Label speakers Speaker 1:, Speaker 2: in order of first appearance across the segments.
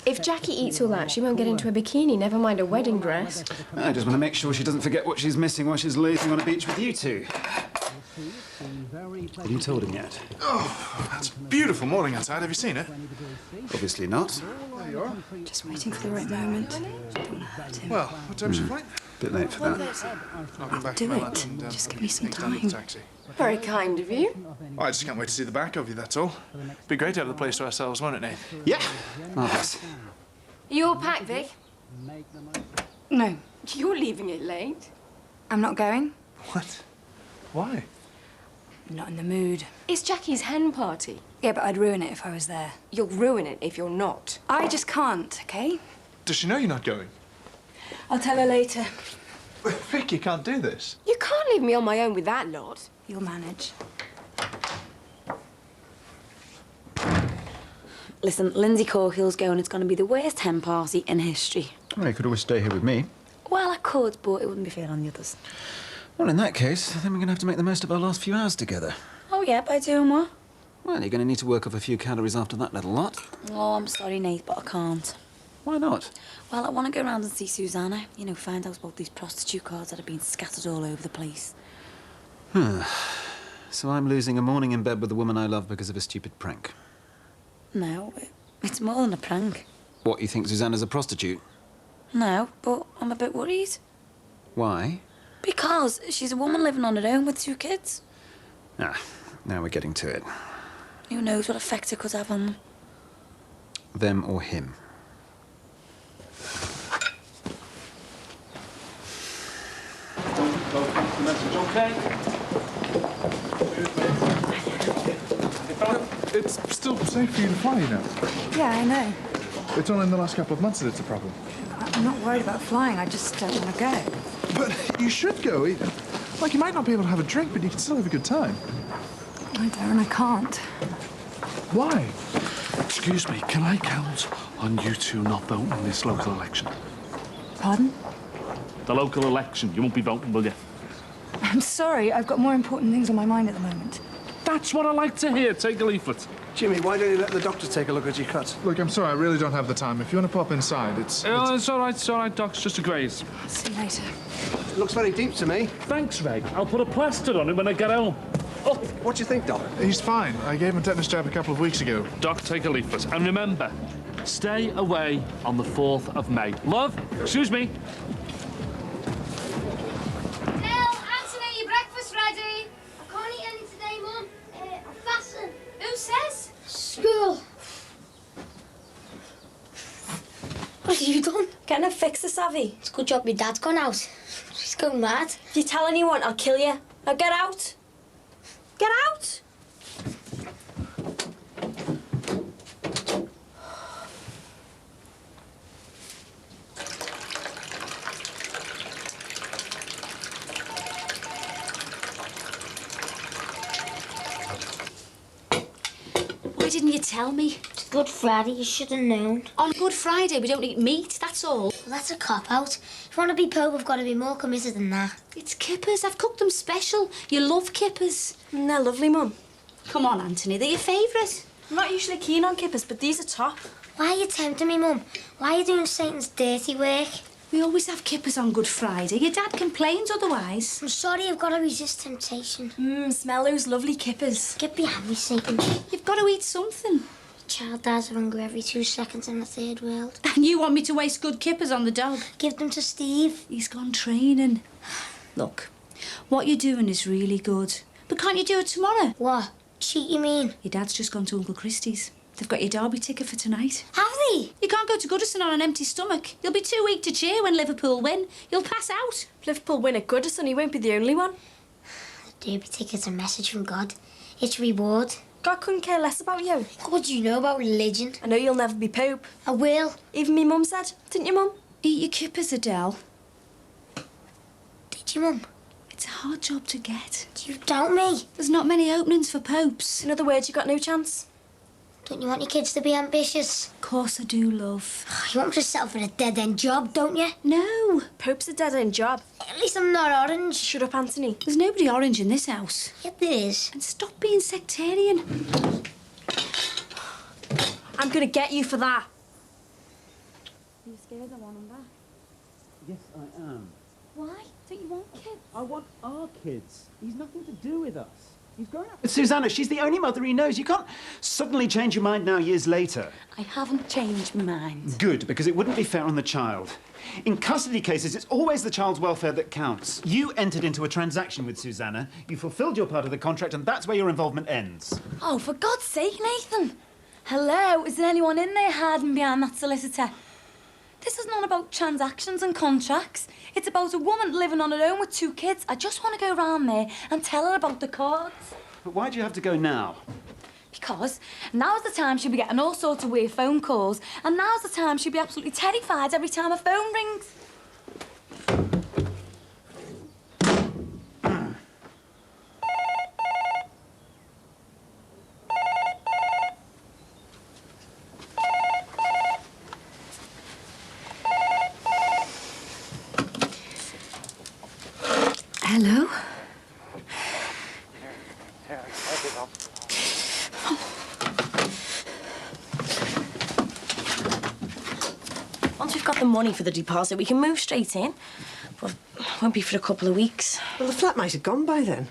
Speaker 1: If Jackie eats all that, she won't get into a bikini, never mind a wedding dress.
Speaker 2: I just want to make sure she doesn't forget what she's missing while she's lazing on a beach with you two. Have you told him yet?
Speaker 3: Oh, that's a beautiful morning outside. Have you seen it?
Speaker 2: Obviously not.
Speaker 3: There you are.
Speaker 1: Just waiting for the right moment. Don't want to hurt him.
Speaker 3: Well, what time's your flight?
Speaker 2: Bit late for that.
Speaker 3: I'll come back
Speaker 1: Do
Speaker 3: for my
Speaker 1: it.
Speaker 3: lunch and,
Speaker 1: Just give me some
Speaker 3: take down the
Speaker 1: time.
Speaker 3: taxi.
Speaker 1: Very kind of you.
Speaker 3: Oh, I just can't wait to see the back of you, that's all. Be great to have the place to ourselves, won't it, Nate?
Speaker 2: Yeah, marvellous.
Speaker 1: Are you all packed, Vic?
Speaker 4: No,
Speaker 1: You're leaving it late.
Speaker 4: I'm not going.
Speaker 3: What? Why?
Speaker 4: I'm not in the mood.
Speaker 1: It's Jackie's hen party.
Speaker 4: Yeah, but I'd ruin it if I was there.
Speaker 1: You'll ruin it if you're not.
Speaker 4: I just can't, okay?
Speaker 3: Does she know you're not going?
Speaker 4: I'll tell her later.
Speaker 3: Vic, you can't do this.
Speaker 1: You can't leave me on my own with that lot.
Speaker 4: You'll manage.
Speaker 5: Listen, Lindsay Corkill's going. It's going to be the worst hen party in history.
Speaker 2: Well, you could always stay here with me.
Speaker 5: Well, I could, but it wouldn't be fair on the others.
Speaker 2: Well, in that case, then we're going to have to make the most of our last few hours together.
Speaker 5: Oh, yeah, by doing what?
Speaker 2: Well, you're going to need to work off a few calories after that little lot.
Speaker 5: Oh, I'm sorry, Nate, but I can't.
Speaker 2: Why not?
Speaker 5: Well, I want to go around and see Susanna. You know, find out about these prostitute cards that have been scattered all over the place.
Speaker 2: So I'm losing a morning in bed with the woman I love because of a stupid prank.
Speaker 5: No, it's more than a prank.
Speaker 2: What, you think Susanna's a prostitute?
Speaker 5: No, but I'm a bit worried.
Speaker 2: Why?
Speaker 5: Because she's a woman living on her own with 2 kids.
Speaker 2: Ah, now we're getting to it.
Speaker 5: Who knows what effect it could have on them?
Speaker 2: Them or him.
Speaker 3: It's still safe for you to fly, you know.
Speaker 4: Yeah, I know.
Speaker 3: It's only in the last couple of months that it's a problem.
Speaker 4: I'm not worried about flying. I just don't want to go.
Speaker 3: But you should go. Like, you might not be able to have a drink, but you can still have a good time.
Speaker 4: I don't. I can't.
Speaker 3: Why?
Speaker 6: Excuse me, can I count on you two not voting in this local election?
Speaker 4: Pardon?
Speaker 6: The local election, you won't be voting, will you?
Speaker 4: I'm sorry. I've got more important things on my mind at the moment.
Speaker 6: That's what I like to hear. Take a leaflet.
Speaker 7: Jimmy, why don't you let the doctor take a look at your cut?
Speaker 3: Look, I'm sorry, I really don't have the time. If you want to pop inside, it's
Speaker 6: It's all right, Doc. It's just a graze.
Speaker 4: See you later.
Speaker 7: It looks very deep to me.
Speaker 6: Thanks, Reg. I'll put a plaster on it when I get home. Oh,
Speaker 7: What do you think, Doc?
Speaker 3: He's fine. I gave him a tetanus jab a couple of weeks ago.
Speaker 6: Doc, take a leaflet. And remember, stay away on the 4th of May. Love, excuse me.
Speaker 8: Tell Anthony your breakfast ready. I can't eat any today, Mum. I'm fasting. Who says? School. What have you done?
Speaker 5: Getting a fixer, Savvy.
Speaker 8: It's a good job your dad's gone out. She's going mad.
Speaker 5: If you tell anyone, I'll kill you. Now get out. Get out.
Speaker 9: Why didn't you tell me?
Speaker 8: It's Good Friday, you should have known.
Speaker 9: On Good Friday, we don't eat meat, that's all.
Speaker 8: Well, that's a cop-out. If you want to be Pope, we've got to be more committed than that.
Speaker 9: It's kippers. I've cooked them special. You love kippers.
Speaker 5: They're lovely, Mum.
Speaker 9: Come on, Anthony, they're your favourite.
Speaker 5: I'm not usually keen on kippers, but these are top.
Speaker 8: Why are you tempting me, Mum? Why are you doing Satan's dirty work?
Speaker 9: We always have kippers on Good Friday. Your dad complains otherwise.
Speaker 8: I'm sorry, I've got to resist temptation.
Speaker 5: Smell those lovely kippers.
Speaker 8: Get behind me, Satan.
Speaker 9: You've got to eat something.
Speaker 8: Child dies of hunger every 2 seconds in the third world.
Speaker 9: And you want me to waste good kippers on the dog?
Speaker 8: Give them to Steve.
Speaker 9: He's gone training. Look, what you're doing is really good. But can't you do it tomorrow?
Speaker 8: What? Cheat, you mean?
Speaker 9: Your dad's just gone to Uncle Christie's. They've got your derby ticket for tonight.
Speaker 8: Have they?
Speaker 9: You can't go to Goodison on an empty stomach. You'll be too weak to cheer when Liverpool win. You'll pass out.
Speaker 1: If Liverpool win at Goodison, he won't be the only one.
Speaker 8: The derby ticket's a message from God. It's reward.
Speaker 1: God couldn't care less about you.
Speaker 8: What do you know about religion?
Speaker 1: I know you'll never be Pope.
Speaker 8: I will.
Speaker 1: Even me mum said, didn't you, Mum?
Speaker 9: Eat your kippers, Adele.
Speaker 8: Did you, Mum?
Speaker 9: It's a hard job to get.
Speaker 8: Do you doubt me?
Speaker 9: There's not many openings for popes.
Speaker 1: In other words, you got no chance.
Speaker 8: Don't you want your kids to be ambitious?
Speaker 9: Of course I do, love.
Speaker 8: You want them to settle for a dead-end job, don't you?
Speaker 9: No,
Speaker 1: Pope's a dead-end job.
Speaker 8: At least I'm not orange.
Speaker 1: Shut up, Anthony.
Speaker 9: there's nobody orange in this house.
Speaker 8: Yep, there is.
Speaker 9: And stop being sectarian.
Speaker 1: I'm gonna get you for that.
Speaker 5: Are you scared I want him back?
Speaker 10: Yes, I am.
Speaker 5: Why? Don't you want kids?
Speaker 10: I want our kids. He's nothing to do with us. He's grown up. Susanna, she's the only mother he knows. You can't suddenly change your mind now years later.
Speaker 5: I haven't changed my mind.
Speaker 2: Good, because it wouldn't be fair on the child. In custody cases, it's always the child's welfare that counts. You entered into a transaction with Susanna, you fulfilled your part of the contract, and that's where your involvement ends.
Speaker 5: Oh, for God's sake, Nathan! Hello, is there anyone in there hiding behind that solicitor? This is not about transactions and contracts. It's about a woman living on her own with 2 kids. I just want to go round there and tell her about the cards.
Speaker 2: But why do you have to go now?
Speaker 5: Because now's the time she'll be getting all sorts of weird phone calls, and now's the time she'll be absolutely terrified every time her phone rings.
Speaker 9: Hello?
Speaker 1: Once we've got the money for the deposit, we can move straight in. But it won't be for a couple of weeks.
Speaker 11: Well, the flat might have gone by then.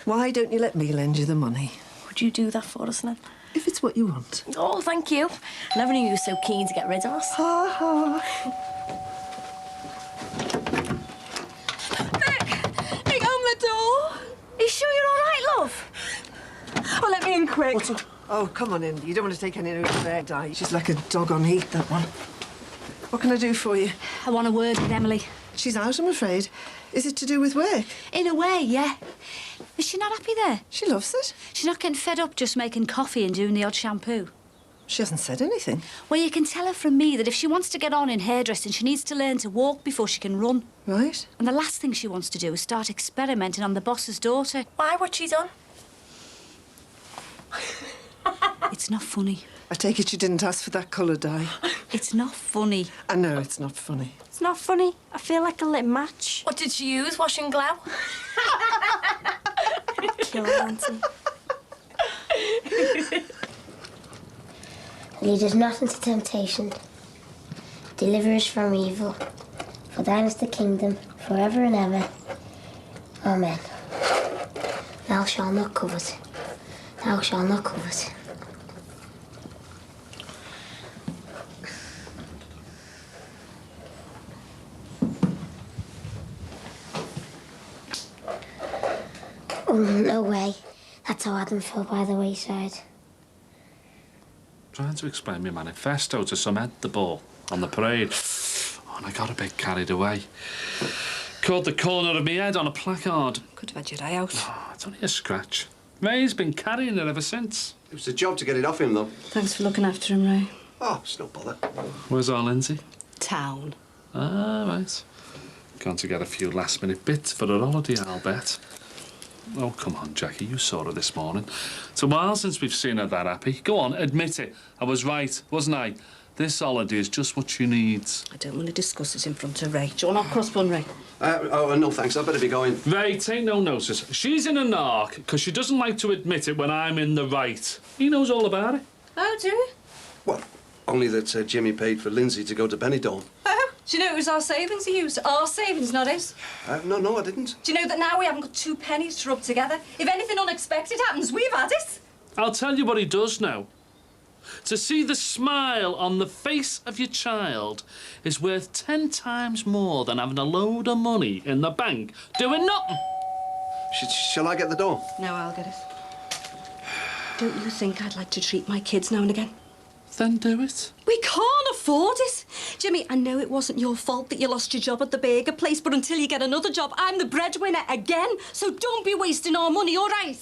Speaker 11: Why don't you let me lend you the money?
Speaker 1: Would you do that for us, then?
Speaker 11: If it's what you want.
Speaker 1: Oh, thank you. I never knew you were so keen to get rid of us.
Speaker 11: Ha ha.
Speaker 1: Nick, open the door. Are you sure you're all right, love? Oh, let me in quick.
Speaker 11: What's up? Oh, come on in. You don't want to take any notice of her, Di. She's like a dog on heat, that one. What can I do for you?
Speaker 9: I want a word with Emily.
Speaker 11: She's out, I'm afraid. Is it to do with work?
Speaker 9: In a way, yeah. Is she not happy there?
Speaker 11: She loves it.
Speaker 9: She's not getting fed up just making coffee and doing the odd shampoo.
Speaker 11: She hasn't said anything.
Speaker 9: Well, you can tell her from me that if she wants to get on in hairdressing, she needs to learn to walk before she can run.
Speaker 11: Right.
Speaker 9: And the last thing she wants to do is start experimenting on the boss's daughter.
Speaker 1: Why? What's she done?
Speaker 9: It's not funny.
Speaker 11: I take it you didn't ask for that colour, Di.
Speaker 9: It's not funny.
Speaker 11: I know it's not funny.
Speaker 1: It's not funny. I feel like a lit match. What did she use? Wash and glow? Kill her, Auntie.
Speaker 8: Lead us not into temptation. Deliver us from evil. For thine is the kingdom, forever and ever. Amen. Thou shalt not covet. Thou shalt not covet. Oh, no way. That's how Adam fell by the wayside.
Speaker 6: Trying to explain my manifesto to some head the ball on the parade. Oh, and I got a bit carried away. Caught the corner of my head on a placard.
Speaker 4: Could have had your eye out.
Speaker 6: Oh, it's only a scratch. Ray's been carrying it ever since.
Speaker 7: It was a job to get it off him, though.
Speaker 4: Thanks for looking after him, Ray.
Speaker 7: Oh, it's no bother.
Speaker 6: Where's our Lindsay?
Speaker 4: Town.
Speaker 6: Ah, right. Gone to get a few last-minute bits for her holiday, I'll bet. Oh, come on, Jackie, you saw her this morning. It's a while since we've seen her that happy. Go on, admit it. I was right, wasn't I? This holiday is just what she needs.
Speaker 4: I don't want to discuss this in front of Ray. Do you want our cross-bun, Ray?
Speaker 7: Oh, no, thanks. I better be going.
Speaker 6: Ray, take no notice. She's in a narc because she doesn't like to admit it when I'm in the right. He knows all about it.
Speaker 4: Oh, do you?
Speaker 7: What? Only that Jimmy paid for Lindsay to go to Benidorm.
Speaker 4: Oh, do you know it was our savings he used? Our savings, not his.
Speaker 7: No, I didn't.
Speaker 4: Do you know that now we haven't got 2 pennies to rub together? If anything unexpected happens, we've had it.
Speaker 6: I'll tell you what he does know. To see the smile on the face of your child is worth 10 times more than having a load of money in the bank doing nothing.
Speaker 7: Shall I get the door?
Speaker 4: No, I'll get it. Don't you think I'd like to treat my kids now and again?
Speaker 6: Then do it.
Speaker 4: We can't afford it. Jimmy, I know it wasn't your fault that you lost your job at the burger place, but until you get another job, I'm the breadwinner again. So don't be wasting our money, all right?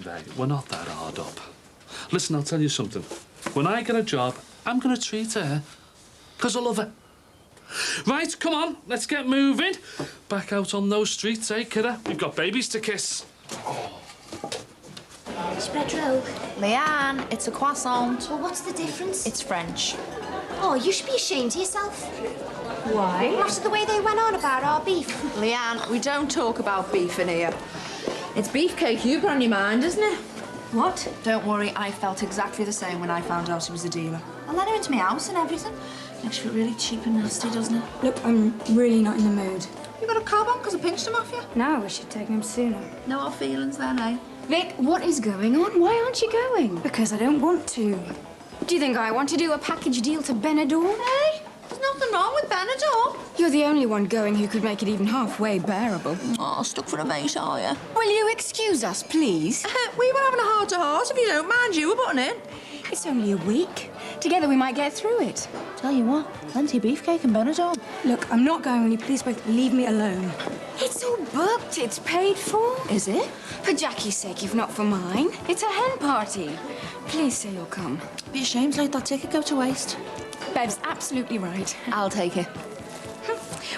Speaker 6: Right, we're not that hard up. Listen, I'll tell you something. When I get a job, I'm going to treat her because I love her. Right, come on, let's get moving. Back out on those streets, eh, kidder? We've got babies to kiss.
Speaker 8: Spread rogue.
Speaker 12: Leanne, it's a croissant.
Speaker 8: Well, what's the difference?
Speaker 12: It's French.
Speaker 8: Oh, you should be ashamed of yourself.
Speaker 12: Why?
Speaker 8: After the way they went on about our beef.
Speaker 12: Leanne, we don't talk about beef in here. It's beefcake you've got on your mind, isn't it? What? Don't worry, I felt exactly the same when I found out he was a dealer. I let her into my house and everything. Makes you feel really cheap and nasty, doesn't it?
Speaker 5: Look, I'm really not in the mood.
Speaker 12: You got a cob on because I pinched him off you?
Speaker 5: No, I should have taken him sooner.
Speaker 12: No hard feelings then, eh?
Speaker 5: Vic, what is going on? Why aren't you going? Because I don't want to. Do you think I want to do a package deal to Benidorm?
Speaker 12: Hey, there's nothing wrong with Benidorm.
Speaker 5: You're the only one going who could make it even halfway bearable.
Speaker 12: Oh, stuck for a mate, are you?
Speaker 5: Will you excuse us, please?
Speaker 12: We were having a heart-to-heart, if you don't mind. You were butting in.
Speaker 5: It's only a week. Together we might get through it.
Speaker 12: Tell you what, plenty of beefcake and Benidorm.
Speaker 5: Look, I'm not going. Will you please both leave me alone? It's all booked. It's paid for.
Speaker 12: Is it?
Speaker 5: For Jackie's sake, if not for mine. It's a hen party. Please say you'll come.
Speaker 12: Be ashamed to let that ticket go to waste.
Speaker 5: Bev's absolutely right.
Speaker 12: I'll take it.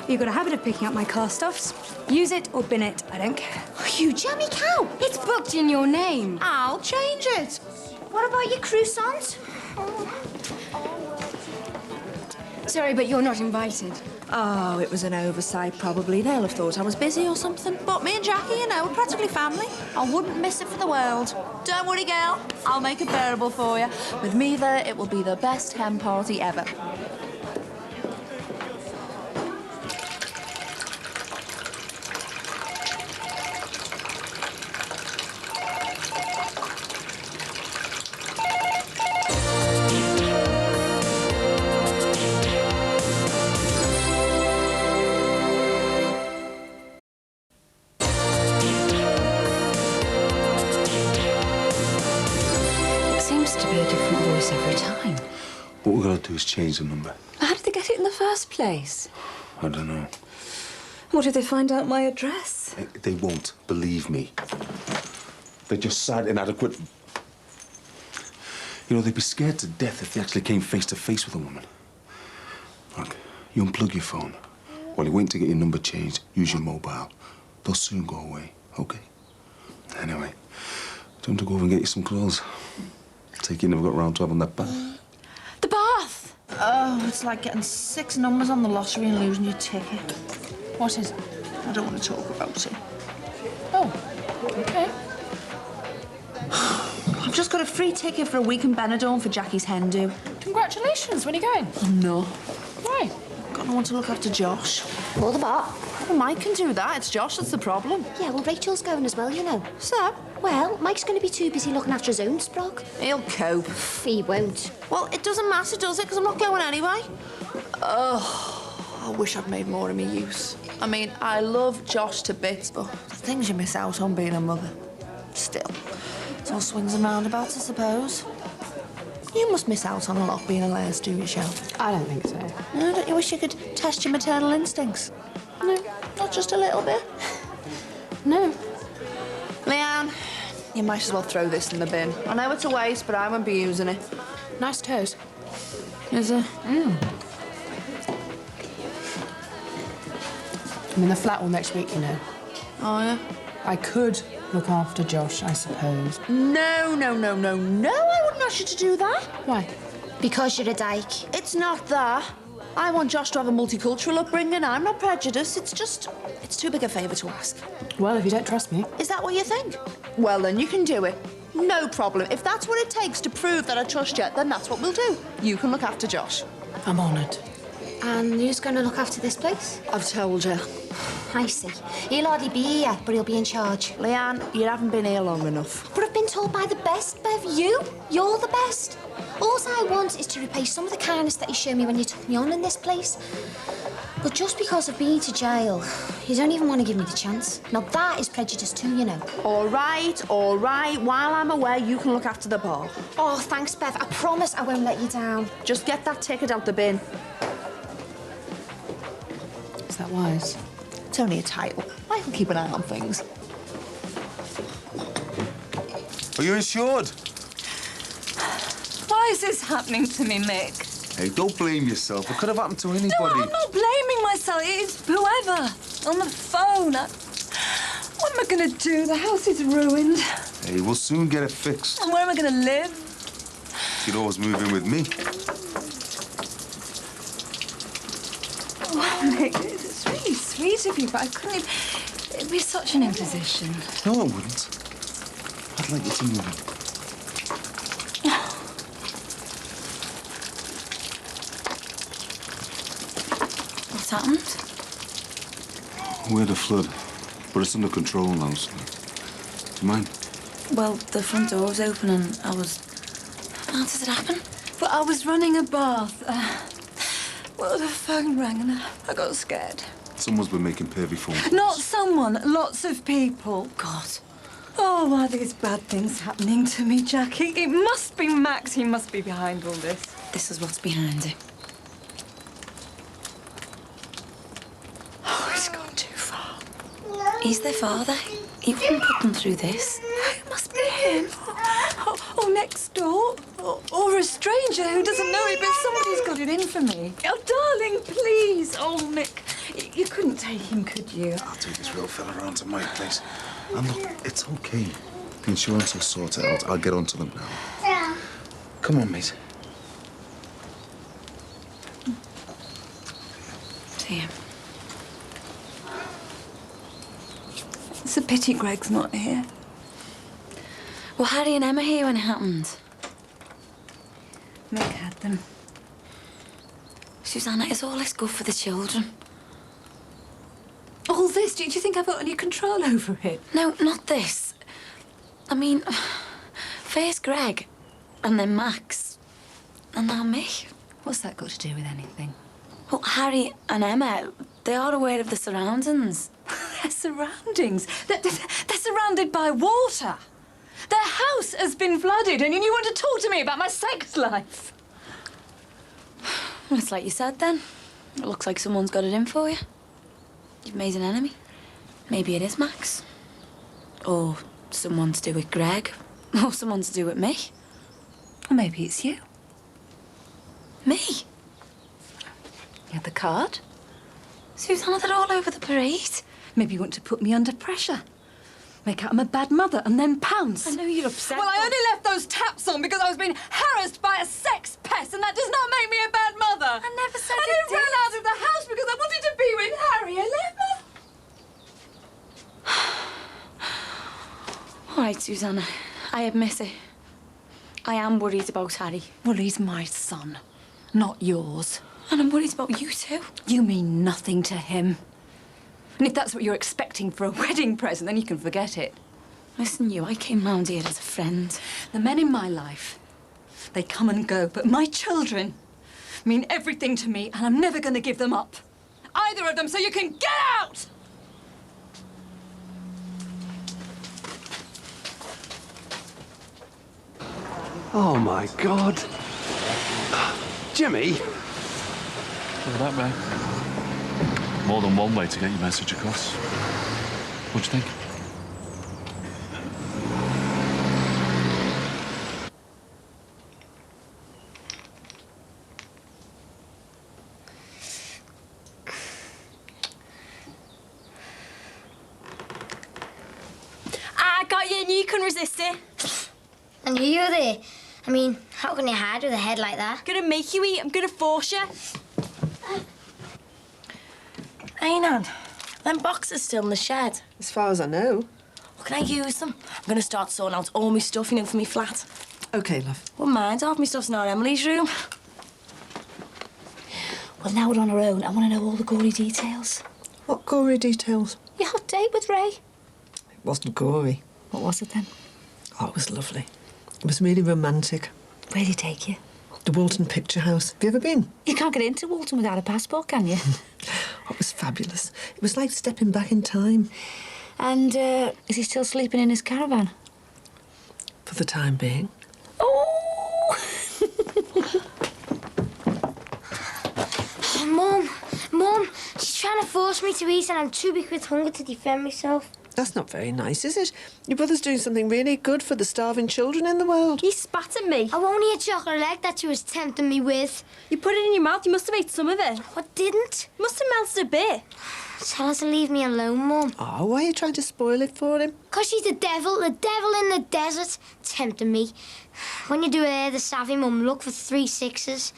Speaker 5: You've got a habit of picking up my cast-offs. Use it or bin it, I don't care.
Speaker 8: You jammy cow.
Speaker 5: It's booked in your name.
Speaker 12: I'll change it.
Speaker 8: What about your croissants?
Speaker 5: Sorry, but you're not invited.
Speaker 12: Oh, it was an oversight, probably. They'll have thought I was busy or something. But me and Jackie, you know, we're practically family. I wouldn't miss it for the world. Don't worry, girl. I'll make it bearable for you. With me there, it will be the best hen party ever.
Speaker 4: Every time.
Speaker 7: What we're gonna do is change the number.
Speaker 4: How did they get it in the first place?
Speaker 7: I don't know.
Speaker 4: What if they find out my address?
Speaker 7: They won't, believe me. They're just sad, inadequate. You know, they'd be scared to death if they actually came face to face with a woman. Look, you unplug your phone. While you're waiting to get your number changed, use your mobile. They'll soon go away, okay? Anyway, time to go over and get you some clothes. Take you never got round to having that bath.
Speaker 4: The bath!
Speaker 12: Oh, it's like getting 6 numbers on the lottery and losing your ticket. What is it? I don't want to talk about it.
Speaker 4: Oh, okay.
Speaker 12: I've just got a free ticket for a week in Benidorm for Jackie's hen do.
Speaker 4: Congratulations. When are you going?
Speaker 12: No.
Speaker 4: Why?
Speaker 12: Got no one to look after Josh.
Speaker 8: Or the bar.
Speaker 12: Well, Mike can do that. It's Josh that's the problem.
Speaker 8: Yeah, well, Rachel's going as well, you know.
Speaker 12: So?
Speaker 8: Well, Mike's going to be too busy looking after his own sprog.
Speaker 12: He'll cope.
Speaker 8: He won't.
Speaker 12: Well, it doesn't matter, does it? Because I'm not going anyway. Oh, I wish I'd made more of me use. I mean, I love Josh to bits, but the things you miss out on being a mother. Still, it's all swings and roundabouts, I suppose. You must miss out on a lot being a Les, do you, Shell?
Speaker 4: I don't think so.
Speaker 12: No, don't you wish you could test your maternal instincts? No, not just a little bit.
Speaker 4: No.
Speaker 12: Leanne, you might as well throw this in the bin. I know it's a waste, but I won't be using it.
Speaker 4: Nice toes.
Speaker 12: Is it?
Speaker 4: I'm in the flat all next week, you know.
Speaker 12: Oh, yeah?
Speaker 4: I could look after Josh, I suppose.
Speaker 12: No, no, no, no, no. I wouldn't ask you to do that.
Speaker 4: Why?
Speaker 8: Because you're a dyke.
Speaker 12: It's not that. I want Josh to have a multicultural upbringing. I'm not prejudiced. It's just, it's too big a favour to ask.
Speaker 4: Well, if you don't trust me.
Speaker 12: Is that what you think? Well, then you can do it. No problem. If that's what it takes to prove that I trust you, then that's what we'll do. You can look after Josh.
Speaker 4: I'm honoured.
Speaker 8: And who's going to look after this place?
Speaker 12: I've told you.
Speaker 8: I see. He'll hardly be here yet, but he'll be in charge.
Speaker 12: Leanne, you haven't been here long enough.
Speaker 8: But I've been told by the best, Bev. You're the best. All I want is to repay some of the kindness that you showed me when you took me on in this place.
Speaker 9: But just because I've been to jail, you don't even want to give me the chance. Now that is prejudice too, you know.
Speaker 12: All right, all right. While I'm away, you can look after the bar.
Speaker 9: Oh, thanks, Bev. I promise I won't let you down.
Speaker 12: Just get that ticket out the bin. Is that wise? It's only a title. I can keep an eye on things.
Speaker 7: Are you insured?
Speaker 5: Why is this happening to me, Mick?
Speaker 7: Hey, don't blame yourself. It could have happened to anybody.
Speaker 5: No, I'm not blaming myself. It's whoever. On the phone. What am I going to do? The house is ruined.
Speaker 7: Hey, we'll soon get it fixed.
Speaker 5: And where am I going to live?
Speaker 7: You'd always move in with me.
Speaker 5: Oh, Mick, it's really sweet of you, but I couldn't even... It'd be such an imposition.
Speaker 7: No, I wouldn't. I'd like you to move in.
Speaker 5: What's happened?
Speaker 7: We had a flood, but it's under control now, so... Do you mind?
Speaker 5: Well, the front door was open and I was... How did it happen? Well, I was running a bath. Well, the phone rang and I got scared.
Speaker 7: Someone's been making pervy phone calls.
Speaker 5: Not someone, lots of people. God. Oh, why are these bad things happening to me, Jackie? It must be Max. He must be behind all this.
Speaker 9: This is what's behind it.
Speaker 5: Oh, he's gone too far.
Speaker 9: He's their father. He wouldn't put them through this.
Speaker 5: It must be him. Or next door. Or a stranger who doesn't know it, but somebody's got it in for me. Oh, darling, please. Oh, Mick, you couldn't take him, could you?
Speaker 7: I'll take this real fella around to my place. And look, it's okay. The insurance will sort it out. I'll get onto them now. Come on, mate.
Speaker 9: See you.
Speaker 5: It's a pity Greg's not here.
Speaker 9: Well, Harry and Emma here when it happened.
Speaker 5: Mick had them.
Speaker 9: Susanna, is all this good for the children?
Speaker 5: All this? Do you think I've got any control over it?
Speaker 9: No, not this. I mean, first Greg, and then Max, and now me.
Speaker 5: What's that got to do with anything?
Speaker 9: Well, Harry and Emma, they are aware of the surroundings.
Speaker 5: Their surroundings? They're surrounded by water. Their house has been flooded, and you want to talk to me about my sex life?
Speaker 9: It's like you said, then. It looks like someone's got it in for you. You've made an enemy. Maybe it is Max. Or someone to do with Greg. Or someone to do with me.
Speaker 5: Or maybe it's you.
Speaker 9: Me?
Speaker 5: You had the card?
Speaker 9: Susanna, they're all over the parade.
Speaker 5: Maybe you want to put me under pressure. Make out I'm a bad mother and then pounce.
Speaker 9: I know you're upset.
Speaker 5: Well, I only left those taps on because I was being harassed by a sex pest, and that does not make me a bad mother.
Speaker 9: I never said
Speaker 5: I
Speaker 9: it
Speaker 5: didn't
Speaker 9: did.
Speaker 5: run out of the house because I wanted to be with Harry and Emma.
Speaker 9: All right, Susanna. I admit it. I am worried about Harry.
Speaker 5: Well, he's my son, not yours.
Speaker 9: And I'm worried about you too.
Speaker 5: You mean nothing to him. And if that's what you're expecting for a wedding present, then you can forget it.
Speaker 9: Listen, I came round here as a friend.
Speaker 5: The men in my life, they come and go, but my children mean everything to me, and I'm never going to give them up. Either of them, so you can get out!
Speaker 13: Oh, my God. Jimmy!
Speaker 6: Look at that, mate. More than one way to get your message across. What do you think?
Speaker 1: I got you and you can resist it.
Speaker 8: And you're there. I mean, how can you hide with a head like that?
Speaker 1: I'm gonna make you eat. I'm gonna force you. Hey, Nan. Them boxes still in the shed.
Speaker 11: As far as I know.
Speaker 1: Well, can I use them? I'm gonna start sorting out all my stuff, for me flat.
Speaker 11: OK, love.
Speaker 1: Well, mine's half my stuff's in our Emily's room.
Speaker 9: Well, now we're on our own. I want to know all the gory details.
Speaker 11: What gory details?
Speaker 9: Your hot date with Ray.
Speaker 11: It wasn't gory.
Speaker 9: What was it then?
Speaker 11: Oh, it was lovely. It was really romantic.
Speaker 9: Where'd he take you?
Speaker 11: The Walton Picture House. Have you ever been?
Speaker 9: You can't get into Walton without a passport, can you?
Speaker 11: It was fabulous. It was like stepping back in time.
Speaker 9: And is he still sleeping in his caravan?
Speaker 11: For the time being.
Speaker 8: Mum, she's trying to force me to eat and I'm too big with hunger to defend myself.
Speaker 11: That's not very nice, is it? Your brother's doing something really good for the starving children in the world.
Speaker 4: He spat at me.
Speaker 8: I won't eat a chocolate egg that she was tempting me with.
Speaker 4: You put it in your mouth, you must have ate some of it.
Speaker 8: I didn't.
Speaker 4: Must have melted a bit.
Speaker 8: Tell her to leave me alone, Mum.
Speaker 11: Oh, why are you trying to spoil it for him?
Speaker 8: 'Cause she's the devil in the desert, tempting me. When you do the savvy, Mum, look for 3 6s.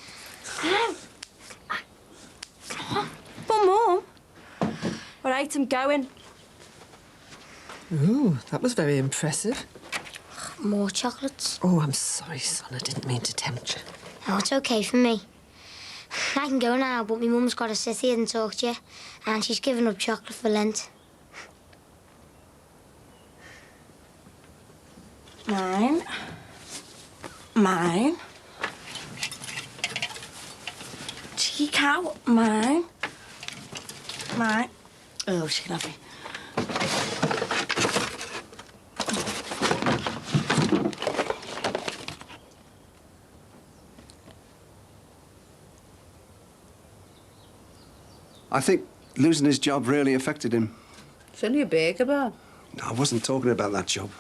Speaker 4: But, Mum. All right, I'm going.
Speaker 11: Ooh, that was very impressive.
Speaker 8: More chocolates?
Speaker 11: Oh, I'm sorry, son. I didn't mean to tempt you.
Speaker 8: Oh, it's okay for me. I can go now, but my mum's got to sit here and talk to you. And she's given up chocolate for Lent.
Speaker 1: Mine. Mine. Cheeky cow. Mine. Mine. Oh, she can have me.
Speaker 13: I think losing his job really affected him.
Speaker 14: It's only a baker bar.
Speaker 13: No, I wasn't talking about that job.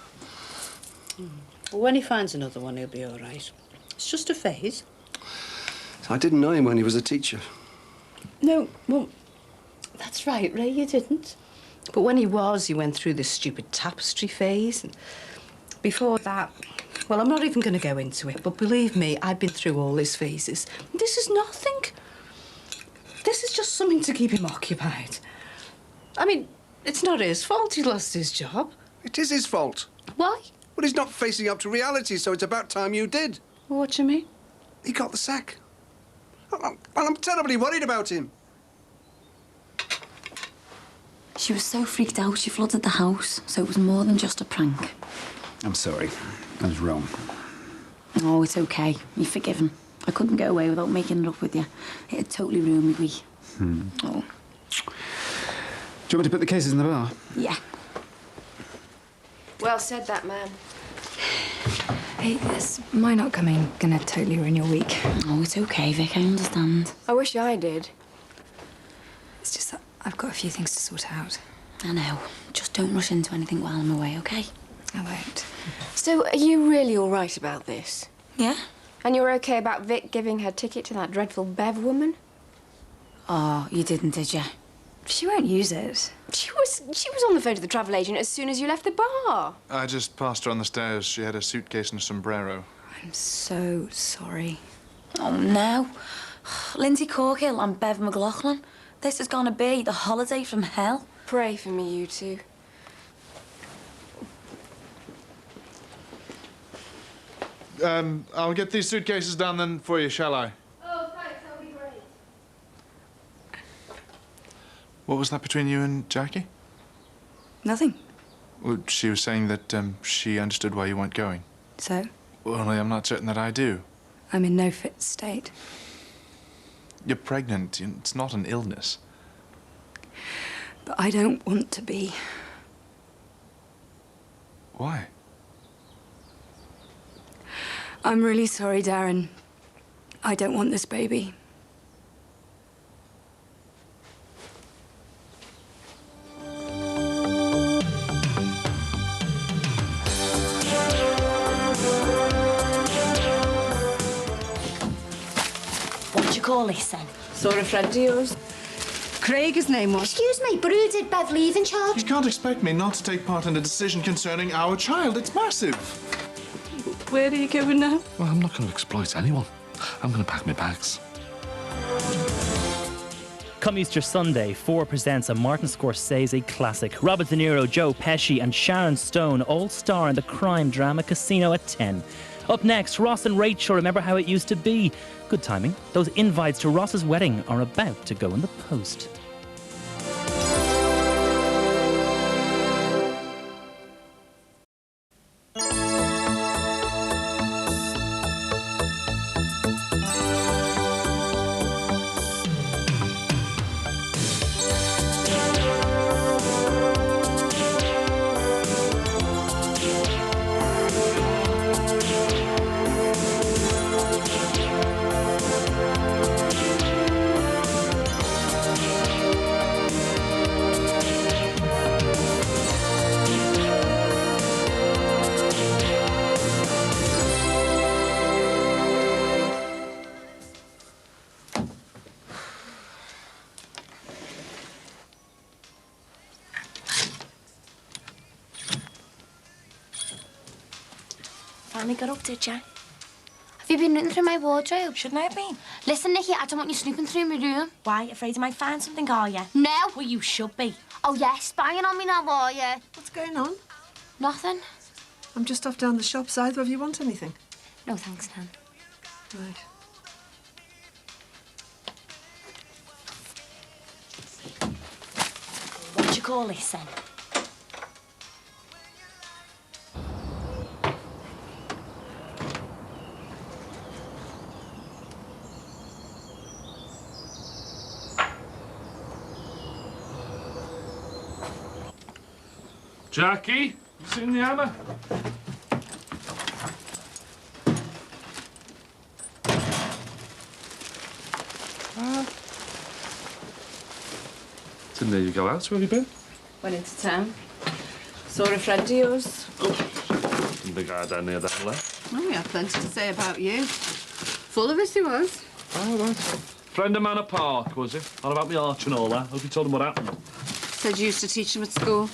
Speaker 14: But when he finds another one, he'll be all right. It's just a phase.
Speaker 13: I didn't know him when he was a teacher.
Speaker 14: No, well, that's right, Ray, you didn't. But when he was, he went through this stupid tapestry phase. And before that, well, I'm not even going to go into it, but believe me, I've been through all his phases. This is nothing. This is just something to keep him occupied. I mean, it's not his fault he lost his job.
Speaker 13: It is his fault.
Speaker 14: Why?
Speaker 13: Well, he's not facing up to reality, so it's about time you did.
Speaker 14: What do you mean?
Speaker 13: He got the sack. I'm terribly worried about him.
Speaker 9: She was so freaked out, she flooded the house, so it was more than just a prank.
Speaker 2: I'm sorry. I was wrong.
Speaker 9: Oh, it's okay. You're forgiven. I couldn't get away without making it up with you. It had totally ruined my week. Oh.
Speaker 2: Do you want me to put the cases in the bar?
Speaker 9: Yeah.
Speaker 15: Well said, that man.
Speaker 5: Hey, is my not coming gonna totally ruin your week?
Speaker 9: Oh, it's okay, Vic. I understand.
Speaker 15: I wish I did.
Speaker 5: It's just that I've got a few things to sort out.
Speaker 9: I know. Just don't rush into anything while I'm away, okay?
Speaker 5: I won't.
Speaker 15: So, are you really all right about this?
Speaker 9: Yeah?
Speaker 15: And you're okay about Vic giving her ticket to that dreadful Bev woman?
Speaker 9: Oh, you didn't, did you?
Speaker 5: She won't use it.
Speaker 15: She was on the phone to the travel agent as soon as you left the bar.
Speaker 3: I just passed her on the stairs. She had a suitcase and a sombrero.
Speaker 5: I'm so sorry.
Speaker 9: Oh, no. Lindsay Corkill and Bev McLaughlin. This is gonna be the holiday from hell.
Speaker 15: Pray for me, you two.
Speaker 3: I'll get these suitcases down then for you, shall I?
Speaker 15: Oh, thanks. That'll be great.
Speaker 3: What was that between you and Jackie?
Speaker 5: Nothing.
Speaker 3: Well, she was saying that she understood why you weren't going.
Speaker 5: So?
Speaker 3: Well, I'm not certain that I do.
Speaker 5: I'm in no fit state.
Speaker 3: You're pregnant. It's not an illness.
Speaker 5: But I don't want to be.
Speaker 3: Why?
Speaker 5: I'm really sorry, Darren. I don't want this baby.
Speaker 1: What do you call this, then?
Speaker 14: Saw a friend of yours. Craig, his name was.
Speaker 8: Excuse me, but who did Bev leave in charge?
Speaker 3: You can't expect me not to take part in a decision concerning our child. It's massive.
Speaker 14: Where are you going now?
Speaker 6: Well, I'm not going to exploit anyone. I'm going to pack my bags.
Speaker 16: Come Easter Sunday, 4 presents a Martin Scorsese classic. Robert De Niro, Joe Pesci and Sharon Stone all star in the crime drama Casino at 10. Up next, Ross and Rachel remember how it used to be. Good timing. Those invites to Ross's wedding are about to go in the post.
Speaker 1: Finally got up, did ya?
Speaker 8: Have you been looking through my wardrobe?
Speaker 1: Shouldn't I have been?
Speaker 8: Listen, Nikki, I don't want you snooping through my room.
Speaker 1: Why? Afraid I might find something, are you?
Speaker 8: No.
Speaker 1: Well, you should be.
Speaker 8: Oh, yeah, spying on me now, are you?
Speaker 11: What's going on?
Speaker 8: Nothing.
Speaker 11: I'm just off down the shop side. Whether you want anything?
Speaker 8: No, thanks, Nan.
Speaker 11: Right.
Speaker 1: What do you call this, then?
Speaker 6: Jackie, you seen the hammer? Didn't know you go out. Where have you been?
Speaker 14: Went into town. Saw a friend of yours.
Speaker 6: Didn't think I had any of that left.
Speaker 14: Oh, we had plenty to say about you. Full of us he was.
Speaker 6: Oh, right. Friend of Manor Park, was he? All about the arch and all that. Hope you told him what happened.
Speaker 14: Said you used to teach him at school.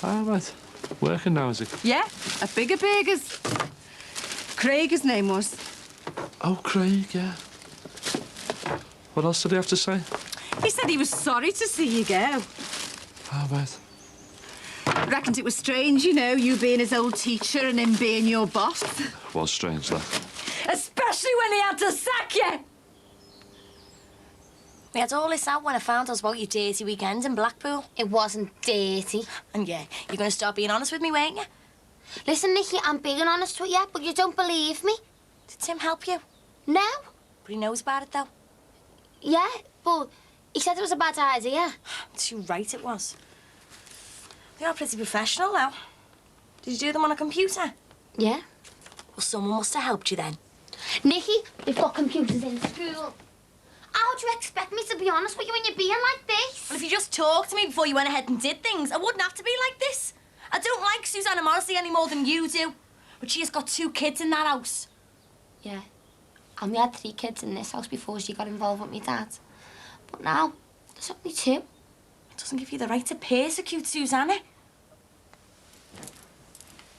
Speaker 6: Oh, right. Working now, is he?
Speaker 14: Yeah, at Bigger Burgers. Craig, his name was.
Speaker 6: Oh, Craig, yeah. What else did he have to say?
Speaker 14: He said he was sorry to see you go.
Speaker 6: Oh, right.
Speaker 14: Reckoned it was strange, you know, you being his old teacher and him being your boss.
Speaker 6: Was strange, that.
Speaker 4: Especially when he had to sack you.
Speaker 1: We had all this out when I found out about your dirty weekend in Blackpool.
Speaker 8: It wasn't dirty.
Speaker 1: And yeah, you're going to start being honest with me, weren't you?
Speaker 8: Listen, Nikki, I'm being honest with you, but you don't believe me.
Speaker 1: Did Tim help you?
Speaker 8: No.
Speaker 1: But he knows about it, though.
Speaker 8: Yeah, but he said it was a bad idea.
Speaker 1: Too right it was. They are pretty professional, though. Did you do them on a computer?
Speaker 8: Yeah.
Speaker 1: Well, someone must have helped you then.
Speaker 8: Nikki, they've got computers in school. How do you expect me to be honest with you when you're being like this?
Speaker 1: Well, if you just talked to me before you went ahead and did things, I wouldn't have to be like this. I don't like Susanna Morrissey any more than you do. But she has got 2 kids in that house.
Speaker 8: Yeah. And we had 3 kids in this house before she got involved with my dad. But now, there's only 2.
Speaker 1: It doesn't give you the right to persecute Susanna.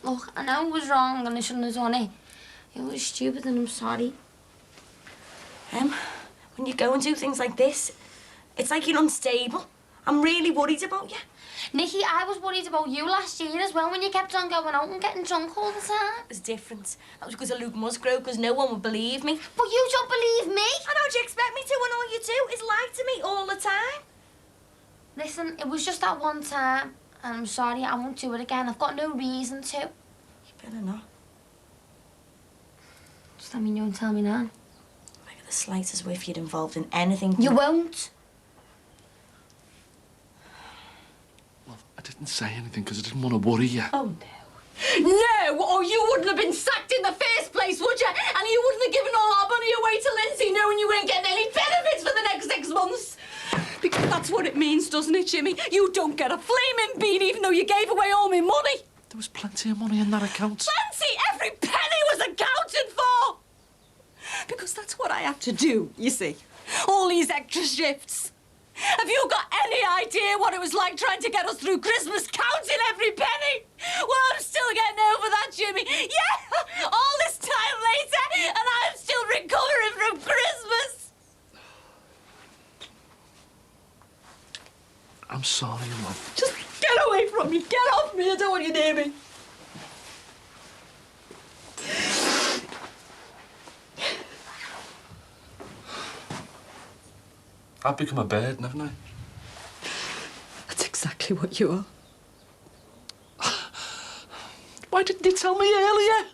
Speaker 8: Look, I know it was wrong and I shouldn't have done it. It was stupid and I'm sorry.
Speaker 1: When you go and do things like this, it's like you're unstable. I'm really worried about you.
Speaker 8: Nikki, I was worried about you last year as well when you kept on going out and getting drunk all the time.
Speaker 1: It was different. That was because of Luke Musgrove, because no one would believe me.
Speaker 8: But you don't believe me?
Speaker 1: I don't you expect me to when all you do is lie to me all the time?
Speaker 8: Listen, it was just that one time. And I'm sorry, I won't do it again. I've got no reason to.
Speaker 1: You better not.
Speaker 8: Does that mean you won't tell me now?
Speaker 1: I get the slightest whiff you'd involved in anything.
Speaker 8: You won't.
Speaker 6: Well, I didn't say anything because I didn't want to worry you.
Speaker 4: Oh, no. No, or you wouldn't have been sacked in the first place, would you? And you wouldn't have given all our money away to Lindsay knowing you weren't getting any benefits for the next 6 months. Because that's what it means, doesn't it, Jimmy? You don't get a flaming bean even though you gave away all my money.
Speaker 6: There was plenty of money in that account.
Speaker 4: Plenty! Every penny was accounted for! Because that's what I have to do, you see. All these extra shifts. Have you got any idea what it was like trying to get us through Christmas, counting every penny? Well, I'm still getting over that, Jimmy. Yeah, all this time later, and I'm still recovering from Christmas.
Speaker 6: I'm sorry, love.
Speaker 4: Just get away from me. Get off me. I don't want you near me.
Speaker 6: I've become a bird, haven't I?
Speaker 4: That's exactly what you are.
Speaker 6: Why didn't you tell me earlier?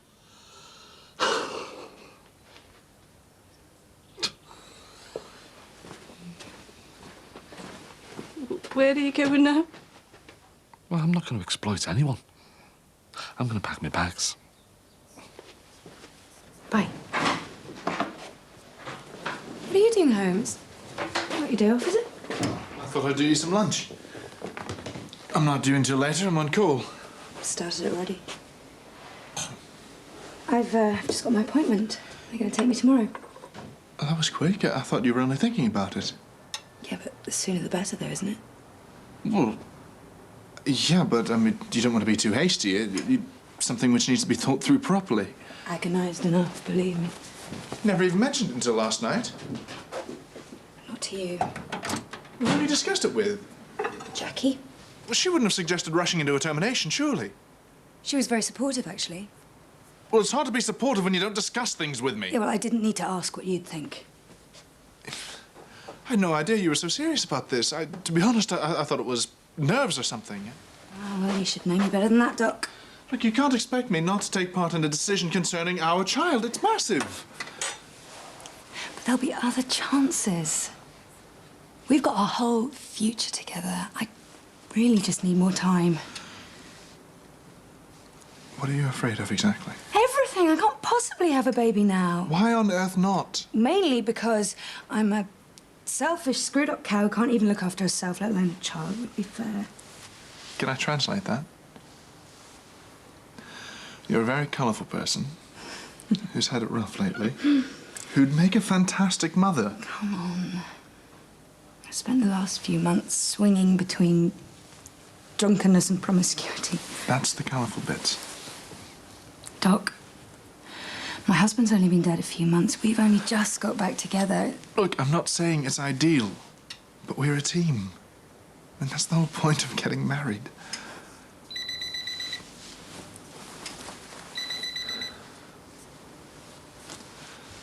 Speaker 4: Where are you going now?
Speaker 6: Well, I'm not going to exploit anyone. I'm going to pack my bags.
Speaker 15: Bye. What are you doing, Holmes? Not your day off, is it?
Speaker 3: I thought I'd do you some lunch. I'm not due until later. I'm on call.
Speaker 15: Started it already. I've just got my appointment. They're going to take me tomorrow.
Speaker 3: Oh, that was quick. I thought you were only thinking about it.
Speaker 15: Yeah, but the sooner the better, though, isn't it?
Speaker 3: Well, yeah, but, I mean, you don't want to be too hasty. something which needs to be thought through properly.
Speaker 14: Agonised enough, believe me.
Speaker 3: Never even mentioned it until last night.
Speaker 14: Not to you.
Speaker 3: Who have you discussed it with?
Speaker 14: Jackie?
Speaker 3: Well, she wouldn't have suggested rushing into a termination, surely.
Speaker 14: She was very supportive, actually.
Speaker 3: Well, it's hard to be supportive when you don't discuss things with me.
Speaker 14: Yeah, well, I didn't need to ask what you'd think.
Speaker 3: I had no idea you were so serious about this. To be honest, I thought it was nerves or something.
Speaker 14: Oh, well, you should know me better than that, Doc.
Speaker 3: Look, you can't expect me not to take part in a decision concerning our child. It's massive.
Speaker 14: But there'll be other chances. We've got our whole future together. I really just need more time.
Speaker 3: What are you afraid of exactly?
Speaker 14: Everything. I can't possibly have a baby now.
Speaker 3: Why on earth not?
Speaker 14: Mainly because I'm a selfish, screwed-up cow who can't even look after herself, let alone a child. Would be fair.
Speaker 3: Can I translate that? You're a very colourful person who's had it rough lately, who'd make a fantastic mother.
Speaker 14: Come on. I spent the last few months swinging between drunkenness and promiscuity.
Speaker 3: That's the colourful bit.
Speaker 14: Doc, my husband's only been dead a few months. We've only just got back together.
Speaker 3: Look, I'm not saying it's ideal, but we're a team. And that's the whole point of getting married.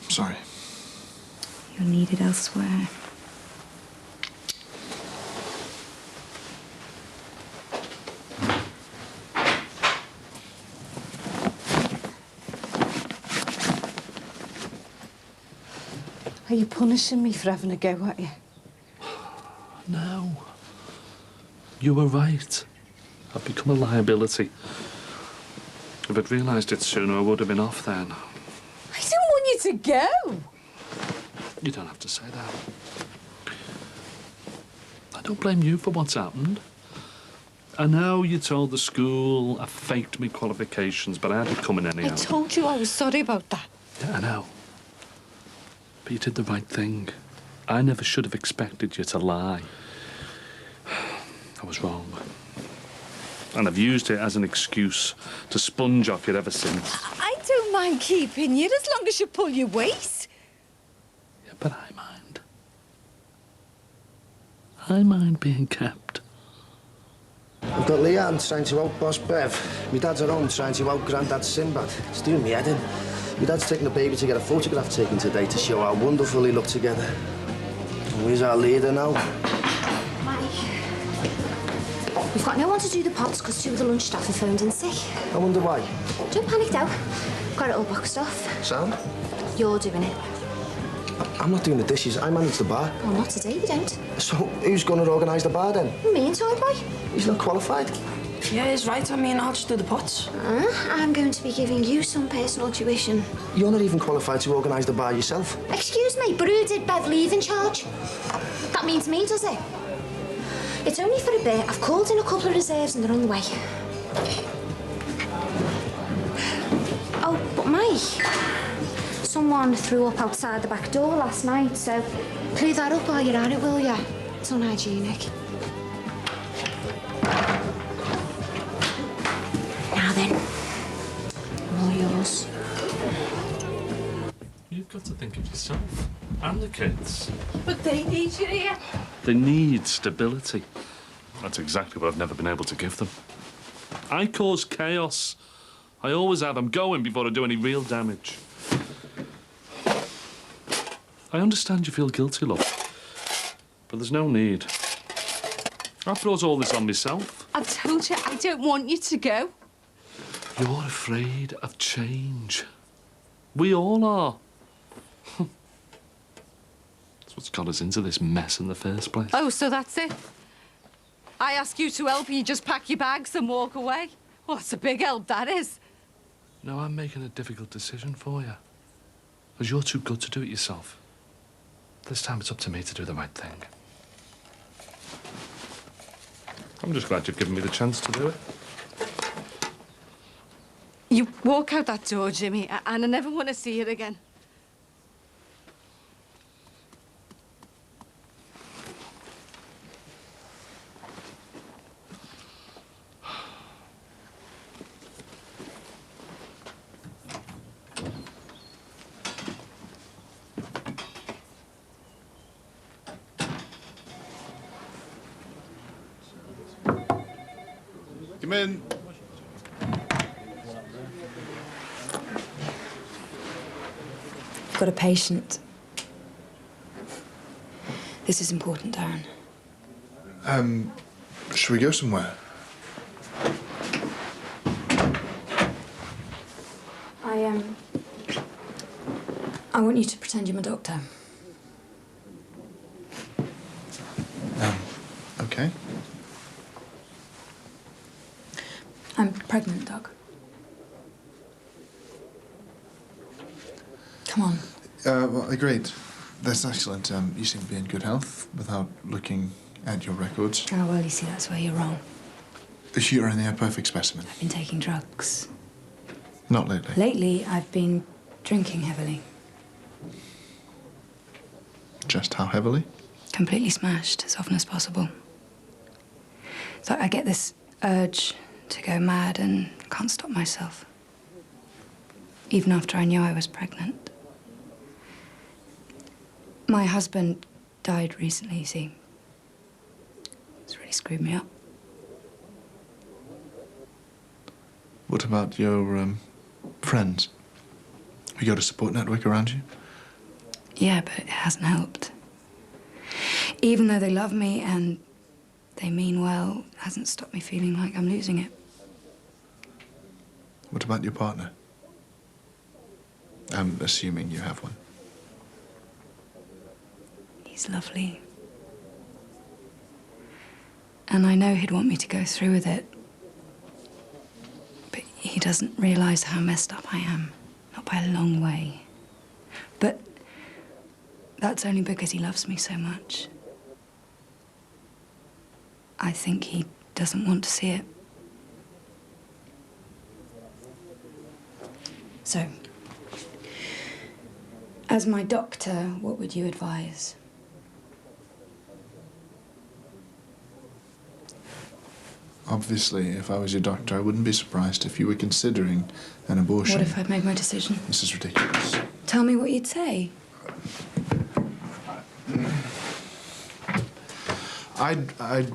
Speaker 3: I'm sorry.
Speaker 14: You're needed elsewhere.
Speaker 11: Are you punishing me for having a go at you?
Speaker 6: No. You were right. I've become a liability. If I'd realised it sooner, I would have been off then.
Speaker 11: I don't want you to go.
Speaker 6: You don't have to say that. I don't blame you for what's happened. I know you told the school I faked me qualifications, but I had it coming anyhow.
Speaker 11: I told you I was sorry about that.
Speaker 6: Yeah, I know. But you did the right thing. I never should have expected you to lie. I was wrong. And I've used it as an excuse to sponge off you ever since.
Speaker 11: I don't mind keeping you as long as you pull your weight.
Speaker 6: Yeah, but I mind. I mind being kept.
Speaker 17: We've got Leanne trying to out boss Bev. My dad's at home trying to out Grandad Sinbad. It's doing me head in. My dad's taking the baby to get a photograph taken today to show how wonderful they look together. And where's our leader now?
Speaker 8: Mike, we've got no one to do the pots because 2 of the lunch staff are phoned in sick.
Speaker 17: I wonder why.
Speaker 8: Don't panic now. Got it all boxed off.
Speaker 17: Sam?
Speaker 8: You're doing it.
Speaker 17: I'm not doing the dishes. I manage the bar.
Speaker 8: Well, not today, you don't.
Speaker 17: So who's going to organise the bar then?
Speaker 8: Me and Toy Boy.
Speaker 17: He's not qualified.
Speaker 5: Yeah, he's right. I mean, I'll just do the pots.
Speaker 8: I'm going to be giving you some personal tuition.
Speaker 17: You're not even qualified to organise the bar yourself.
Speaker 8: Excuse me, but who did Bev leave in charge? That means me, does it? It's only for a bit. I've called in a couple of reserves and they're on the way. Oh, but Mike, someone threw up outside the back door last night, so clear that up while you're at it, will ya? It's unhygienic. Now then, all yours.
Speaker 6: You've got to think of yourself and the kids.
Speaker 11: But they need you here.
Speaker 6: They need stability. That's exactly what I've never been able to give them. I cause chaos. I always have. I'm going before I do any real damage. I understand you feel guilty, love. But there's no need. I brought all this on myself.
Speaker 11: I've told you I don't want you to go.
Speaker 6: You're afraid of change. We all are. That's what's got us into this mess in the first place.
Speaker 11: Oh, so that's it? I ask you to help and you just pack your bags and walk away? Well, it's a big help, that is.
Speaker 6: No, I'm making a difficult decision for you. Because you're too good to do it yourself. This time it's up to me to do the right thing. I'm just glad you've given me the chance to do it.
Speaker 11: You walk out that door, Jimmy, and I never want to see it again.
Speaker 3: Come in.
Speaker 9: I've got a patient. This is important, Darren.
Speaker 3: Should we go somewhere?
Speaker 9: I want you to pretend you're my doctor.
Speaker 3: Okay.
Speaker 9: I'm pregnant, Doc. Come on.
Speaker 3: Well, great. That's excellent. You seem to be in good health without looking at your records.
Speaker 9: Oh, well, you see, that's where you're wrong.
Speaker 3: You're in a perfect specimen.
Speaker 9: I've been taking drugs.
Speaker 3: Not lately.
Speaker 9: Lately, I've been drinking heavily.
Speaker 3: Just how heavily?
Speaker 9: Completely smashed as often as possible. So I get this urge to go mad and can't stop myself. Even after I knew I was pregnant. My husband died recently, you see. It's really screwed me up.
Speaker 3: What about your friends? We got a support network around you?
Speaker 9: Yeah, but it hasn't helped. Even though they love me and they mean well, it hasn't stopped me feeling like I'm losing it.
Speaker 3: What about your partner? I'm assuming you have one.
Speaker 9: He's lovely. And I know he'd want me to go through with it. But he doesn't realise how messed up I am. Not by a long way. But that's only because he loves me so much. I think he doesn't want to see it. So, as my doctor, what would you advise?
Speaker 3: Obviously, if I was your doctor, I wouldn't be surprised if you were considering an abortion.
Speaker 9: What if I'd made my decision?
Speaker 3: This is ridiculous.
Speaker 9: Tell me what you'd say.
Speaker 3: I'd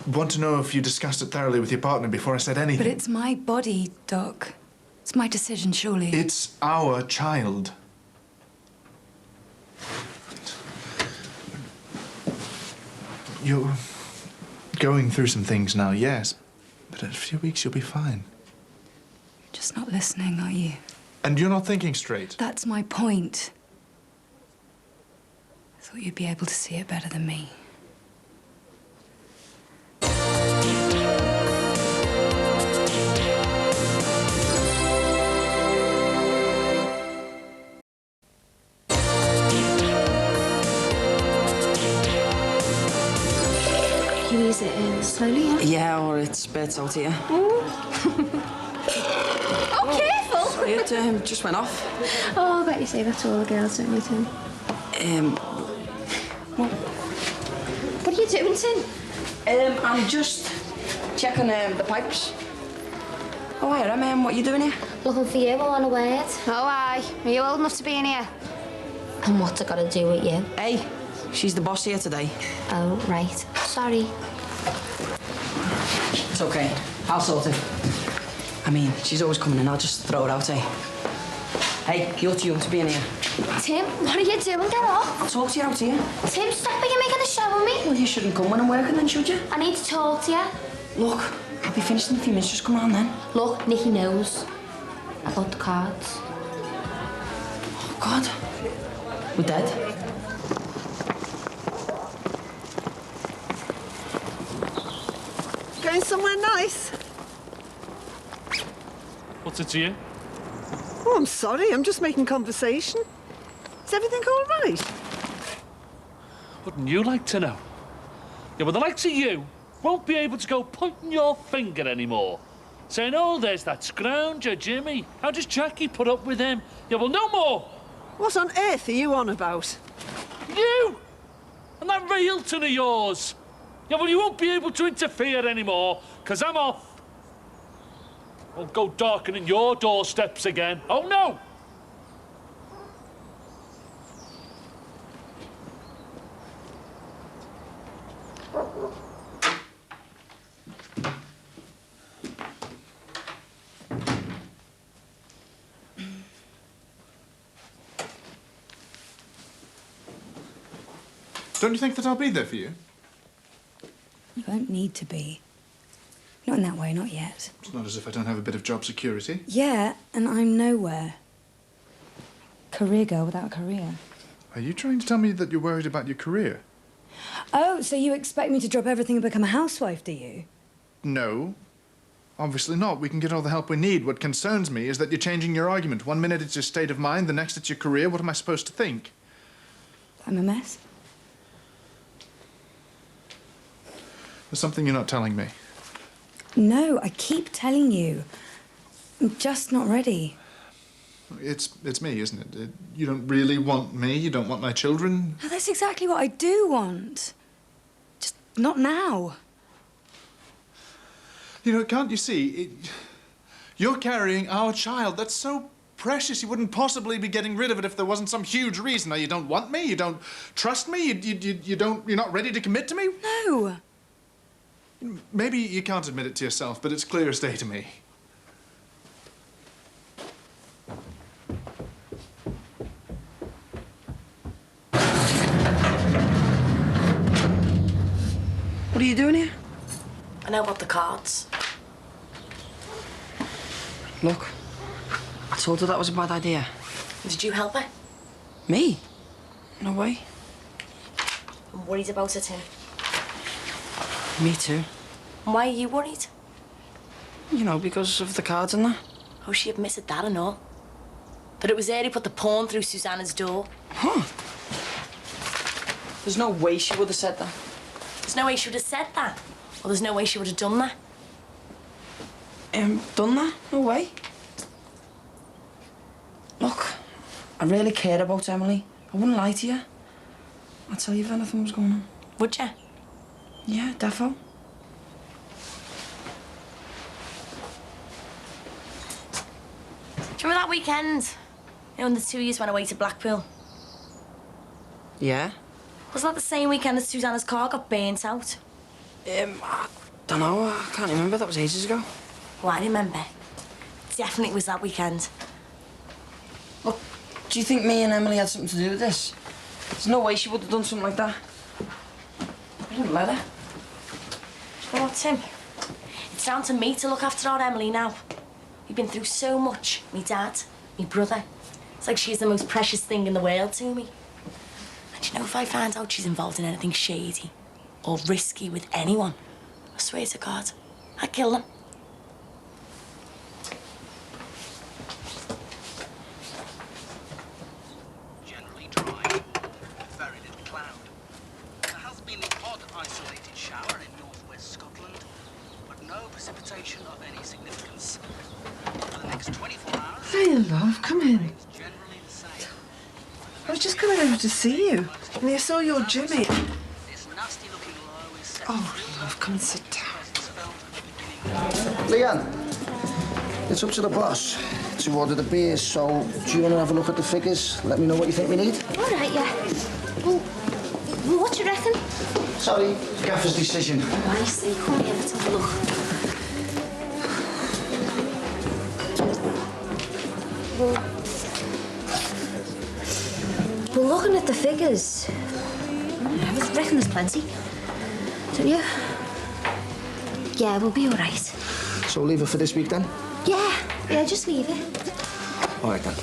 Speaker 3: want to know if you discussed it thoroughly with your partner before I said anything.
Speaker 9: But it's my body, Doc. It's my decision, surely.
Speaker 3: It's our child. You're going through some things now, yes, but in a few weeks you'll be fine.
Speaker 9: You're just not listening, are you?
Speaker 3: And you're not thinking straight.
Speaker 9: That's my point. I thought you'd be able to see it better than me.
Speaker 15: You ease it in slowly, yeah?
Speaker 18: Yeah, or it spits out here.
Speaker 15: Oh, careful!
Speaker 18: Sorry, it just went off.
Speaker 15: Oh, I bet you say that to all the girls, don't you, Tim? What are you doing, Tim?
Speaker 18: I'm just checking the pipes. Oh, hi, Em. What are you doing here?
Speaker 8: Looking for you, I want a word.
Speaker 15: Oh, aye. Are you old enough to be in here?
Speaker 8: And what's it got to do with you?
Speaker 18: Hey, she's the boss here today.
Speaker 8: Oh, right. Sorry.
Speaker 18: It's okay. I'll sort it. I mean, she's always coming in. I'll just throw it out, eh? Hey, you're too young to be in here.
Speaker 8: Tim, what are you doing? Get off.
Speaker 18: I'll talk to you out here.
Speaker 8: Tim, stop it. You're making a show of me.
Speaker 18: Well, you shouldn't come when I'm working then, should you?
Speaker 8: I need to talk to you.
Speaker 18: Look, I'll be finished in a few minutes. Just come round then.
Speaker 8: Look, Nicky knows about the cards.
Speaker 18: Oh, God. We're dead.
Speaker 11: Going somewhere nice?
Speaker 6: What's it to you?
Speaker 11: Oh, I'm sorry. I'm just making conversation. Is everything all right?
Speaker 6: Wouldn't you like to know? Yeah, well, the likes of you won't be able to go pointing your finger anymore. Saying, oh, there's that scrounger, Jimmy. How does Jackie put up with him? Yeah, well, no more.
Speaker 11: What on earth are you on about?
Speaker 6: You! And that Realton of yours. Yeah, well, you won't be able to interfere anymore, because I'm off. Won't go darkening your doorsteps again. Oh, no!
Speaker 3: Don't you think that I'll be there for you?
Speaker 9: You won't need to be. Not in that way, not yet.
Speaker 3: It's not as if I don't have a bit of job security.
Speaker 9: Yeah, and I'm nowhere. Career girl without a career.
Speaker 3: Are you trying to tell me that you're worried about your career?
Speaker 9: Oh, so you expect me to drop everything and become a housewife, do you?
Speaker 3: No. Obviously not. We can get all the help we need. What concerns me is that you're changing your argument. One minute it's your state of mind, the next it's your career. What am I supposed to think?
Speaker 9: I'm a mess.
Speaker 3: There's something you're not telling me.
Speaker 9: No, I keep telling you. I'm just not ready.
Speaker 3: It's me, isn't it? You don't really want me. You don't want my children.
Speaker 9: No, that's exactly what I do want. Just not now.
Speaker 3: You know, can't you see? You're carrying our child. That's so precious. You wouldn't possibly be getting rid of it if there wasn't some huge reason. Now, you don't want me? You don't trust me? You're not ready to commit to me?
Speaker 9: No.
Speaker 3: Maybe you can't admit it to yourself, but it's clear as day to me.
Speaker 18: What are you doing here?
Speaker 1: I know about the cards.
Speaker 18: Look, I told her that was a bad idea.
Speaker 1: Did you help her?
Speaker 18: Me? No way.
Speaker 1: I'm worried about it, Tim.
Speaker 18: Me too.
Speaker 1: And why are you worried?
Speaker 18: You know, because of the cards and that.
Speaker 1: Oh, she admitted that and all. That it was her who put the porn through Susanna's door.
Speaker 18: Huh. There's no way she would have said that.
Speaker 1: There's no way she would have said that. Or there's no way she would have done that.
Speaker 18: Done that? No way. Look, I really cared about Emily. I wouldn't lie to you. I'd tell you if anything was going on.
Speaker 1: Would you?
Speaker 18: Yeah, defo.
Speaker 1: Do you remember that weekend? You know, when the two of you went away to Blackpool?
Speaker 18: Yeah?
Speaker 1: Wasn't that the same weekend that Susanna's car got burnt out?
Speaker 18: I don't know. I can't remember. That was ages ago.
Speaker 1: Well, I remember. Definitely was that weekend.
Speaker 18: Look, do you think me and Emily had something to do with this? There's no way she would have done something like that. I didn't let her.
Speaker 1: You know what, Tim? It's down to me to look after our Emily now. We've been through so much. Me dad, me brother. It's like she's the most precious thing in the world to me. And you know, if I find out she's involved in anything shady or risky with anyone, I swear to God, I'd kill them.
Speaker 19: Generally dry, with very little cloud. There has been an odd isolated shower in northwest Scotland, but no precipitation of any significance. For the next 24 hours...
Speaker 11: Hey, love, come in. I was just coming over to see you, and I saw your Jimmy. Oh, love, come and sit down.
Speaker 17: Leanne, it's up to the boss to order the beers, so do you want to have a look at the figures? Let me know what you think we need.
Speaker 8: All right, yeah. Well, what do you reckon?
Speaker 17: Sorry, Gaffer's decision.
Speaker 8: Oh, I see. Come here, let's have a look. Well, looking at the figures, I reckon there's plenty. Don't you? Yeah, we'll be all right.
Speaker 17: So leave it for this week, then?
Speaker 8: Yeah, just leave it.
Speaker 17: All right, then.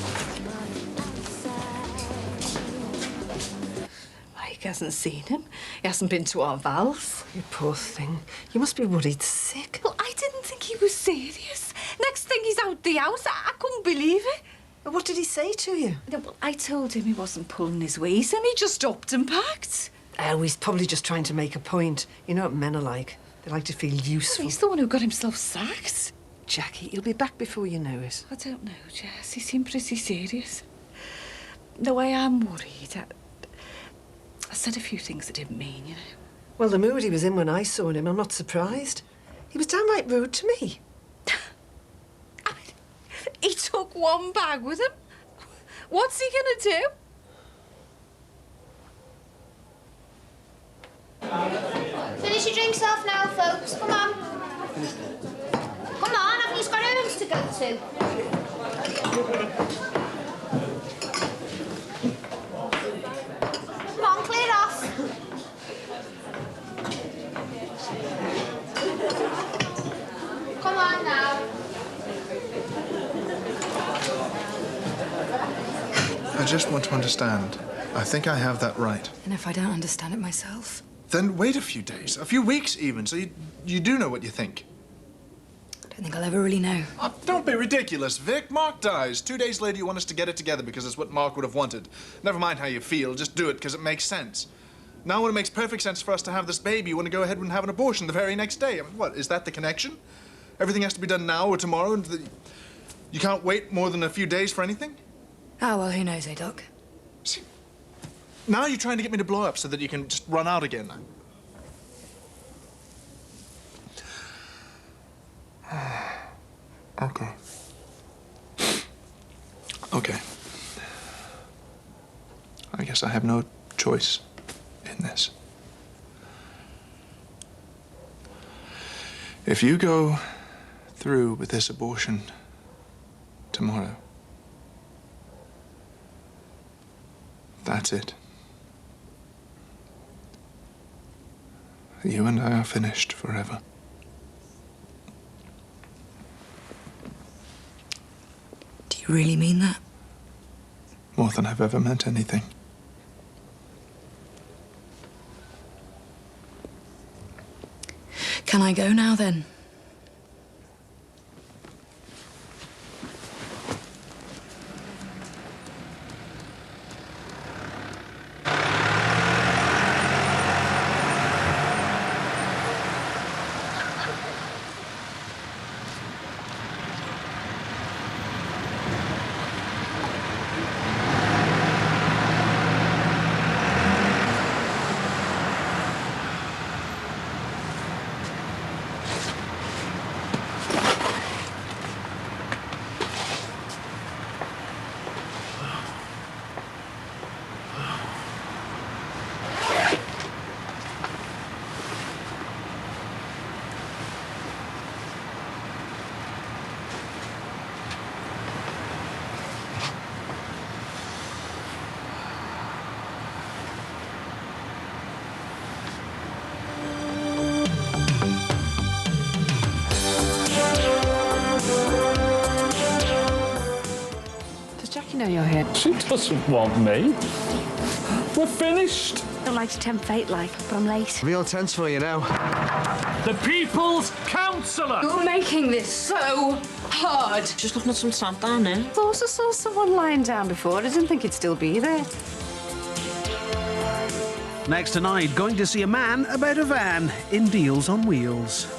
Speaker 4: Mike hasn't seen him. He hasn't been to our Val's.
Speaker 11: You poor thing. You must be worried sick.
Speaker 4: Well, I didn't think he was serious. Next thing he's out the house. I couldn't believe it.
Speaker 11: What did he say to you?
Speaker 4: No, well, I told him he wasn't pulling his weight and he just upped and packed.
Speaker 11: Oh, he's probably just trying to make a point. You know what men are like. They like to feel useful.
Speaker 4: Well, he's the one who got himself sacked.
Speaker 11: Jackie, he'll be back before you know it.
Speaker 4: I don't know, Jess. He seemed pretty serious. No, I am worried. I said a few things I didn't mean, you know.
Speaker 11: Well, the mood he was in when I saw him, I'm not surprised. He was downright rude to me.
Speaker 4: He took one bag with him. What's he gonna do?
Speaker 8: Finish your drinks off now, folks. Come on. Come on, haven't you got homes to go to? Come on, clear off.
Speaker 3: I just want to understand. I think I have that right.
Speaker 9: And if I don't understand it myself?
Speaker 3: Then wait a few days, a few weeks even, so you do know what you think.
Speaker 9: I don't think I'll ever really know.
Speaker 3: Oh, don't be ridiculous, Vic. Mark dies. 2 days later, you want us to get it together because it's what Mark would have wanted. Never mind how you feel, just do it because it makes sense. Now when it makes perfect sense for us to have this baby, you want to go ahead and have an abortion the very next day. I mean, what, is that the connection? Everything has to be done now or tomorrow, and you can't wait more than a few days for anything?
Speaker 9: Oh, well, who knows, eh, Doc?
Speaker 3: See, now you're trying to get me to blow up so that you can just run out again. Okay. Okay. I guess I have no choice in this. If you go through with this abortion tomorrow, that's it. You and I are finished forever.
Speaker 9: Do you really mean that?
Speaker 3: More than I've ever meant anything.
Speaker 9: Can I go now, then?
Speaker 14: You know you're here.
Speaker 6: She doesn't want me. We're finished.
Speaker 20: Don't like to tempt fate, but I'm late.
Speaker 17: Real tense for you now.
Speaker 6: The People's Councillor!
Speaker 14: You're making this so hard.
Speaker 20: Just looking at some sand down there.
Speaker 14: I also saw someone lying down before. I didn't think it'd still be there.
Speaker 21: Next tonight, going to see a man about a van in Deals on Wheels.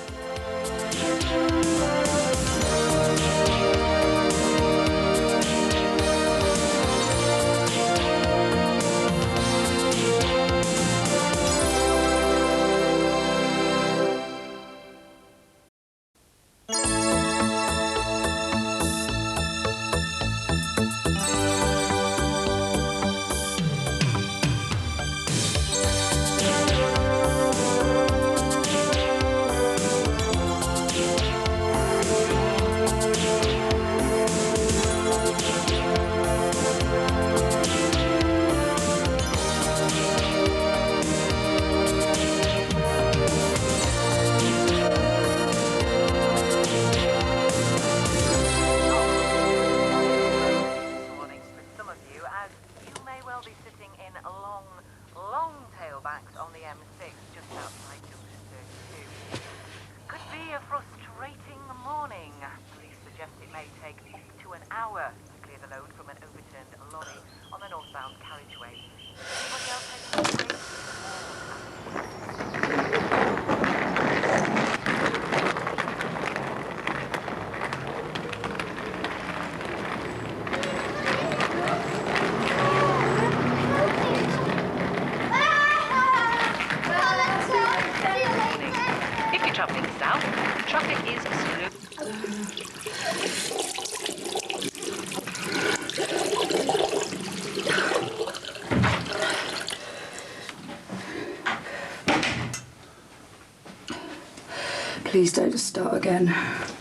Speaker 9: Please don't start again.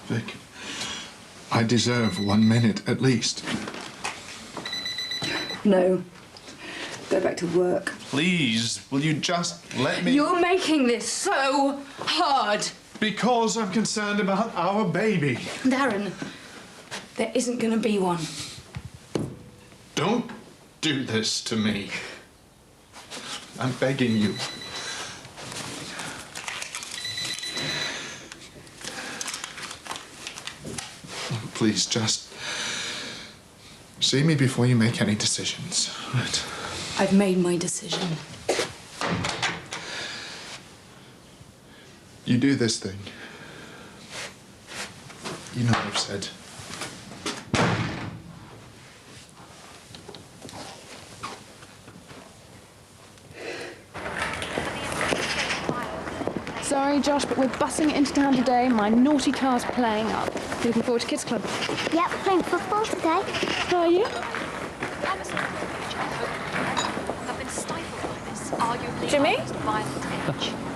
Speaker 3: Vic, I deserve 1 minute at least.
Speaker 9: No. Go back to work.
Speaker 3: Please, will you just let me...
Speaker 9: You're making this so hard.
Speaker 3: Because I'm concerned about our baby.
Speaker 9: Darren, there isn't going to be one.
Speaker 3: Don't do this to me. I'm begging you. Please, just see me before you make any decisions. Right.
Speaker 5: I've made my decision.
Speaker 3: You do this thing. You know what I've said.
Speaker 15: Sorry, Josh, but we're bussing it into town today. My naughty car's playing up. You looking forward to Kids Club?
Speaker 8: Yep, playing football today.
Speaker 15: Are you? Jimmy?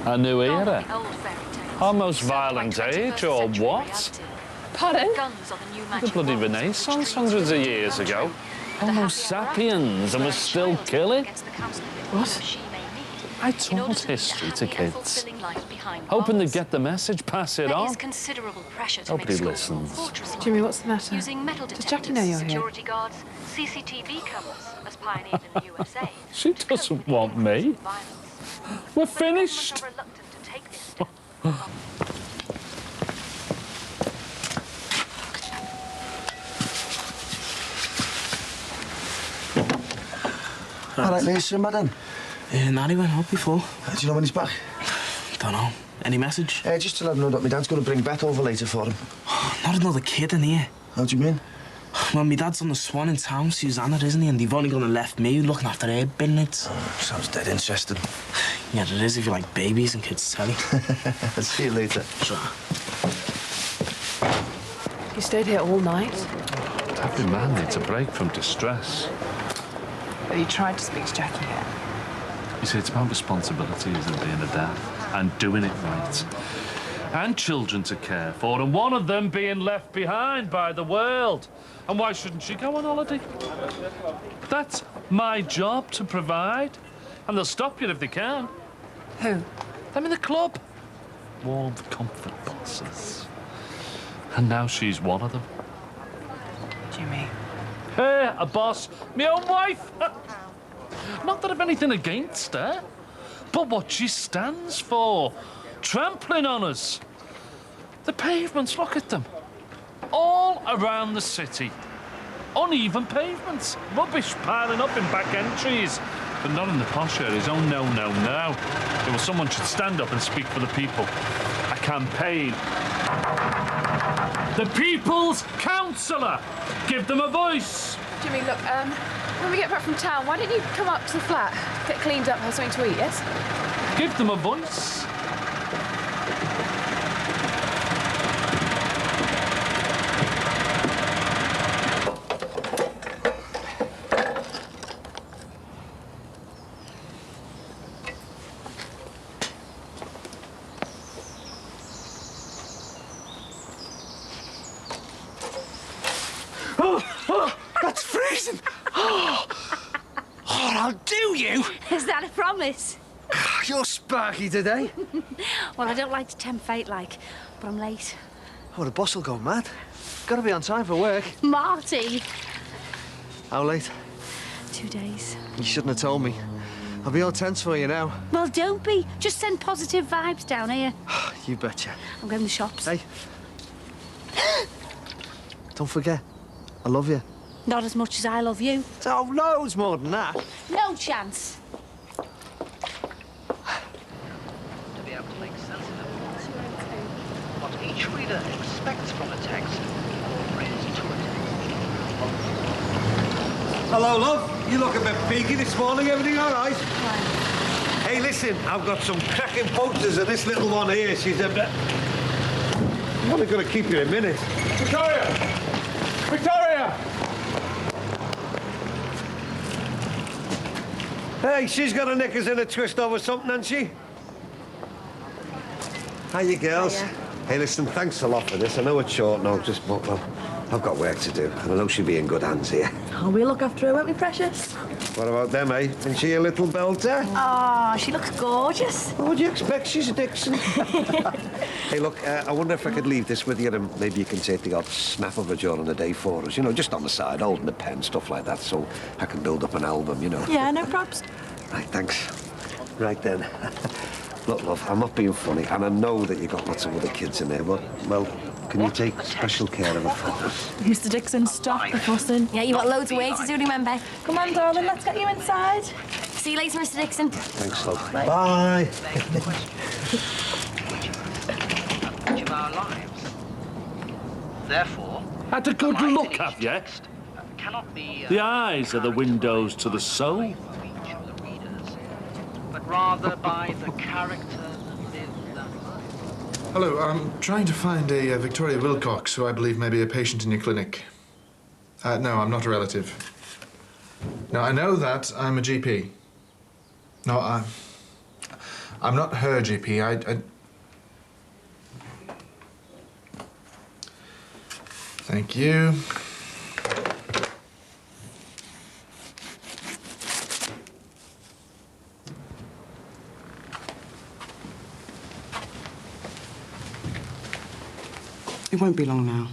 Speaker 6: A new era? Our most violent age, or what?
Speaker 15: Pardon?
Speaker 6: The bloody Renaissance hundreds of years ago. Homo sapiens, and we're still killing.
Speaker 15: What?
Speaker 6: I taught history to kids, hoping they'd get the message, pass it on. Nobody listens.
Speaker 15: Jimmy, what's the matter?
Speaker 10: Does
Speaker 15: Jackie know you're here?
Speaker 10: Security guards, CCTV cameras, as pioneered in the USA.
Speaker 6: She doesn't want me. We're finished.
Speaker 17: All right, Lisa, madam.
Speaker 18: Nanny went out before.
Speaker 17: Do you know when he's back?
Speaker 18: Don't know. Any message?
Speaker 17: Just to let him know that my dad's going to bring Beth over later for him.
Speaker 18: Not another kid in here.
Speaker 17: How do you mean?
Speaker 18: Well, my dad's on the Swan in town, Susanna, isn't he? And they've only gone and left me looking after her bin lids.
Speaker 17: Sounds dead interesting.
Speaker 18: Yeah, it is if you like babies and kids' telly.
Speaker 17: See you later.
Speaker 18: Sure.
Speaker 15: You stayed here all night?
Speaker 6: Every man needs a break from distress.
Speaker 15: Have you tried to speak to Jackie yet?
Speaker 6: You see, it's about responsibility, isn't it, being a dad? And doing it right. And children to care for, and one of them being left behind by the world. And why shouldn't she go on holiday? That's my job to provide. And they'll stop you if they can.
Speaker 15: Who?
Speaker 6: Them in the club. Warmth, comfort bosses. And now she's one of them.
Speaker 15: Jimmy.
Speaker 6: Hey, a boss. My own wife. Not that I've anything against her, but what she stands for. Trampling on us. The pavements, look at them. All around the city. Uneven pavements. Rubbish piling up in back entries. But not in the posh areas. Oh, no, no, no. Well, someone should stand up and speak for the people. A campaign. The People's Councillor. Give them a voice.
Speaker 15: Jimmy, look, when we get back from town, why don't you come up to the flat, get cleaned up, have something to eat, yes?
Speaker 6: Give them a voice.
Speaker 13: That's freezing. Oh, I'll do you.
Speaker 10: Is that a promise?
Speaker 13: You're sparky today.
Speaker 10: Well, I don't like to tempt fate, but I'm late.
Speaker 13: Oh, the boss will go mad. Gotta be on time for work.
Speaker 10: Marty!
Speaker 13: How late?
Speaker 10: 2 days.
Speaker 13: You shouldn't have told me. I'll be all tense for you now.
Speaker 10: Well, don't be. Just send positive vibes down here.
Speaker 13: You betcha.
Speaker 10: I'm going to the shops.
Speaker 13: Hey. Don't forget, I love you.
Speaker 10: Not as much as I love you.
Speaker 13: Oh, loads more than that.
Speaker 10: No chance.
Speaker 19: To be able to make sense of it. What each reader expects from a text incorporated to a text.
Speaker 22: Hello, love. You look a bit peaky this morning. Everything all right? Hey, listen, I've got some cracking posters of this little one here. She's a bit... I'm only going to keep you a minute. Victoria! Victoria! Hey, she's got her knickers in a twist over something, hasn't she? Hiya, girls. Hiya. Hey, listen, thanks a lot for this. I know it's short notice, but, well, I've got work to do, and I know she'll be in good hands here.
Speaker 4: Oh, we'll look after her, won't we, precious?
Speaker 22: What about them, eh? Isn't she a little belter?
Speaker 4: Oh, she looks gorgeous.
Speaker 22: What would you expect? She's a Dixon. Hey,
Speaker 13: Hey, look, I wonder if I could leave this with you and maybe you can take the odd snap of it during the day for us. You know, just on the side, holding the pen, stuff like that, so I can build up an album, you know.
Speaker 4: Yeah, no props.
Speaker 13: Right, thanks. Right then. Look, love, I'm not being funny, and I know that you've got lots of other kids in there, but, well, can you take special care of her for us?
Speaker 1: Mr. Dixon, stop the fussing. Yeah, you've got loads of work to do, remember? Come on, darling, let's get you inside. See you later, Mr. Dixon.
Speaker 13: Thanks, love.
Speaker 1: Bye.
Speaker 13: Bye.
Speaker 19: Much of our lives. Therefore,
Speaker 6: Had a good look, have you?
Speaker 19: cannot be
Speaker 6: The eyes are the windows to the soul.
Speaker 19: but rather by the character that live that life.
Speaker 3: Hello, I'm trying to find a Victoria Wilcox, who I believe may be a patient in your clinic. No, I'm not a relative. Now, I know that I'm a GP. No, I'm not her GP. Thank you.
Speaker 11: It won't be long now.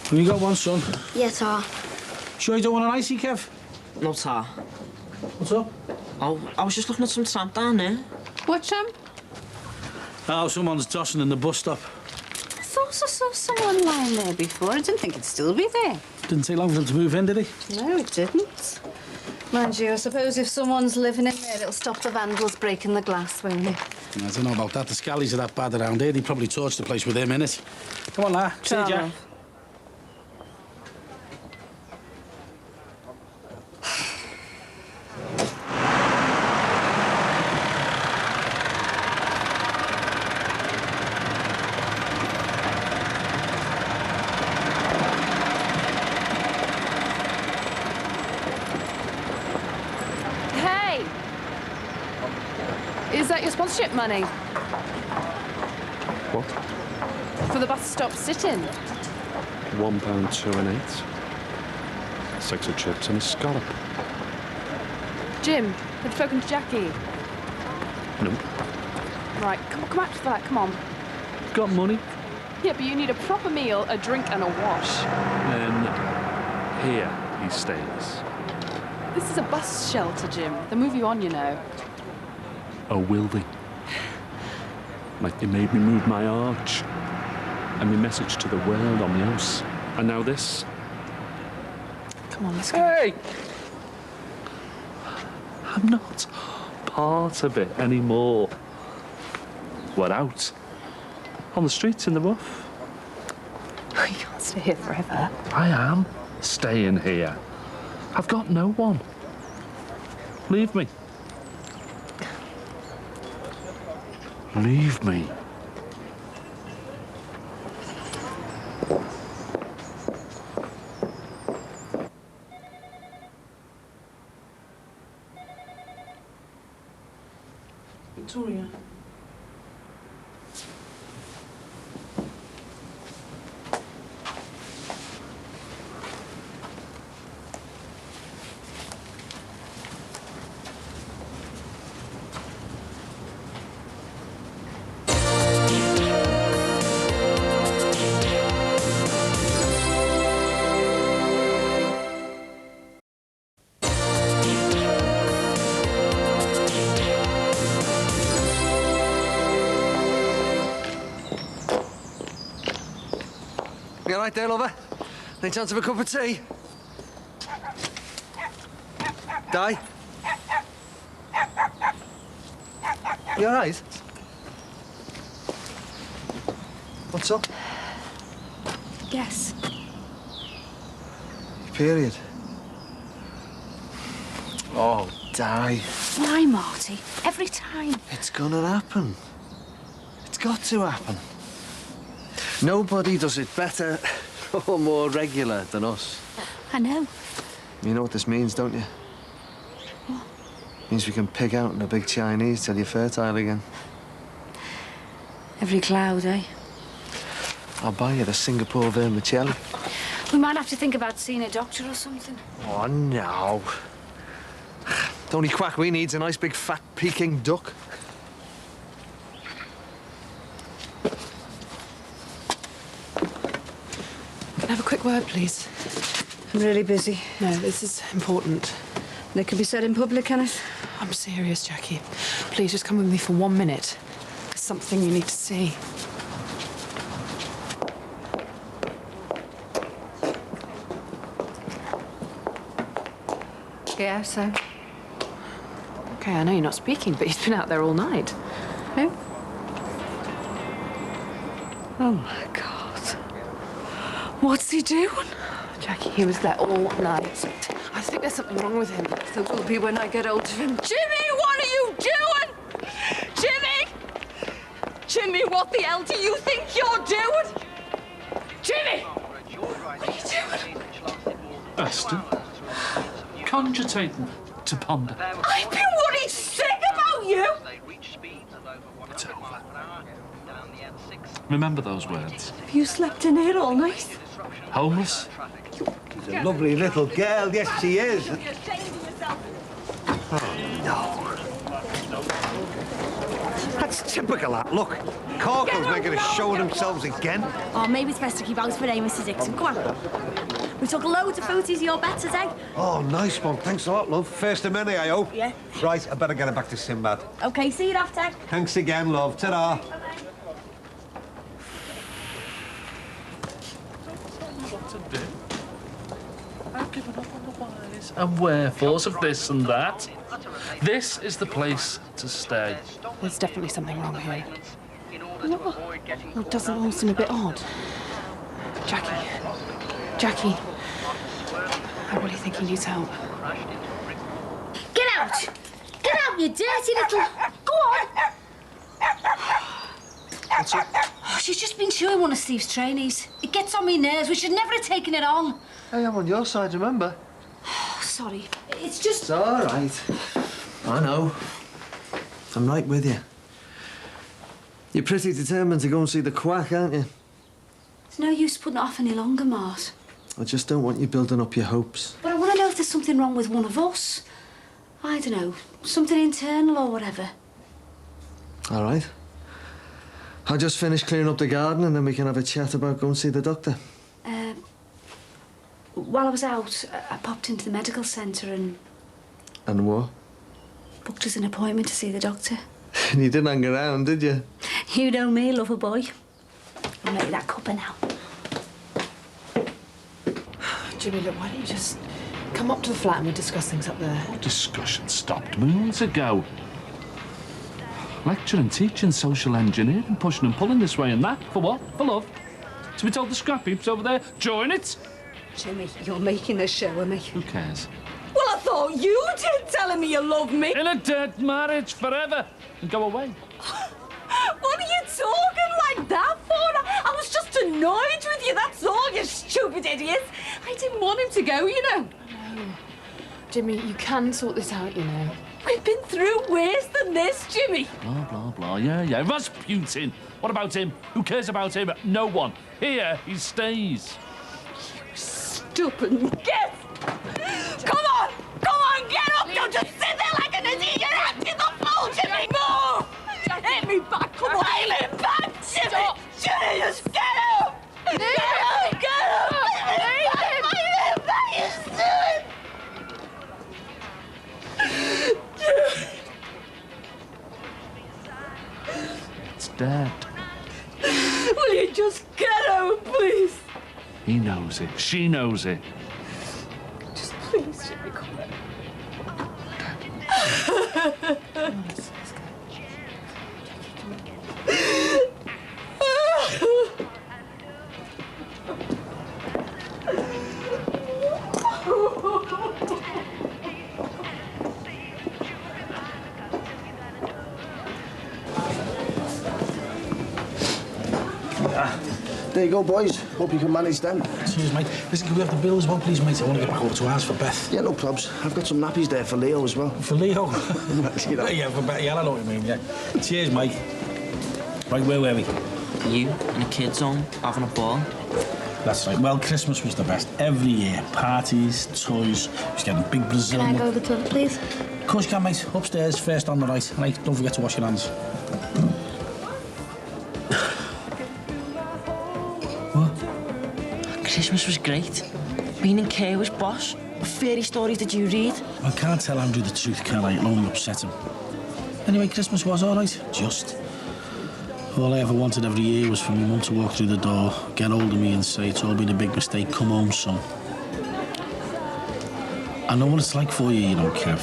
Speaker 21: Have you got one, son?
Speaker 8: Yes, sir.
Speaker 21: Sure you don't want an icy, Kev?
Speaker 18: No, sir.
Speaker 21: What's up?
Speaker 18: Oh, I was just looking at some tramp down there.
Speaker 15: What, champ?
Speaker 21: Oh, someone's tossing in the bus stop.
Speaker 14: I thought I saw someone lying there before. I didn't think it'd still be there.
Speaker 21: Didn't take long for them to move in, did he?
Speaker 14: No, it didn't. Mind you, I suppose if someone's living in there, it'll stop the vandals breaking the glass, won't it?
Speaker 21: I don't know about that. The scallies are that bad around here. They probably torched the place with him in it. Come on, lad. See you, Jack.
Speaker 15: Hey! Is that your sponsorship money?
Speaker 6: What?
Speaker 15: For the bus stop sit-in?
Speaker 6: £1 2 and 8. 6 of chips and a scallop.
Speaker 15: Jim, have you spoken to Jackie?
Speaker 6: No.
Speaker 15: Right, come back to that, come on.
Speaker 6: Got money?
Speaker 15: Yeah, but you need a proper meal, a drink and a wash.
Speaker 6: Then here he stays.
Speaker 15: This is a bus shelter, Jim. They'll move you on, you know.
Speaker 6: Oh, will they? Like they made me move my arch. And my message to the world on the house. And now this.
Speaker 15: Come on, let's go.
Speaker 6: Hey! I'm not part of it anymore. We're out. On the streets in the rough.
Speaker 15: You can't stay here forever.
Speaker 6: I am staying here. I've got no one. Leave me. Leave me.
Speaker 11: Victoria.
Speaker 13: You all right there, lover? Any chance of a cup of tea? Di? You all right? What's up?
Speaker 9: Yes.
Speaker 13: Period. Oh, Di.
Speaker 9: Why, Marty? Every time.
Speaker 13: It's gonna happen. It's got to happen. Nobody does it better or more regular than us.
Speaker 9: I know.
Speaker 13: You know what this means, don't you?
Speaker 9: What?
Speaker 13: Means we can pig out in a big Chinese till you're fertile again.
Speaker 20: Every cloud, eh?
Speaker 13: I'll buy you the Singapore vermicelli.
Speaker 20: We might have to think about seeing a doctor or something.
Speaker 13: Oh, no. The only quack we need's a nice big fat Peking duck.
Speaker 11: Can I have a quick word, please?
Speaker 14: I'm really busy.
Speaker 11: No, this is important.
Speaker 14: And it can be said in public, can it?
Speaker 11: I'm serious, Jackie. Please, just come with me for 1 minute. There's something you need to see.
Speaker 14: Yeah, so?
Speaker 11: Okay, I know you're not speaking, but he's been out there all night.
Speaker 14: No? Oh, my God.
Speaker 11: What's he doing? Jackie, he was there all night. I think there's something wrong with him.
Speaker 14: There will be when I get hold of him.
Speaker 4: Jimmy, what are you doing? Jimmy! Jimmy, what the hell do you think you're doing? Jimmy! What are you doing?
Speaker 6: Esther, cogitating to ponder.
Speaker 4: I've been worried sick about you!
Speaker 6: It's over. Remember those words.
Speaker 4: Have you slept in here all night?
Speaker 6: Homeless?
Speaker 22: She's a lovely little girl, yes she is.
Speaker 13: Oh, no. That's typical, that. Look, Corkle's making a show of themselves again.
Speaker 1: Oh, maybe it's best to keep out for day, Mrs. Dixon. Come on. We took loads of photos of your bet today.
Speaker 22: Oh, nice one. Thanks a lot, love. First of many, I hope.
Speaker 1: Yeah.
Speaker 22: Right, I better get her back to Sinbad.
Speaker 1: OK, see you after.
Speaker 22: Thanks again, love. Ta-da.
Speaker 6: What to do? I've given up on the whys and wherefores of this and that. This is the place to stay.
Speaker 11: There's definitely something wrong here. Well, doesn't all seem a bit odd? Jackie, I really think he needs help.
Speaker 1: Get out! Get out, you dirty little... Go on!
Speaker 17: What's up?
Speaker 20: Oh, she's just been chewing one of Steve's trainees. It gets on me nerves. We should never have taken it on.
Speaker 17: Hey, I'm on your side, remember?
Speaker 20: Oh, sorry. It's just...
Speaker 17: It's all right. I know. I'm right with you. You're pretty determined to go and see the quack, aren't you?
Speaker 20: It's no use putting it off any longer, Mart.
Speaker 17: I just don't want you building up your hopes.
Speaker 20: But I want to know if there's something wrong with one of us. I don't know, something internal or whatever.
Speaker 17: All right. I'll just finish clearing up the garden and then we can have a chat about going to see the doctor.
Speaker 20: While I was out, I popped into the medical centre and
Speaker 17: And what?
Speaker 20: booked us an appointment to see the doctor.
Speaker 17: And you didn't hang around, did you?
Speaker 20: You know me, lover boy. I'll make you that cuppa now.
Speaker 11: Jimmy, look, why don't you just come up to the flat and we'll discuss things up there?
Speaker 6: Discussion stopped moons ago. Lecturing, teaching, social engineering, pushing and pulling this way and that. For what? For love. So we told the scrap heaps over there, join it.
Speaker 14: Jimmy, you're making a show of me.
Speaker 6: Who cares?
Speaker 4: Well, I thought you did, telling me you love me.
Speaker 6: In a dead marriage forever. And go away.
Speaker 4: What are you talking like that for? I was just annoyed with you, that's all, you stupid idiot. I didn't want him to go, you know.
Speaker 11: No. Jimmy, you can sort this out, you know.
Speaker 4: We've been through worse than this, Jimmy.
Speaker 6: Blah, blah, blah. Yeah. Rasputin. What about him? Who cares about him? No one. Here, he stays.
Speaker 4: You stupid git. Come on, get up. Don't just sit there like an idiot. You're acting the fool, Jimmy. Move. Hit me back, come on. Hit me back, Jimmy. Stop. Jimmy, just get up. Get up. Hit me back, you stupid.
Speaker 6: It's dead.
Speaker 4: Will you just get out, please?
Speaker 6: He knows it. She knows it.
Speaker 4: Just please, Jimmy, come on.
Speaker 17: There you go, boys. Hope you can manage them.
Speaker 21: Cheers, mate. Listen, can we have the bill as well, please, mate? I want to get back over to ours for Beth.
Speaker 17: Yeah, no probs. I've got some nappies there for Leo as well.
Speaker 21: For Leo?
Speaker 17: You know.
Speaker 21: Yeah, for Beth. Yeah, I know what you mean, yeah. Cheers, mate. Right, Right, where were we?
Speaker 18: You in a kid's home, having a ball.
Speaker 21: That's right. Well, Christmas was the best. Every year. Parties, toys. Was getting big Brazil.
Speaker 8: Can I go to the toilet, please?
Speaker 21: Of course you can, mate. Upstairs, first on the right. Right, don't forget to wash your hands.
Speaker 18: Christmas was great. Being in care was boss. What fairy stories did you read?
Speaker 21: I can't tell Andrew the truth, can I? It'll only upset him. Anyway, Christmas was all right. Just. All I ever wanted every year was for my mum to walk through the door, get hold of me and say, it's all been a big mistake, come home, son. I know what it's like for you, you know, Kev.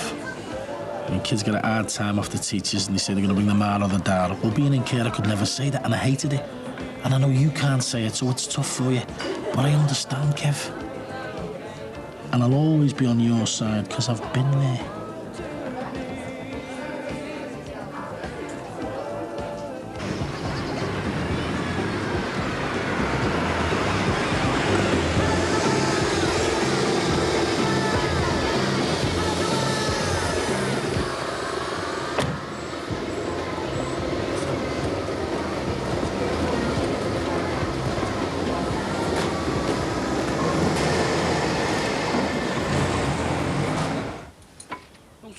Speaker 21: When kids get a hard time off the teachers and they say they're going to bring the mar or the dar up. Well, being in care, I could never say that, and I hated it. And I know you can't say it, so it's tough for you. But I understand, Kev. And I'll always be on your side, because I've been there.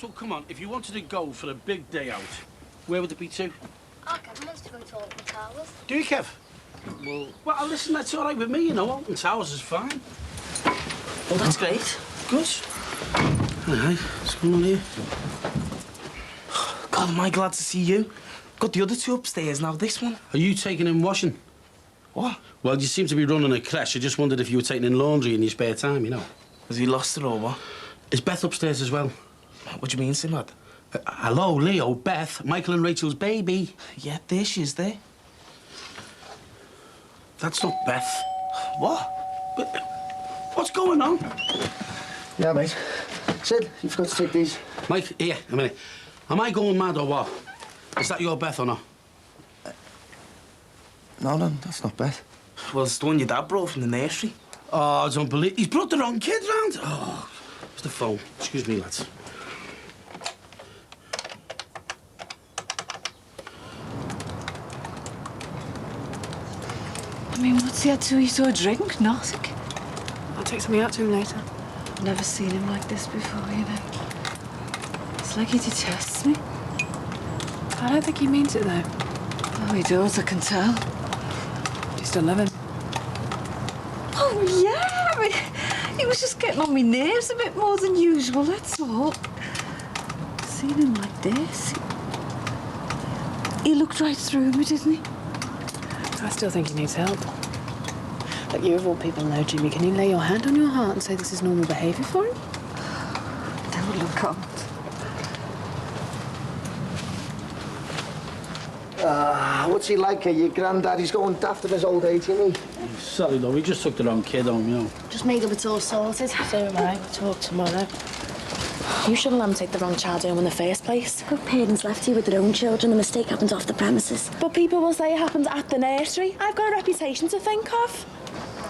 Speaker 21: So come on, if you wanted to go for a big day out, where would it be to?
Speaker 8: Oh, Kevin wants to go to Alton Towers.
Speaker 21: Do you, Kev? Well, listen, that's all right with me, you know. Alton Towers is fine.
Speaker 18: Oh, that's great.
Speaker 21: Good. Hey, what's going on here?
Speaker 18: God, am I glad to see you. Got the other two upstairs, now this one.
Speaker 21: Are you taking in washing?
Speaker 18: What?
Speaker 21: Well, you seem to be running a creche. I just wondered if you were taking in laundry in your spare time, you know.
Speaker 18: Has he lost it or what?
Speaker 21: Is Beth upstairs as well?
Speaker 18: What do you mean, Simad?
Speaker 21: Hello, Leo, Beth, Michael and Rachel's baby.
Speaker 18: Yeah, there she is, there.
Speaker 21: That's not Beth.
Speaker 18: What?
Speaker 21: But, what's going on?
Speaker 17: Yeah, mate. Sid, you forgot to take these.
Speaker 21: Mike, here, a minute. Am I going mad or what? Is that your Beth or not?
Speaker 17: No, that's not Beth.
Speaker 18: Well, it's the one your dad brought from the nursery.
Speaker 21: Oh, I don't believe... He's brought the wrong kid round. Oh, it's the phone. Excuse me, lads.
Speaker 15: I mean, what's he had to eat or drink? Nothing. I'll take something out to him later. I've never seen him like this before, you know. It's like he detests me. I don't think he means it, though. Oh, he does, I can tell. Do you still love him?
Speaker 4: Oh, yeah. I mean, he was just getting on my nerves a bit more than usual, that's all. Seeing him like this, he looked right through me, didn't he?
Speaker 15: I still think he needs help. Like you of all people know, Jimmy, can you lay your hand on your heart and say this is normal behaviour for him?
Speaker 4: No, look out.
Speaker 17: What's he like? Your granddad? He's going daft at his old age, isn't he?
Speaker 21: Sorry, though, we just took the wrong kid home, you know.
Speaker 1: Just made up it's all sorted. So am I. We'll talk tomorrow. You shouldn't let them take the wrong child home in the first place.
Speaker 8: Good parents left you with their own children. The mistake happens off the premises.
Speaker 1: But people will say it happened at the nursery. I've got a reputation to think of.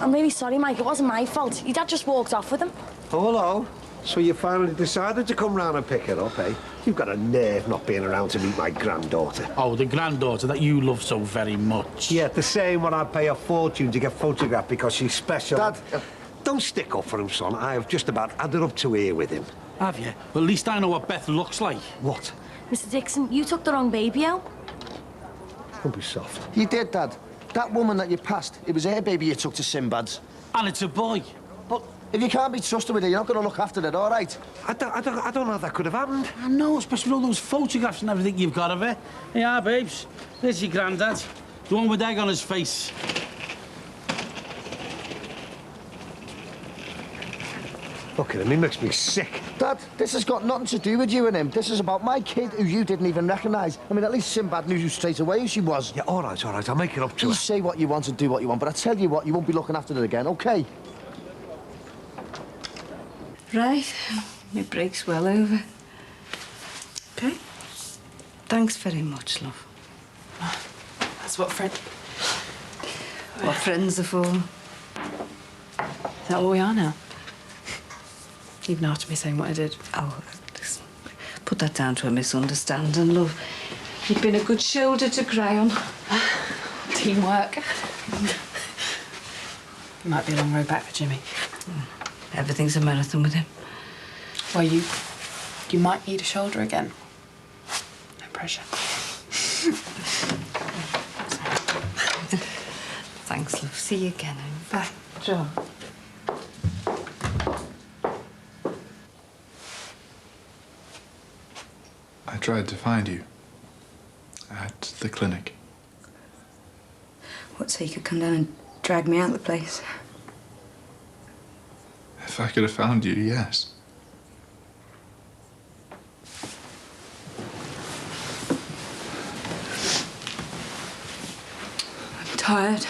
Speaker 1: I'm really sorry, Mike. It wasn't my fault. Your dad just walked off with him.
Speaker 13: Oh, hello. So you finally decided to come round and pick her up, eh? You've got a nerve not being around to meet my granddaughter.
Speaker 21: Oh, the granddaughter that you love so very much.
Speaker 13: Yeah, the same when I pay a fortune to get photographed because she's special. Dad, don't stick up for him, son. I have just about had it up to here with him.
Speaker 21: Have you? Well, at least I know what Beth looks like.
Speaker 13: What?
Speaker 1: Mr. Dixon, you took the wrong baby out.
Speaker 13: Don't be soft.
Speaker 17: You did, Dad. That woman that you passed, it was her baby you took to Sinbad's.
Speaker 21: And it's a boy.
Speaker 17: But if you can't be trusted with it, you're not going to look after it, all right?
Speaker 13: I don't know how that could have happened.
Speaker 21: I know, especially with all those photographs and everything you've got of her. Yeah, babes. There's your granddad. The one with egg on his face.
Speaker 13: Look at him, he makes me sick.
Speaker 17: Dad, this has got nothing to do with you and him. This is about my kid who you didn't even recognise. I mean, at least Sinbad knew you straight away who she was.
Speaker 13: Yeah, all right, I'll make it up to her.
Speaker 17: You say what you want and do what you want, but I tell you what, you won't be looking after it again, OK?
Speaker 4: Right. My break's well over. OK? Thanks very much, love.
Speaker 15: That's what
Speaker 4: What friends are for.
Speaker 15: Is that what we are now? Even after me saying what I did.
Speaker 4: Oh, just put that down to a misunderstanding, love.
Speaker 14: You've been a good shoulder to cry on.
Speaker 15: Teamwork.
Speaker 14: Might be a long road back for Jimmy. Everything's a marathon with him.
Speaker 15: Well, you might need a shoulder again. No pressure.
Speaker 14: Thanks, love. See you again. Bye. Sure.
Speaker 3: I tried to find you at the clinic.
Speaker 9: What, so you could come down and drag me out of the place?
Speaker 3: If I could have found you, yes.
Speaker 9: I'm tired.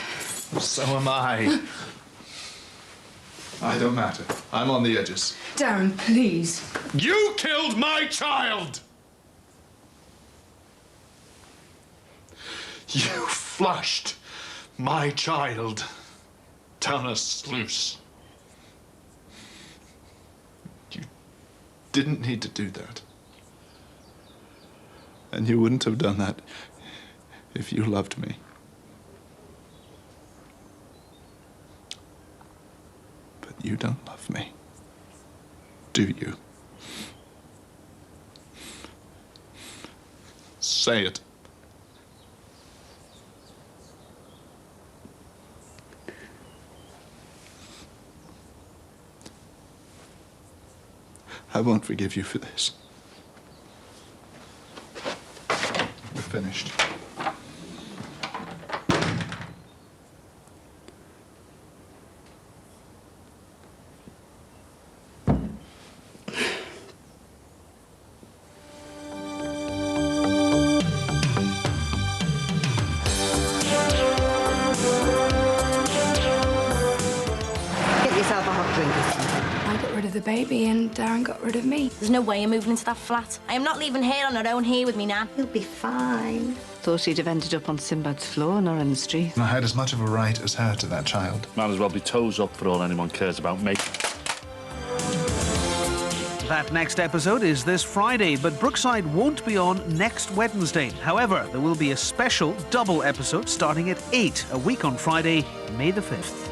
Speaker 3: So am I. I don't matter. I'm on the edges.
Speaker 9: Darren, please.
Speaker 3: You killed my child! You flushed my child down a sluice. You didn't need to do that. And you wouldn't have done that if you loved me. But you don't love me, do you? Say it. I won't forgive you for this. We're finished.
Speaker 14: Get yourself a hot drink or something.
Speaker 9: I got rid of the baby and Darren got rid of me.
Speaker 1: There's no way I'm moving into that flat. I am not leaving her on her own here with me, Nan.
Speaker 14: You'll be fine. Thought she'd have ended up on Sinbad's floor, not in the street.
Speaker 3: I had as much of a right as her to that child.
Speaker 6: Might as well be toes up for all anyone cares about me.
Speaker 7: That next episode is this Friday, but Brookside won't be on next Wednesday. However, there will be a special double episode starting at 8, a week on Friday, May the 5th.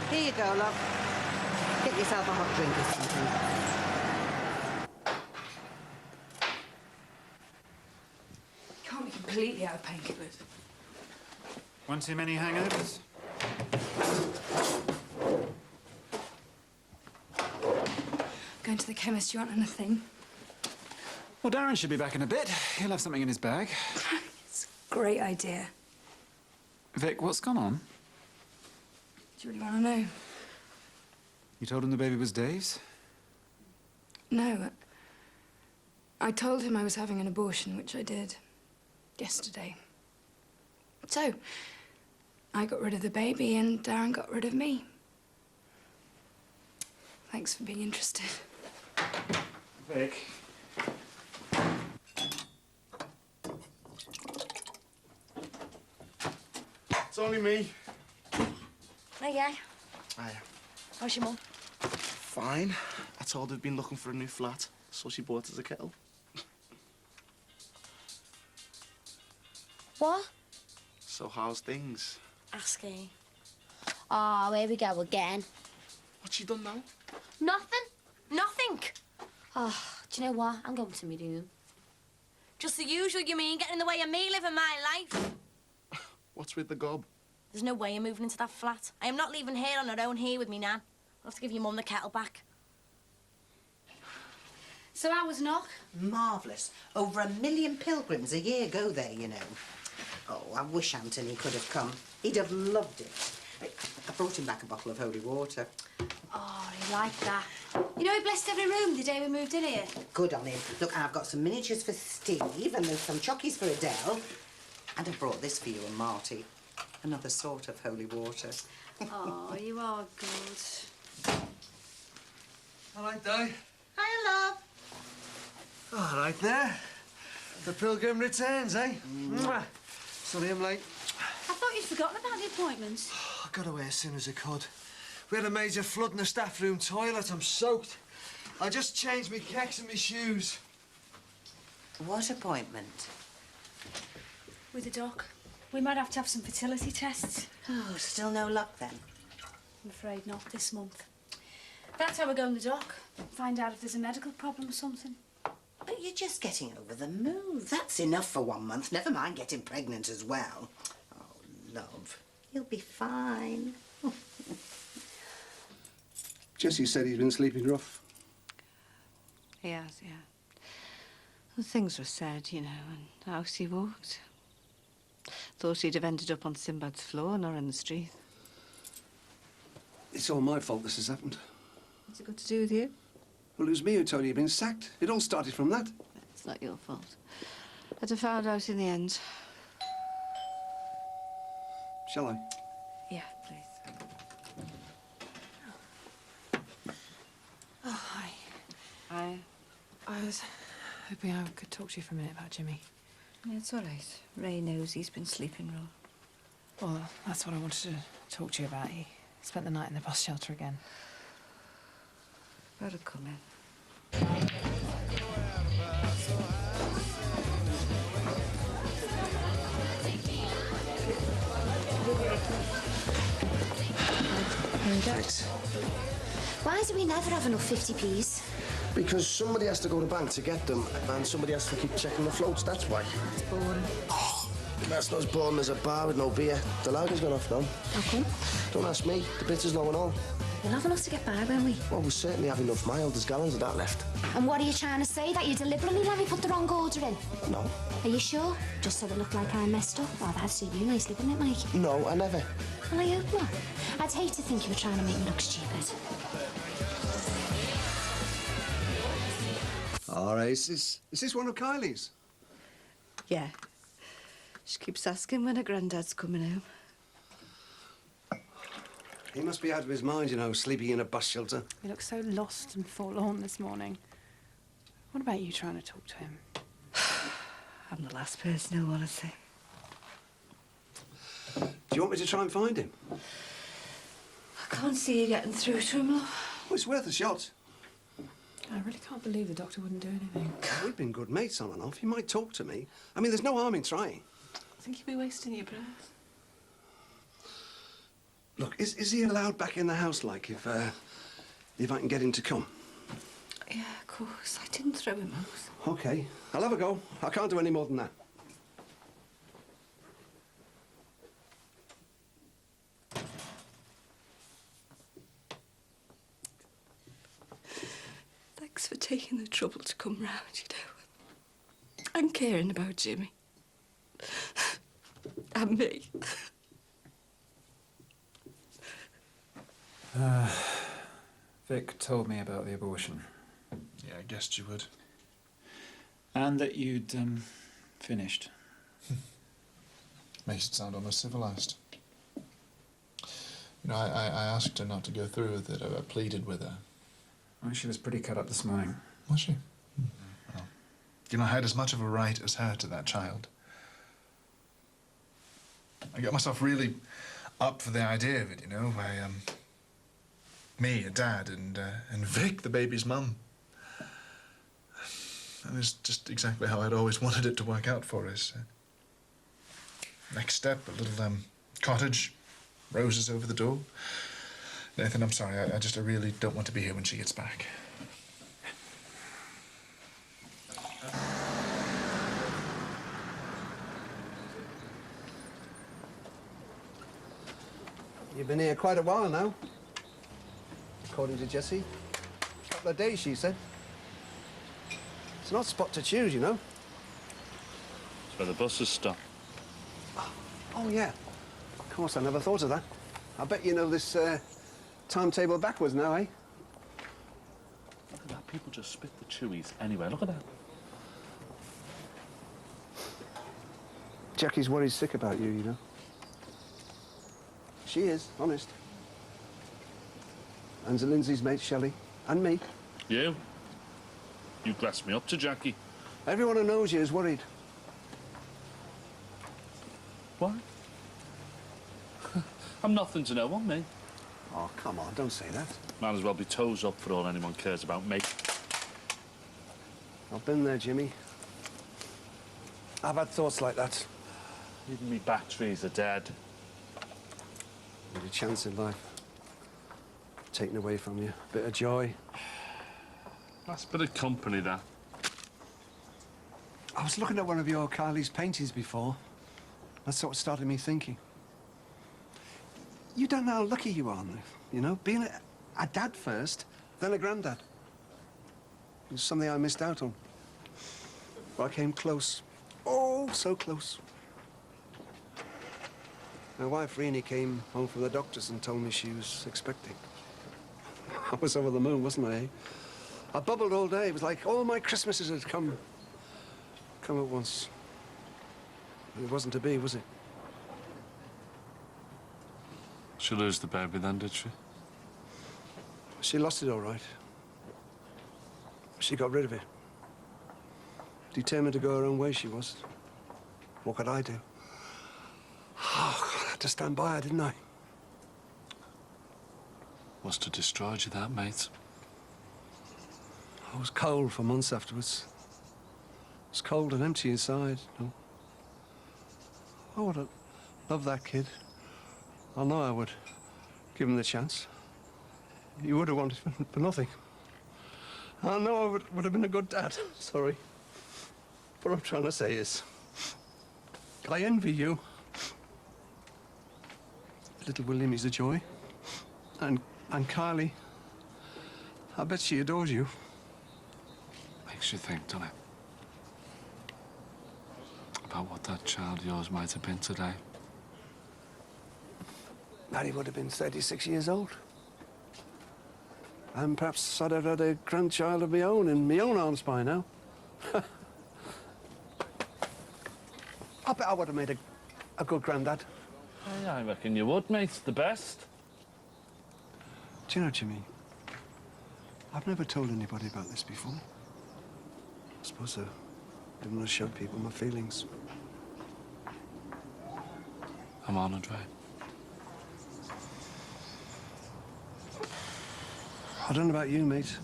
Speaker 14: Here you go, love. Get yourself a hot drink or something.
Speaker 9: Can't be completely out of painkillers.
Speaker 2: One too many hangovers?
Speaker 9: Going to the chemist, you want anything?
Speaker 2: Well, Darren should be back in a bit. He'll have something in his bag.
Speaker 9: It's a great idea.
Speaker 2: Vic, what's gone on?
Speaker 9: Do you really want to know?
Speaker 2: You told him the baby was Dave's?
Speaker 9: No. I told him I was having an abortion, which I did yesterday. So, I got rid of the baby and Darren got rid of me. Thanks for being interested.
Speaker 2: Vic.
Speaker 17: It's only me.
Speaker 1: Oh, yeah.
Speaker 17: Hiya.
Speaker 1: How's your mum?
Speaker 17: Fine. I told her I'd been looking for a new flat, so she bought us a kettle.
Speaker 1: What?
Speaker 17: So how's things?
Speaker 1: Ask her.
Speaker 12: Oh, here we go again.
Speaker 3: What's she done now?
Speaker 12: Nothing. Nothing. Oh, do you know what? I'm going to my room.
Speaker 1: Just the usual, you mean, getting in the way of me living my life?
Speaker 3: What's with the gob?
Speaker 1: There's no way I'm moving into that flat. I am not leaving here on her own here with me, Nan. I'll have to give your mum the kettle back.
Speaker 20: So how was Knock?
Speaker 16: Marvellous. Over 1 million pilgrims a year go there, you know. Oh, I wish Anthony could have come. He'd have loved it. I brought him back a bottle of holy water.
Speaker 20: Oh, he liked that. You know, he blessed every room the day we moved in here.
Speaker 16: Good on him. Look, I've got some miniatures for Steve and there's some chockies for Adele. And I brought this for you and Marty. Another sort of holy water.
Speaker 20: Oh, you are good.
Speaker 22: All right, Di.
Speaker 16: Hi, love.
Speaker 22: All right there. The pilgrim returns, eh? Mwah. Sorry I'm late.
Speaker 20: I thought you'd forgotten about the appointments.
Speaker 22: I got away as soon as I could. We had a major flood in the staff room toilet. I'm soaked. I just changed my kecks and my shoes.
Speaker 16: What appointment?
Speaker 20: With the doc. We might have to have some fertility tests.
Speaker 16: Oh, still no luck then?
Speaker 20: I'm afraid not this month. That's how we're going to the doc. Find out if there's a medical problem or something.
Speaker 16: But you're just getting over the move. That's enough for 1 month. Never mind getting pregnant as well. Oh, love, you'll be fine.
Speaker 17: Jesse said he's been sleeping rough.
Speaker 14: He has, yeah. Well, things were said, you know, and out he walked. Thought he'd have ended up on Sinbad's floor, not in the street.
Speaker 17: It's all my fault this has happened.
Speaker 14: What's it got to do with you?
Speaker 17: Well, it was me who told you he'd been sacked. It all started from that.
Speaker 14: It's not your fault. I'd have found out in the end.
Speaker 17: Shall I?
Speaker 14: Yeah, please.
Speaker 15: Oh, hi.
Speaker 14: Hi.
Speaker 15: I was hoping I could talk to you for a minute about Jimmy.
Speaker 14: Yeah, it's all right. Ray knows he's been sleeping wrong.
Speaker 15: Well, that's what I wanted to talk to you about. He spent the night in the bus shelter again.
Speaker 14: Better come in.
Speaker 17: Thanks.
Speaker 12: Why do we never have enough 50p's?
Speaker 17: Because somebody has to go to the bank to get them, and somebody has to keep checking the floats, that's why.
Speaker 15: It's boring.
Speaker 17: Oh, that's not as boring as a bar with no beer. The lager's gone off now.
Speaker 12: How come?
Speaker 17: Don't ask me. The bitter's low and all.
Speaker 12: We'll have enough to get by, won't we?
Speaker 17: Well, we certainly have enough mild. There's gallons of that left.
Speaker 12: And what are you trying to say? That you deliberately let me put the wrong order in?
Speaker 17: No.
Speaker 12: Are you sure? Just so it looked like I messed up? Oh, that'd suit you nicely, wouldn't it, Mike?
Speaker 17: No, I never.
Speaker 12: Well, I hope not. I'd hate to think you were trying to make me look stupid.
Speaker 17: All right, is this one of Kylie's?
Speaker 14: Yeah. She keeps asking when her granddad's coming home.
Speaker 17: He must be out of his mind, you know, sleeping in a bus shelter.
Speaker 15: He looks so lost and forlorn this morning. What about you trying to talk to him?
Speaker 14: I'm the last person he'll want to see.
Speaker 17: Do you want me to try and find him?
Speaker 14: I can't see you getting through to him, love.
Speaker 17: Well, it's worth a shot.
Speaker 15: I really can't believe the doctor wouldn't do anything.
Speaker 17: We've been good mates on and off. He might talk to me. I mean, there's no harm in trying.
Speaker 15: I think you'd be wasting your breath.
Speaker 17: Look, is he allowed back in the house, like, if I can get him to come?
Speaker 14: Yeah, of course. I didn't throw him out.
Speaker 17: OK. I'll have a go. I can't do any more than that.
Speaker 14: Thanks for taking the trouble to come round, you know. And caring about Jimmy. And me.
Speaker 23: Vic told me about the abortion.
Speaker 3: Yeah, I guessed you would.
Speaker 23: And that you'd, finished.
Speaker 3: Makes it sound almost civilized. You know, I asked her not to go through with it. I pleaded with her.
Speaker 23: Well, she was pretty cut up this morning.
Speaker 3: Was she? Well, you know, I had as much of a right as her to that child. I got myself really up for the idea of it, you know, by, me, a dad, and Vic, the baby's mum. That was just exactly how I'd always wanted it to work out for us. Next step, a little, cottage, Roses over the door. Nathan, I'm sorry. I really don't want to be here when she gets back.
Speaker 17: You've been here quite a while now. According to Jessie. A couple of days, she said. It's not a spot to choose, you know.
Speaker 6: It's where the buses stop.
Speaker 17: Oh, yeah. Of course, I never thought of that. I bet you know this timetable backwards now, eh?
Speaker 6: Look at that. People just spit the chewies anyway. Look at that.
Speaker 17: Jackie's worried sick about you, you know. She is, honest. And Lindsay's mate, Shelley. And me.
Speaker 6: You? You glassed me up to Jackie.
Speaker 17: Everyone who knows you is worried.
Speaker 6: What? I'm nothing to know on me.
Speaker 17: Oh, come on, don't say that.
Speaker 6: Might as well be toes up for all anyone cares about me.
Speaker 17: I've been there, Jimmy. I've had thoughts like that.
Speaker 6: Even me batteries are dead.
Speaker 17: Not a chance in life. Taken away from you. Bit of joy.
Speaker 6: That's a bit of company, that.
Speaker 17: I was looking at one of your Kylie's paintings before. That's what started me thinking. You don't know how lucky you are, you know? Being a dad first, then a granddad. It was something I missed out on. But I came close. Oh, so close. My wife, Renee, came home from the doctors and told me she was expecting. I was over the moon, wasn't I, eh? I bubbled all day. It was like all my Christmases had come at once. It wasn't to be, was it?
Speaker 6: She lose the baby then, did she?
Speaker 17: She lost it all right. She got rid of it. Determined to go her own way, she was. What could I do? Oh, I had to stand by her, didn't I?
Speaker 6: Must have destroyed you, that, mate.
Speaker 17: I was cold for months afterwards. It was cold and empty inside. No. I would have loved that kid. I know I would. Give him the chance. He would have wanted for nothing. I know I would have been a good dad. Sorry. What I'm trying to say is, I envy you. Little William is a joy. And Kylie, I bet she adores you.
Speaker 6: Makes you think, doesn't it? About what that child of yours might have been today.
Speaker 17: Maddie would have been 36 years old. And perhaps I'd have had a grandchild of my own in my own arms by now. I bet I would have made a good granddad.
Speaker 6: Hey, I reckon you would, mate. The best.
Speaker 17: Do you know, Jimmy, I've never told anybody about this before. I suppose I didn't want to show people my feelings.
Speaker 6: I'm honoured, Ray.
Speaker 17: I don't know about you, mate,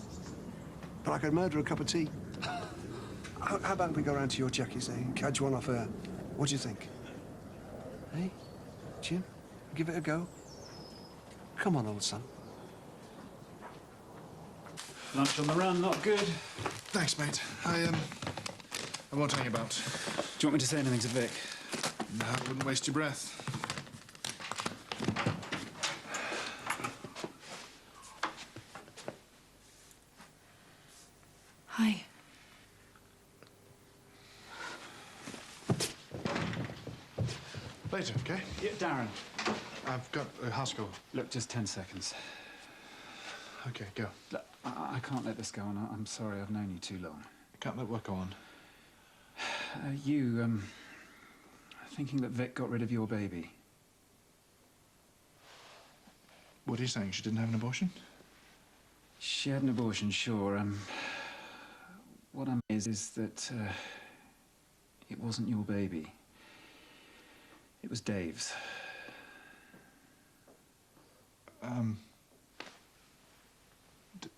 Speaker 17: but I could murder a cup of tea. How about we go round to your Jackie's, eh, and catch one off her? What do you think? Hey, Jim, give it a go. Come on, old son.
Speaker 2: Lunch on the run, not good.
Speaker 3: Thanks, mate. I won't hang about.
Speaker 2: Do you want me to say anything to Vic?
Speaker 3: No, I wouldn't waste your breath.
Speaker 9: Hi.
Speaker 3: Later, okay?
Speaker 2: Yeah, Darren.
Speaker 3: I've got a house call.
Speaker 2: Look, just 10 seconds.
Speaker 3: Okay, go.
Speaker 2: Look, I can't let this go on. I'm sorry, I've known you too long.
Speaker 3: Can't let what go on?
Speaker 2: You, thinking that Vic got rid of your baby.
Speaker 3: What are you saying? She didn't have an abortion?
Speaker 2: She had an abortion, sure. What I mean is that it wasn't your baby. It was Dave's.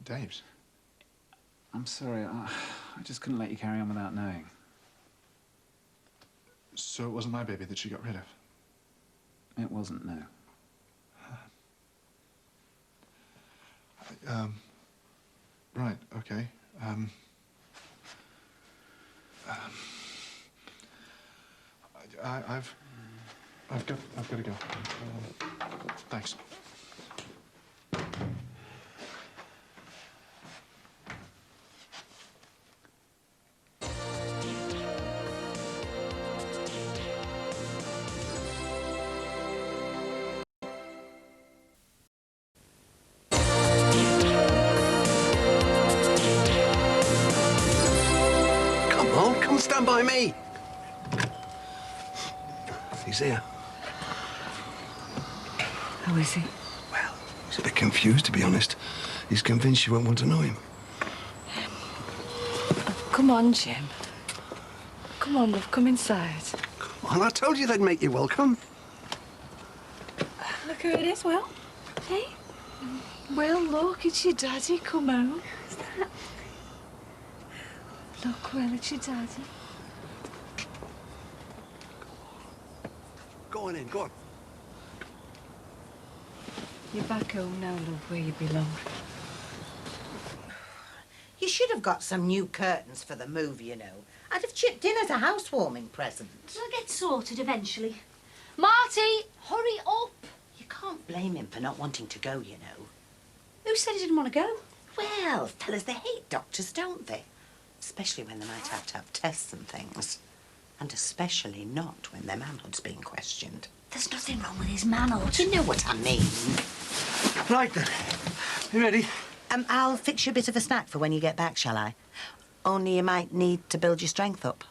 Speaker 3: Dave's?
Speaker 2: I'm sorry, I just couldn't let you carry on without knowing.
Speaker 3: So it wasn't my baby that she got rid of?
Speaker 2: It wasn't, no.
Speaker 3: Right, okay. I've got to go. Thanks.
Speaker 17: Come on, come stand by me. He's here.
Speaker 14: How is he?
Speaker 17: Well, he's a bit confused, to be honest. He's convinced you won't want to know him.
Speaker 14: Come on, Jim. Come on, love, come inside.
Speaker 17: Well, I told you they'd make you welcome.
Speaker 14: Look who it is, Will. Hey? Will, look, it's your daddy. Come home. Who's that? Look, Will, it's your daddy.
Speaker 17: Go on in, go on.
Speaker 14: You're back home now, love, where you belong.
Speaker 16: You should have got some new curtains for the move, you know. I'd have chipped in as a housewarming present.
Speaker 12: It'll get sorted eventually. Marty, hurry up.
Speaker 16: You can't blame him for not wanting to go, you know.
Speaker 12: Who said he didn't want to go?
Speaker 16: Well, fellas, they hate doctors, don't they? Especially when they might have to have tests and things. And especially not when their manhood's being questioned.
Speaker 12: There's nothing wrong with his manhood.
Speaker 16: You know what I mean.
Speaker 17: Right then. You ready?
Speaker 16: I'll fix you a bit of a snack for when you get back, shall I? Only you might need to build your strength up.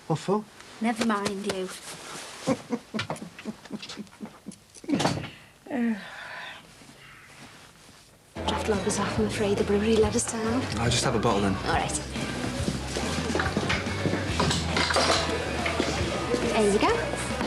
Speaker 17: What for?
Speaker 12: Never mind you. Draft log was off, I'm afraid. The brewery let us down.
Speaker 17: I'll just have a bottle then.
Speaker 12: All right. There you go.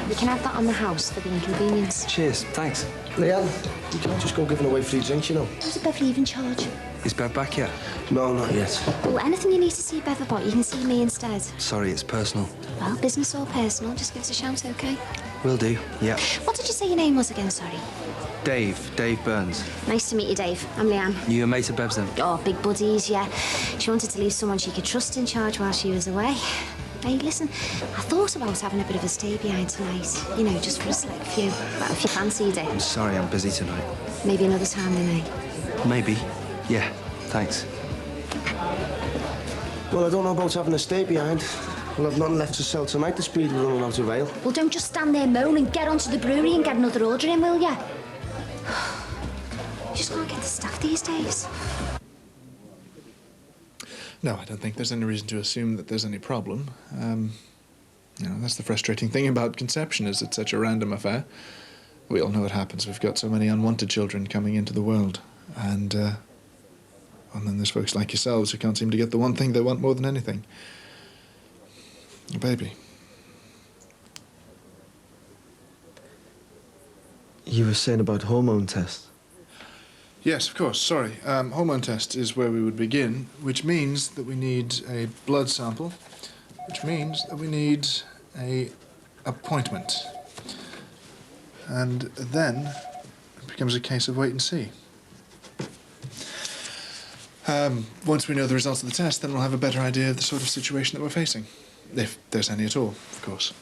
Speaker 12: You can have that on the house for the inconvenience.
Speaker 17: Cheers, thanks. Leanne, you can't just go giving away free drinks, you know.
Speaker 12: How's Bev leaving charge?
Speaker 17: Is Bev back yet? No, not yet.
Speaker 12: Well, anything you need to see Bev about, you can see me instead.
Speaker 17: Sorry, it's personal.
Speaker 12: Well, business or personal, just give us a shout, OK?
Speaker 17: Will do, yeah.
Speaker 12: What did you say your name was again, sorry?
Speaker 17: Dave Burns.
Speaker 12: Nice to meet you, Dave. I'm Leanne.
Speaker 17: You a mate of Bev's then?
Speaker 12: Oh, big buddies, yeah. She wanted to leave someone she could trust in charge while she was away. Hey, listen, I thought about having a bit of a stay behind tonight. You know, just for a select few. Well, if you fancied it.
Speaker 17: I'm sorry, I'm busy tonight.
Speaker 12: Maybe another time then, eh?
Speaker 17: Maybe. Yeah, thanks. Well, I don't know about having a stay behind. We'll have nothing left to sell tonight. The speed will run out of ale.
Speaker 12: Well, don't just stand there moaning. Get onto the brewery and get another order in, will ya? You just can't get the staff these days.
Speaker 3: No, I don't think there's any reason to assume that there's any problem. You know, that's the frustrating thing about conception, is it's such a random affair. We all know what happens. We've got so many unwanted children coming into the world. And then there's folks like yourselves who can't seem to get the one thing they want more than anything. A baby.
Speaker 17: You were saying about hormone tests?
Speaker 3: Yes, of course, sorry. Hormone test is where we would begin, which means that we need a blood sample, which means that we need a appointment. And then it becomes a case of wait and see. Once we know the results of the test, then we'll have a better idea of the sort of situation that we're facing. If there's any at all, of course.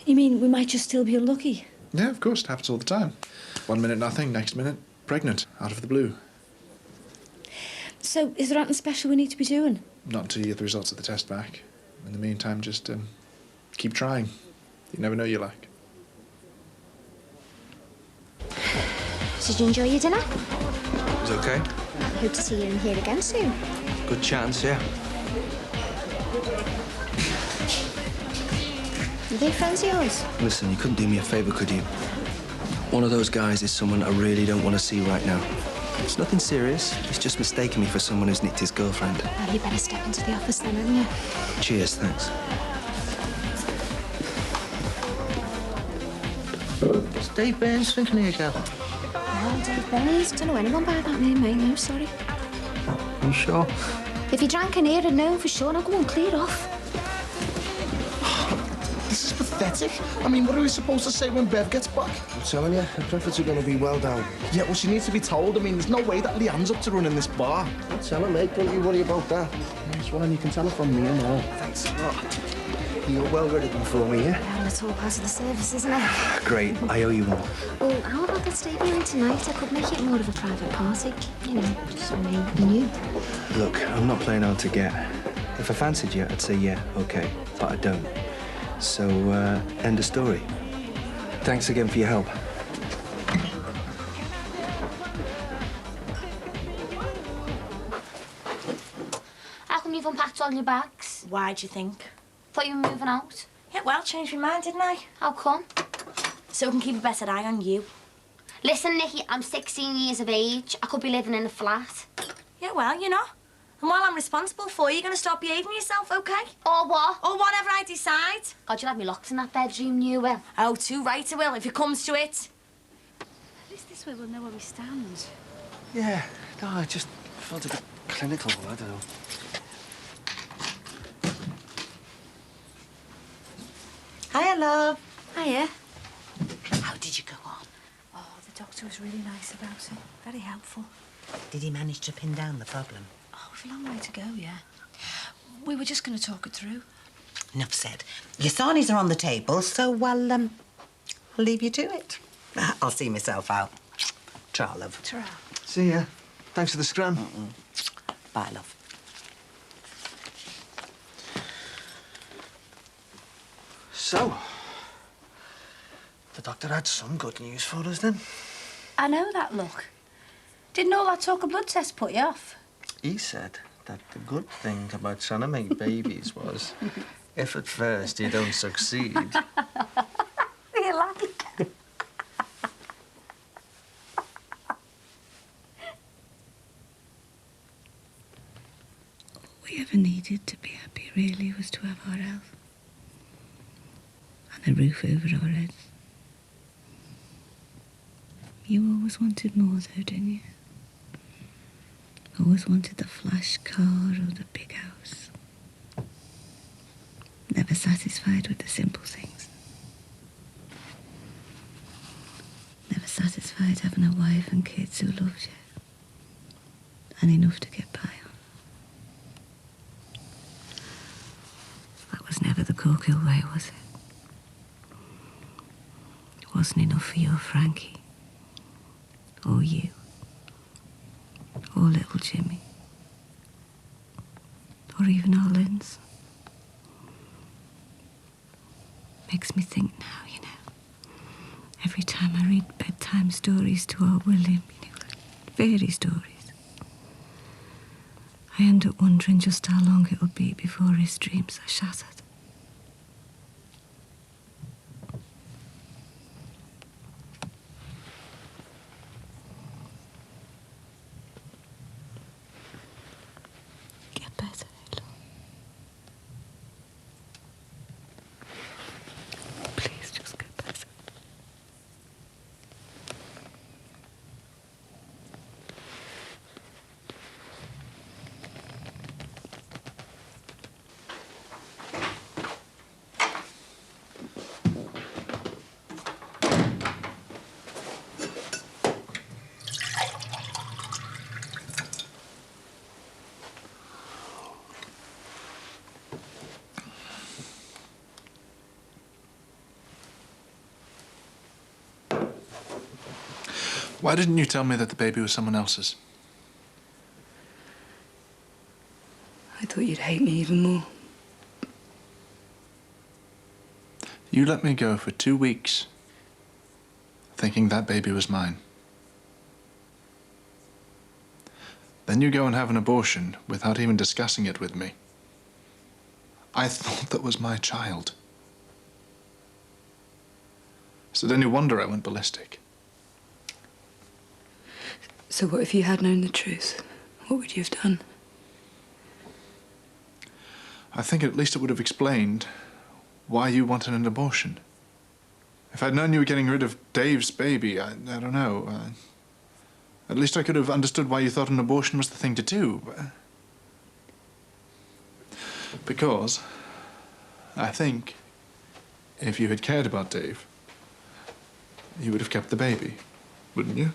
Speaker 20: You mean we might just still be unlucky?
Speaker 3: Yeah, of course, it happens all the time. 1 minute nothing, next minute pregnant, out of the blue.
Speaker 20: So, is there anything special we need to be doing?
Speaker 3: Not until you get the results of the test back. In the meantime, just keep trying. You never know, you like.
Speaker 12: Did you enjoy your dinner?
Speaker 17: It was okay.
Speaker 12: Hope to see you in here again soon.
Speaker 17: Good chance, yeah.
Speaker 12: Are they friends of yours?
Speaker 17: Listen, you couldn't do me a favour, could you? One of those guys is someone I really don't want to see right now. It's nothing serious. He's just mistaken me for someone who's nicked his girlfriend.
Speaker 12: Well, you better step into the office then, haven't you?
Speaker 17: Cheers, thanks.
Speaker 18: It's Dave Burns thinking of you, girl.
Speaker 12: Oh, Dave Burns. Don't know anyone by that name, mate. No, sorry.
Speaker 18: Are you sure?
Speaker 12: If you drank in here and known for sure, now go on, clear off.
Speaker 3: This is pathetic.
Speaker 17: pathetic. I mean, what are we supposed to say when Bev gets back? I'm telling you, the profits are going to be well down.
Speaker 23: Yeah, well, she needs to be told. I mean, there's no way that Leanne's up to running this bar.
Speaker 17: I'll tell her, mate. Don't you worry about that.
Speaker 23: Yes, well, and you can tell her from me and all.
Speaker 17: Thanks a lot. You're well ready for me, yeah?
Speaker 12: Yeah, it's all part of the service, isn't it?
Speaker 17: Great. I owe you one.
Speaker 12: Oh, how about that stay behind tonight? I could make it more of a private party. You know, just for me and you.
Speaker 5: Look, I'm not playing hard to get. If I fancied you, I'd say yeah, okay, but I don't. So, end of story. Thanks again for your help.
Speaker 8: How come you've unpacked all your bags?
Speaker 1: Why do you think?
Speaker 8: Thought you were moving out.
Speaker 1: Yeah, well, changed my mind, didn't I?
Speaker 8: How come?
Speaker 1: So I can keep a better eye on you.
Speaker 8: Listen, Nikki, I'm 16 years of age. I could be living in a flat.
Speaker 1: Yeah, well, you know. And while I'm responsible for you, you're going to stop behaving yourself, OK?
Speaker 8: Or what?
Speaker 1: Or whatever I decide.
Speaker 8: God, you'll have me locked in that bedroom, you will.
Speaker 1: Oh, too right I will, if it comes to it.
Speaker 20: At least this way we'll know where we stand.
Speaker 5: Yeah, no, I just felt a bit clinical, I don't know.
Speaker 16: Hiya, love.
Speaker 20: Hiya.
Speaker 16: How did you go on?
Speaker 20: Oh, the doctor was really nice about it. Very helpful.
Speaker 16: Did he manage to pin down the problem?
Speaker 20: Oh, we've a long way to go, yeah. We were just going to talk it through.
Speaker 16: Enough said. Your sarnies are on the table, so I'll leave you to it. I'll see myself out. Ta-ra, love.
Speaker 20: Ta-ra.
Speaker 17: See ya. Thanks for the scram.
Speaker 16: Bye, love.
Speaker 17: So, the doctor had some good news for us then.
Speaker 20: I know that look. Didn't all that talk of blood tests put you off?
Speaker 5: He said that the good thing about trying to make babies was, if at first you don't succeed,
Speaker 20: You like?
Speaker 9: All we ever needed to be happy, really, was to have our health. And a roof over our heads. You always wanted more, though, didn't you? Always wanted the flash car or the big house. Never satisfied with the simple things. Never satisfied having a wife and kids who loved you. And enough to get by on. That was never the Corkill way, was it? It wasn't enough for your Frankie. Or you. Or little Jimmy. Or even our Lynn's. Makes me think now, you know. Every time I read bedtime stories to our William, you know, fairy stories. I end up wondering just how long it'll be before his dreams are shattered. Get better, Ella. Please just get better.
Speaker 3: Why didn't you tell me that the baby was someone else's?
Speaker 9: I thought you'd hate me even more.
Speaker 3: You let me go for 2 weeks, thinking that baby was mine. Then you go and have an abortion without even discussing it with me. I thought that was my child. Is it any wonder I went ballistic?
Speaker 9: So what if you had known the truth? What would you have done?
Speaker 3: I think at least it would have explained why you wanted an abortion. If I'd known you were getting rid of Dave's baby, I don't know. At least I could have understood why you thought an abortion was the thing to do. Because I think if you had cared about Dave, you would have kept the baby, wouldn't you?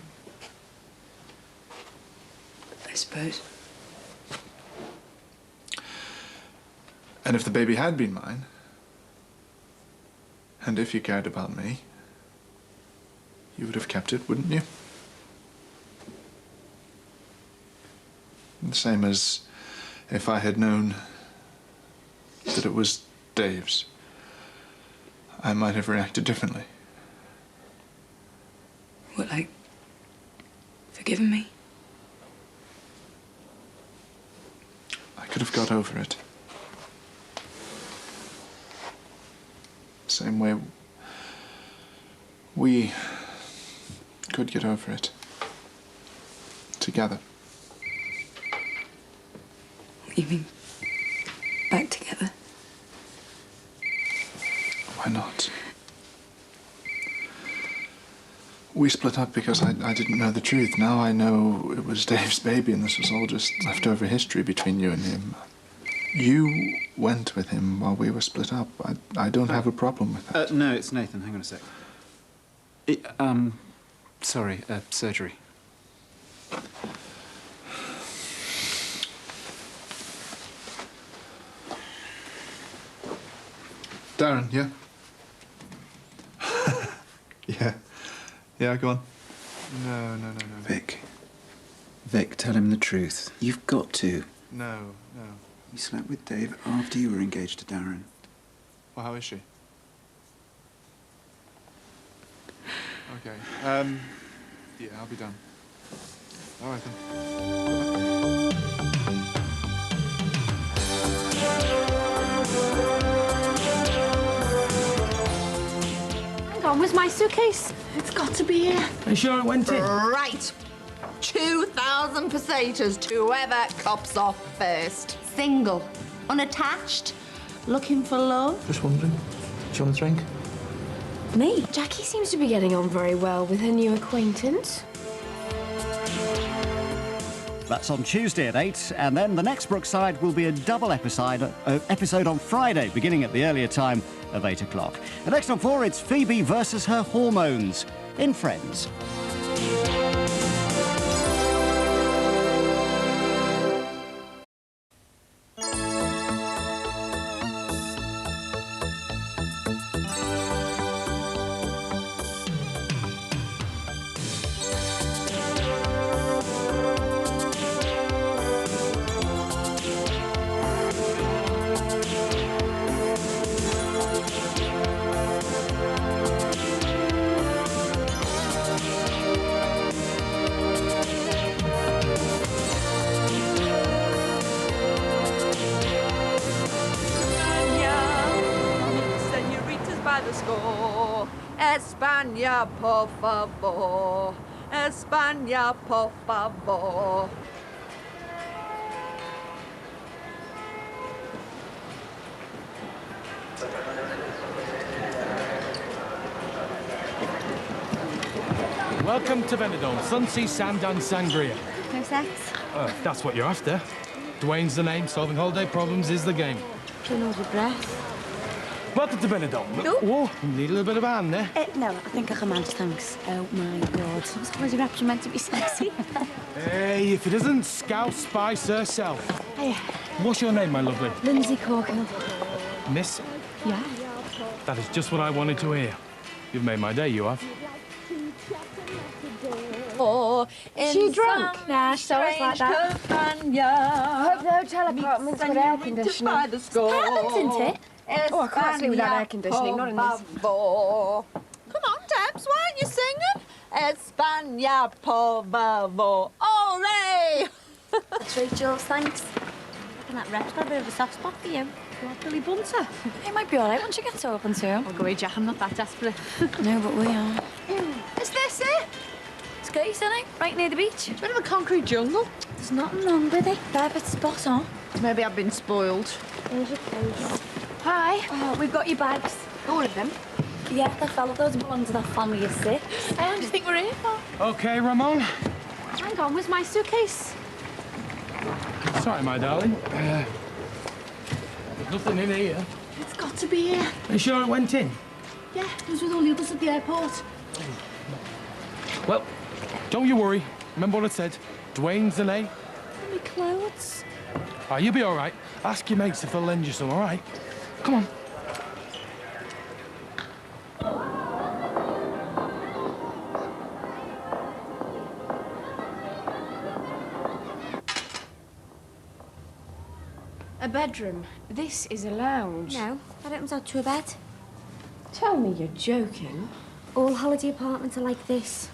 Speaker 9: I suppose.
Speaker 3: And if the baby had been mine, and if you cared about me, you would have kept it, wouldn't you? The same as if I had known that it was Dave's, I might have reacted differently.
Speaker 9: What, like, forgiven me?
Speaker 3: I could have got over it. Same way we could get over it. Together.
Speaker 9: You mean back together?
Speaker 3: Why not? We split up because I didn't know the truth. Now I know it was Dave's baby and this was all just leftover history between you and him. You went with him while we were split up. I don't have a problem with that.
Speaker 2: No, it's Nathan. Hang on a sec. Sorry, surgery.
Speaker 3: Darren, yeah? Yeah. Yeah, go on. No.
Speaker 10: Vic, tell him the truth. You've got to.
Speaker 3: No.
Speaker 10: You slept with Dave after you were engaged to Darren.
Speaker 3: Well, how is she? Okay. Yeah, I'll be done. All right, then.
Speaker 20: Hang on, where's my suitcase? It's got to be here.
Speaker 21: Are you sure it went in?
Speaker 14: Right. 2,000 pesetas to whoever cops off first. Single, unattached, looking for love.
Speaker 5: Just wondering. Do you want a drink?
Speaker 20: Me? Jackie seems to be getting on very well with her new acquaintance.
Speaker 11: That's on Tuesday at 8, and then the next Brookside will be a double episode on Friday, beginning at the earlier time of 8 o'clock. And next on 4, it's Phoebe versus her hormones in Friends.
Speaker 14: España, por favor. España, por favor.
Speaker 21: Welcome to Benidorm. Sunsea, sand and sangria.
Speaker 20: No sex?
Speaker 21: If that's what you're after. Dwayne's the name. Solving holiday problems is the game.
Speaker 20: Don't hold your breath.
Speaker 21: Welcome to Benidorm.
Speaker 20: No.
Speaker 21: Whoa, need a little bit of a hand there.
Speaker 20: No, I think I can manage, thanks. Oh my God. I suppose your reps are meant to be sexy.
Speaker 21: Hey, if it isn't Scout Spice herself.
Speaker 20: Hey.
Speaker 21: What's your name, my lovely?
Speaker 20: Lindsay Corkill.
Speaker 21: Miss?
Speaker 20: Yeah?
Speaker 21: That is just what I wanted to hear. You've made my day, you have.
Speaker 20: Is she drunk? Nah, she's always like that. I hope the hotel apartment's got air conditioning. It's apartment, isn't it? Oh, I can't sleep without air conditioning, not in this.
Speaker 14: Come on, Debs, why aren't you singing? España, por favor. Ole!
Speaker 20: That's right, Jules, thanks. I reckon that rep's got a bit of a soft spot for you. Like Billy Bunter. It might be all right once you get open too. I'll go away, Jack. I'm not that desperate.
Speaker 1: No, but we are.
Speaker 20: Is this it?
Speaker 1: It's great, isn't it? Right near the beach.
Speaker 20: Bit of a concrete jungle.
Speaker 1: There's nothing wrong with it. Perfect spot on.
Speaker 14: Maybe I've been spoiled.
Speaker 20: There's your place. Hi.
Speaker 1: Oh, we've got your bags.
Speaker 20: All of them?
Speaker 1: Yeah, the fella, those belong to that family of 6.
Speaker 20: How long do you think we're here for?
Speaker 21: Okay, Ramon.
Speaker 20: Hang on, where's my suitcase?
Speaker 21: Sorry, my darling. There's nothing in here.
Speaker 20: It's got to be here.
Speaker 21: Are you sure it went in?
Speaker 15: Yeah, he was with all the others at the airport.
Speaker 4: Well, don't you worry. Remember what I said? Dwayne's the name.
Speaker 15: My clothes.
Speaker 4: Oh, you'll be all right. Ask your mates if they'll lend you some, all right? Come on.
Speaker 20: A bedroom. This is a lounge.
Speaker 12: No, that opens out to a bed.
Speaker 20: Tell me you're joking.
Speaker 12: All holiday apartments are like this.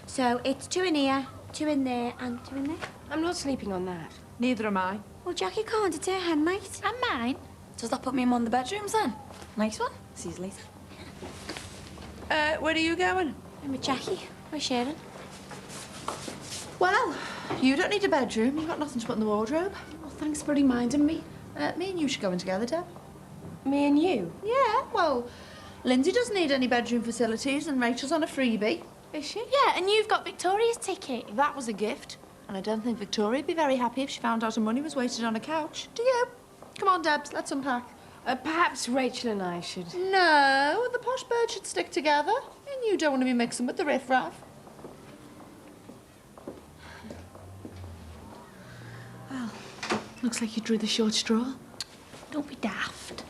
Speaker 12: So it's 2 in here, 2 in there, and 2 in there.
Speaker 20: I'm not sleeping on that.
Speaker 15: Neither am I.
Speaker 12: Well, Jackie can't. It's her hen night.
Speaker 1: And mine. Does that put me in one of the bedrooms then? Nice one. See you later.
Speaker 15: Where are you going?
Speaker 12: I'm with Jackie. We're sharing.
Speaker 15: Well, you don't need a bedroom. You've got nothing to put in the wardrobe. Well, thanks for reminding me. Me and you should go in together, Deb.
Speaker 20: Me and you?
Speaker 15: Yeah, well, Lindsay doesn't need any bedroom facilities and Rachel's on a freebie.
Speaker 20: Is she?
Speaker 15: Yeah, and you've got Victoria's ticket. That was a gift. And I don't think Victoria'd be very happy if she found out her money was wasted on a couch. Do you? Come on, Debs, let's unpack.
Speaker 20: Perhaps Rachel and I should...
Speaker 15: No, the posh birds should stick together. And you don't want to be mixing with the riffraff. Well, looks like you drew the short straw.
Speaker 13: Don't be daft.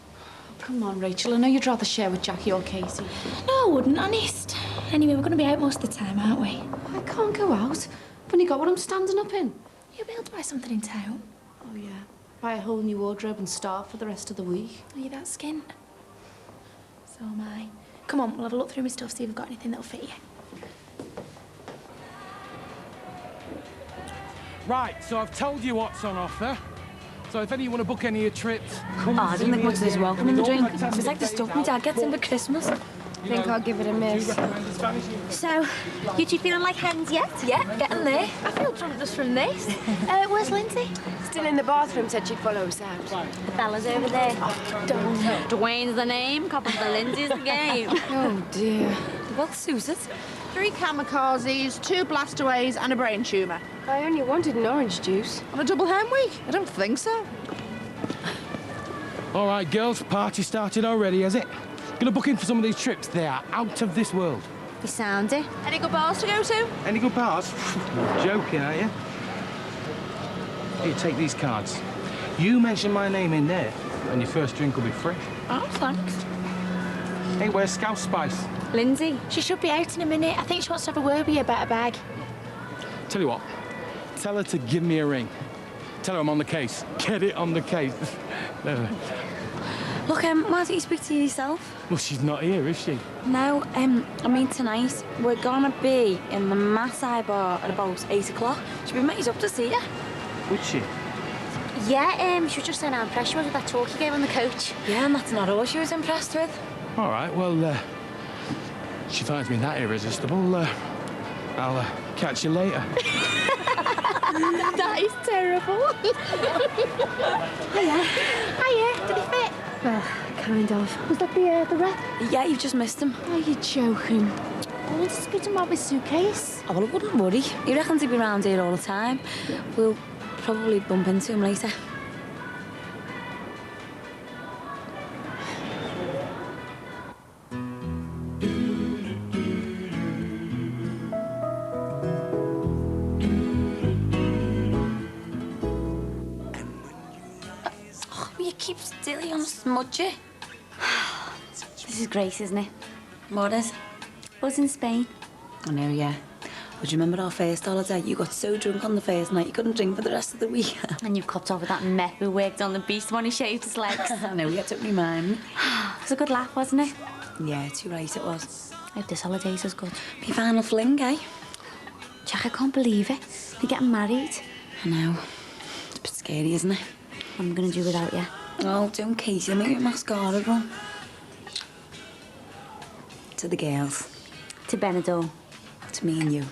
Speaker 15: Come on, Rachel, I know you'd rather share with Jackie or Katie.
Speaker 13: No, I wouldn't, honest. Anyway, we're going to be out most of the time, aren't we?
Speaker 15: I can't go out. I've only got what I'm standing up in.
Speaker 13: You'll be able to buy something in town.
Speaker 15: Oh, yeah. Buy a whole new wardrobe and starve for the rest of the week.
Speaker 13: Are you that skint? So am I. Come on, we'll have a look through my stuff, see if we've got anything that'll fit you.
Speaker 4: Right, so I've told you what's on offer. So if any of you want to book any of your trips, come
Speaker 1: I didn't think much of this welcoming the drink. It was like the stuff my dad gets in for Christmas.
Speaker 20: I think I'll give it a miss.
Speaker 12: So, you two feeling like hens yet?
Speaker 1: Yeah, getting there.
Speaker 20: I feel drunk just from this.
Speaker 12: Where's Lindsay?
Speaker 20: Still in the bathroom, said she'd follow us out.
Speaker 12: The fella's over there.
Speaker 1: Dwayne's the name, copper for Lindsay's the game.
Speaker 20: Oh, dear.
Speaker 1: Well, Susan.
Speaker 15: 3 kamikazes, 2 blastaways and a brain tumour.
Speaker 20: I only wanted an orange juice.
Speaker 15: On a double hen week? I don't think so.
Speaker 4: All right, girls, party started already, has it? Gonna book in for some of these trips. They are out of this world.
Speaker 12: You sound it.
Speaker 15: Any good bars to go to?
Speaker 4: Any good bars? Joking, are you? Here, take these cards. You mention my name in there, and your first drink will be free.
Speaker 13: Oh, thanks.
Speaker 4: Hey, where's Scout Spice?
Speaker 13: Lindsay, she should be out in a minute. I think she wants to have a word with you about a bag.
Speaker 4: Tell you what, tell her to give me a ring. Tell her I'm on the case. Get it on the case. No.
Speaker 1: Look, why don't you speak to yourself?
Speaker 4: Well, she's not here, is she?
Speaker 1: No, I mean tonight, we're gonna be in the Maasai bar at about 8 o'clock. She'll be made up to see you.
Speaker 4: Would she?
Speaker 12: Yeah, she was just saying how impressed she was with that talk you gave on the coach.
Speaker 1: Yeah, and that's not all she was impressed with.
Speaker 4: All right, well, she finds me that irresistible. I'll catch you later.
Speaker 20: That is terrible.
Speaker 12: Hiya. Did he fit?
Speaker 20: Well, kind of. Was that the rep?
Speaker 1: Yeah, you've just missed him.
Speaker 20: Are you joking? I wanted to speak to him about my suitcase.
Speaker 1: Oh, well, I wouldn't worry. He reckons he'll be around here all the time. We'll probably bump into him later. You keep still, you smudge it.
Speaker 12: This is great, isn't it?
Speaker 1: What is?
Speaker 12: Us in Spain.
Speaker 1: I know, yeah. But you remember our first holiday? You got so drunk on the first night you couldn't drink for the rest of the week.
Speaker 12: And you've copped off with that meth who worked on the beast when he shaved his legs.
Speaker 1: I know, you took me mind.
Speaker 12: It was a good laugh, wasn't it?
Speaker 1: Yeah, too right it was.
Speaker 12: I hope this holiday's as good.
Speaker 1: My final fling, eh?
Speaker 12: Jack, I can't believe it. You're getting married.
Speaker 1: I know. It's a bit scary, isn't it?
Speaker 12: What am I going to do without you?
Speaker 1: Oh, don't Casey, make your mascara run. To the girls.
Speaker 12: To Benidorm.
Speaker 1: To me and you.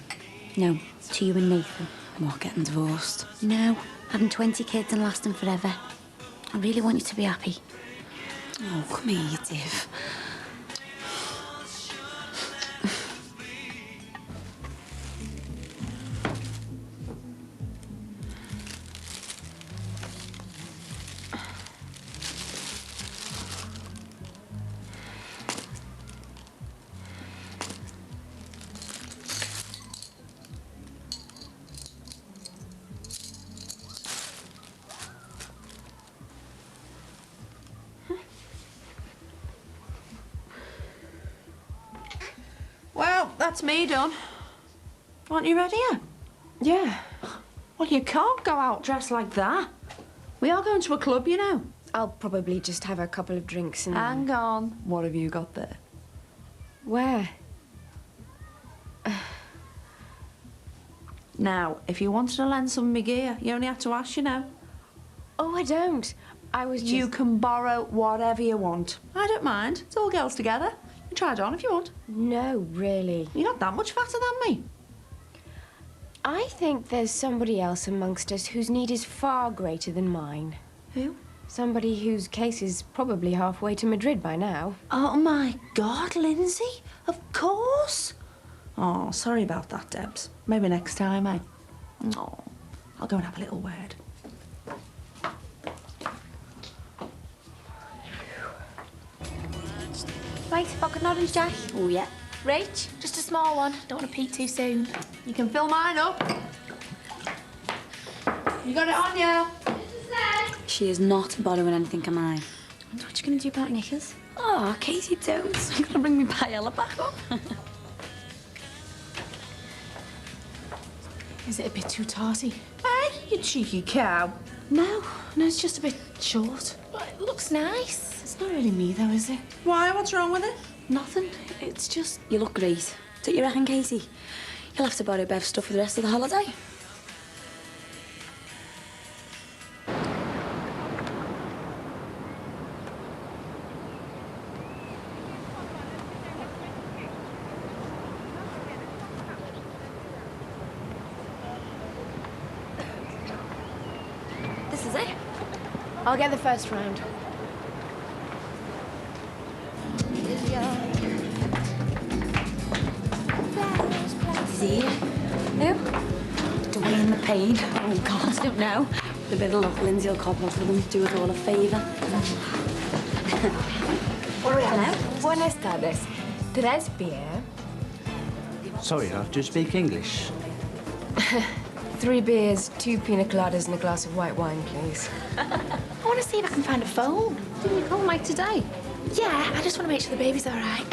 Speaker 12: No, to you and Nathan.
Speaker 1: What, getting divorced?
Speaker 12: No, having 20 kids and lasting forever. I really want you to be happy.
Speaker 1: Oh, come here, Div.
Speaker 15: that's me done. Aren't you ready yet?
Speaker 20: Yeah.
Speaker 15: Well, you can't go out dressed like that. We are going to a club, you know.
Speaker 20: I'll probably just have a couple of drinks and...
Speaker 15: Hang on. What have you got there?
Speaker 20: Where?
Speaker 15: Now, if you wanted to lend some of me gear, you only have to ask, you know.
Speaker 20: Oh, I don't. I was just...
Speaker 15: You can borrow whatever you want. I don't mind. It's all girls together. You can try it on if you want.
Speaker 20: No, really.
Speaker 15: You're not that much fatter than me.
Speaker 20: I think there's somebody else amongst us whose need is far greater than mine.
Speaker 15: Who?
Speaker 20: Somebody whose case is probably halfway to Madrid by now.
Speaker 15: Oh, my God, Lindsay. Of course. Oh, sorry about that, Debs. Maybe next time, eh? Oh, I'll go and have a little word.
Speaker 13: Right, vodka noddles, Jack.
Speaker 12: Oh, yeah.
Speaker 13: Rach, just a small one. Don't want to peak too soon.
Speaker 15: You can fill mine up. You got it on, yeah?
Speaker 12: She is not borrowing anything, am I?
Speaker 13: What you going to do about knickers?
Speaker 12: Oh, Katie, don't. I'm going to bring me paella back up.
Speaker 13: Is it a bit too tarty?
Speaker 15: Hey, you cheeky cow.
Speaker 13: No, it's just a bit short. But it looks nice. It's not really me, though, is it?
Speaker 15: Why? What's wrong with it?
Speaker 13: Nothing. It's just...
Speaker 12: You look great. Don't you reckon, Katie? You'll have to borrow Bev's stuff for the rest of the holiday.
Speaker 13: This is it.
Speaker 20: I'll get the first round.
Speaker 12: See? Who? Dwayne the Pain. Oh, God, I don't know. With a bit of luck, Lindsay will cop off with them, do us all a favour.
Speaker 20: Buenas tardes. Tres beer.
Speaker 5: Sorry, love, do you speak English?
Speaker 20: 3 beers, 2 pina coladas and a glass of white wine, please.
Speaker 13: I want to see if I can find a phone.
Speaker 15: Didn't you come like today?
Speaker 13: Yeah, I just want to make sure the baby's all right.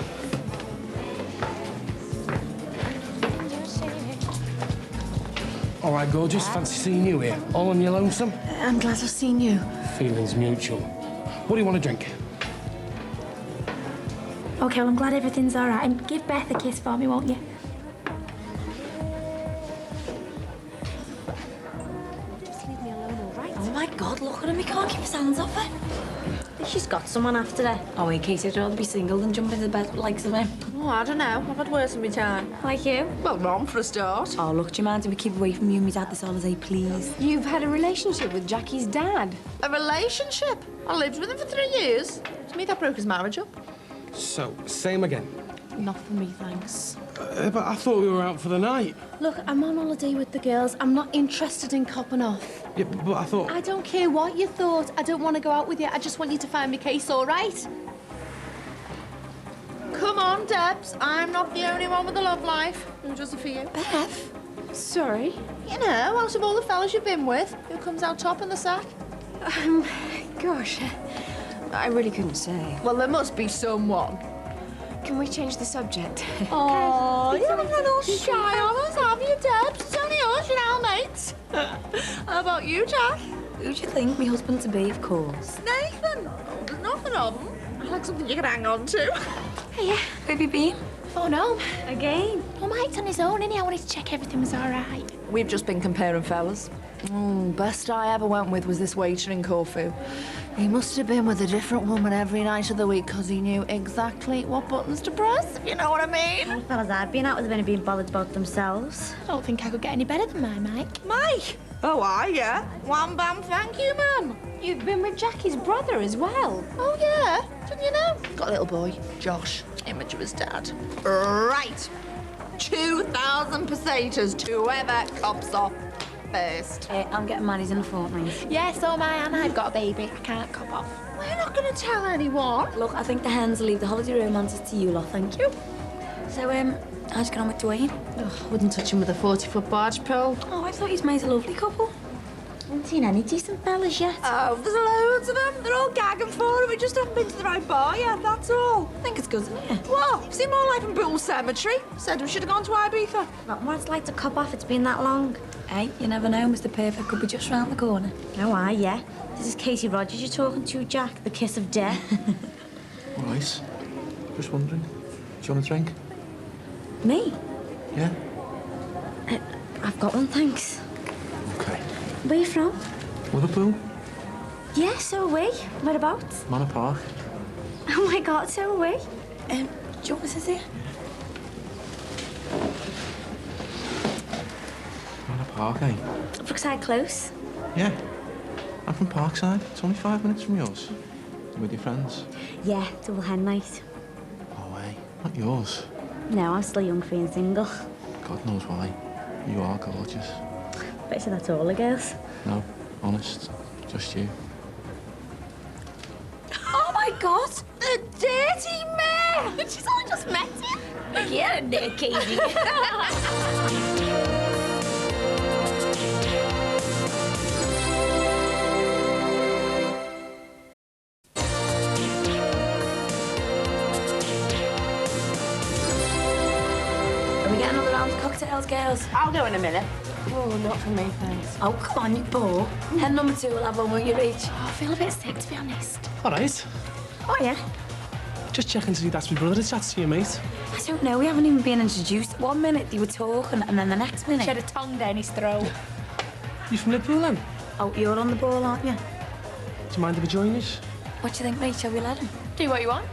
Speaker 7: All right, gorgeous. Fancy seeing you here. All on your lonesome?
Speaker 13: I'm glad I've seen you.
Speaker 7: Feelings mutual. What do you want to drink?
Speaker 13: OK, well, I'm glad everything's all right. And give Beth a kiss for me, won't you?
Speaker 12: Just leave me alone, all right? Oh, my God, look at him. He can't keep his hands off her. She's got someone after her. Oh, in case I'd rather be single than jump into the bed with the likes of him.
Speaker 15: Oh, I don't know. I've had worse in my time.
Speaker 12: Like you?
Speaker 15: Well, Mom, for a start.
Speaker 12: Oh, look, do you mind if we keep away from you and me dad this holiday, please?
Speaker 20: You've had a relationship with Jackie's dad.
Speaker 15: A relationship? I lived with him for 3 years. To me, that broke his marriage up.
Speaker 7: So, same again.
Speaker 13: Not for me, thanks.
Speaker 7: But I thought we were out for the night.
Speaker 13: Look, I'm on holiday with the girls. I'm not interested in copping off.
Speaker 7: Yeah, but I thought...
Speaker 13: I don't care what you thought. I don't want to go out with you. I just want you to find me case, all right?
Speaker 15: Come on, Debs. I'm not the only one with a love life. Who does it for you?
Speaker 13: Beth? Sorry?
Speaker 15: You know, out of all the fellas you've been with, who comes out top in the sack?
Speaker 20: Gosh, I really couldn't say.
Speaker 15: Well, there must be someone.
Speaker 20: Can we change the subject?
Speaker 15: Oh, you haven't been all shy on us, have you, Debs? It's only us, you know, mates. How about you, Jack?
Speaker 12: Who do you think? My husband-to-be, of course.
Speaker 15: Nathan. Oh, there's nothing of him. I like something you can hang on to.
Speaker 13: Hey, yeah.
Speaker 12: Where have you been?
Speaker 13: Oh, no.
Speaker 12: Again?
Speaker 13: Oh, Mike's on his own, innit? I wanted to check everything was all right.
Speaker 15: We've just been comparing fellas. Best I ever went with was this waiter in Corfu. He must have been with a different woman every night of the week because he knew exactly what buttons to press, if you know what I mean.
Speaker 12: All the fellas I've been out with have only been bothered about themselves.
Speaker 13: I don't think I could get any better than my Mike.
Speaker 15: Mike? Oh, yeah? Wham, bam, thank you, man.
Speaker 20: You've been with Jackie's brother as well.
Speaker 15: Oh, yeah? Didn't you know? Got a little boy, Josh, image of his dad. Right. 2,000 pesetas to whoever cops off first.
Speaker 12: Hey, I'm getting married in a fortnight.
Speaker 13: Yeah, so am I, and I've got a baby. I can't cop off.
Speaker 15: We're not going to tell anyone.
Speaker 12: Look, I think the hens will leave the holiday romances to you lot, thank you. So, how'd you get on with Dwayne?
Speaker 15: Oh, wouldn't touch him with a 40-foot barge pole.
Speaker 12: Oh, I thought you'd made a lovely couple. haven't seen any decent fellas yet.
Speaker 6: Oh, there's loads of them. They're all gagging for him. We just haven't been to the right bar yet, that's all.
Speaker 12: I think it's good, isn't it?
Speaker 6: What? Seen more life in Bull Cemetery. Said we should have gone to Ibiza.
Speaker 12: Not what it's like to cop off. It's been that long.
Speaker 1: Hey, you never know, Mr. Perfect could be just round the corner.
Speaker 12: Oh, yeah. This is Katie Rogers you're talking to, Jack. The kiss of death.
Speaker 5: All right. Just wondering. Do you want a drink?
Speaker 12: Me?
Speaker 5: Yeah?
Speaker 12: I've got one, thanks.
Speaker 5: Okay.
Speaker 12: Where you from?
Speaker 5: Liverpool?
Speaker 12: Yeah, so are we. Whereabouts?
Speaker 5: Manor Park.
Speaker 12: Oh my God, so are we.
Speaker 1: Do you want to sit here?
Speaker 5: Manor Park, eh?
Speaker 12: Brookside Close.
Speaker 5: Yeah. I'm from Parkside. It's only 5 minutes from yours. You with your friends?
Speaker 12: Yeah, double hen night.
Speaker 5: No way. Not yours.
Speaker 12: No, I'm still young, free and single.
Speaker 5: God knows why. You are gorgeous.
Speaker 12: Bet you that's all the girls.
Speaker 5: No, honest. Just you.
Speaker 1: Oh my God! The dirty man! She's only just met him.
Speaker 12: Yeah, there, Katie.
Speaker 1: Are we getting another round of cocktails, girls?
Speaker 15: I'll go in a minute. Oh, not for me, thanks.
Speaker 1: Oh, come on, you bore. Head number 2 will have one when you reach.
Speaker 15: Oh, I feel a bit sick, to be honest.
Speaker 7: All right.
Speaker 1: Oh, yeah?
Speaker 7: Just checking to see that's my brother. It's to you, mate.
Speaker 1: I don't know, we haven't even been introduced. 1 minute they were talking, and then the next minute...
Speaker 15: She had a tongue down his throat.
Speaker 7: You from Liverpool, then?
Speaker 1: Oh, you're on the ball, aren't you?
Speaker 7: Do you mind if I join us?
Speaker 1: What do you think, mate? Shall we let him?
Speaker 15: Do what you want.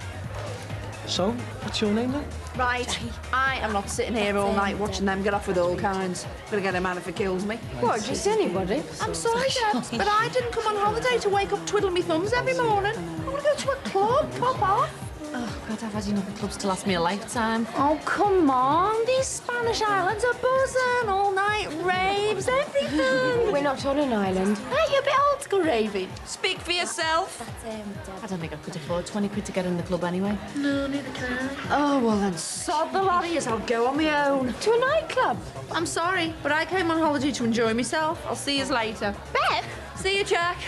Speaker 7: So, what's your name, then?
Speaker 6: Right, I am not sitting here all night watching them get off with all kinds. Gonna get a man if it kills me.
Speaker 15: What, just anybody?
Speaker 6: I'm sorry, Dad, but I didn't come on holiday to wake up twiddling me thumbs every morning. I want to go to a club, pop off.
Speaker 15: Oh, God, I've had enough of clubs to last me a lifetime.
Speaker 6: Oh, come on. These Spanish islands are buzzing. All night raves, everything.
Speaker 15: We're not on an island.
Speaker 6: Hey, you're a bit old school raving. Speak for yourself.
Speaker 15: I don't think I could afford 20 quid to get in the club anyway.
Speaker 6: No, neither can I. Oh, well then, sod the lot of yous. I'll go on my own.
Speaker 15: To a nightclub?
Speaker 6: I'm sorry, but I came on holiday to enjoy myself. I'll see yous later.
Speaker 15: Bev?
Speaker 6: See you, Jack.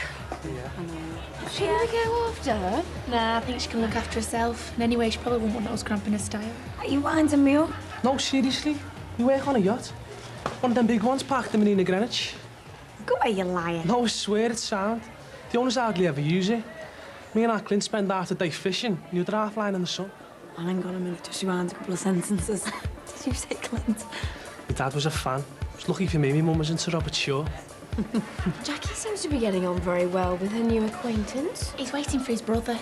Speaker 15: Should we go after her?
Speaker 13: Nah, I think she can look after herself. And anyway, she probably won't want those cramping her style.
Speaker 1: Are you winding me up?
Speaker 7: No, seriously. You work on a yacht. One of them big ones parked in Marina Greenwich.
Speaker 1: Go away, you liar.
Speaker 7: No, I swear it's sound. The owners hardly ever use it. Me and our Clint spend half the day fishing, and the other half lying in the sun.
Speaker 1: Hang on a minute, just rewind a couple of sentences. Did you say Clint?
Speaker 7: My dad was a fan. It was lucky for me, my mum was into Robert Shaw.
Speaker 15: Jackie seems to be getting on very well with her new acquaintance.
Speaker 13: He's waiting for his brother.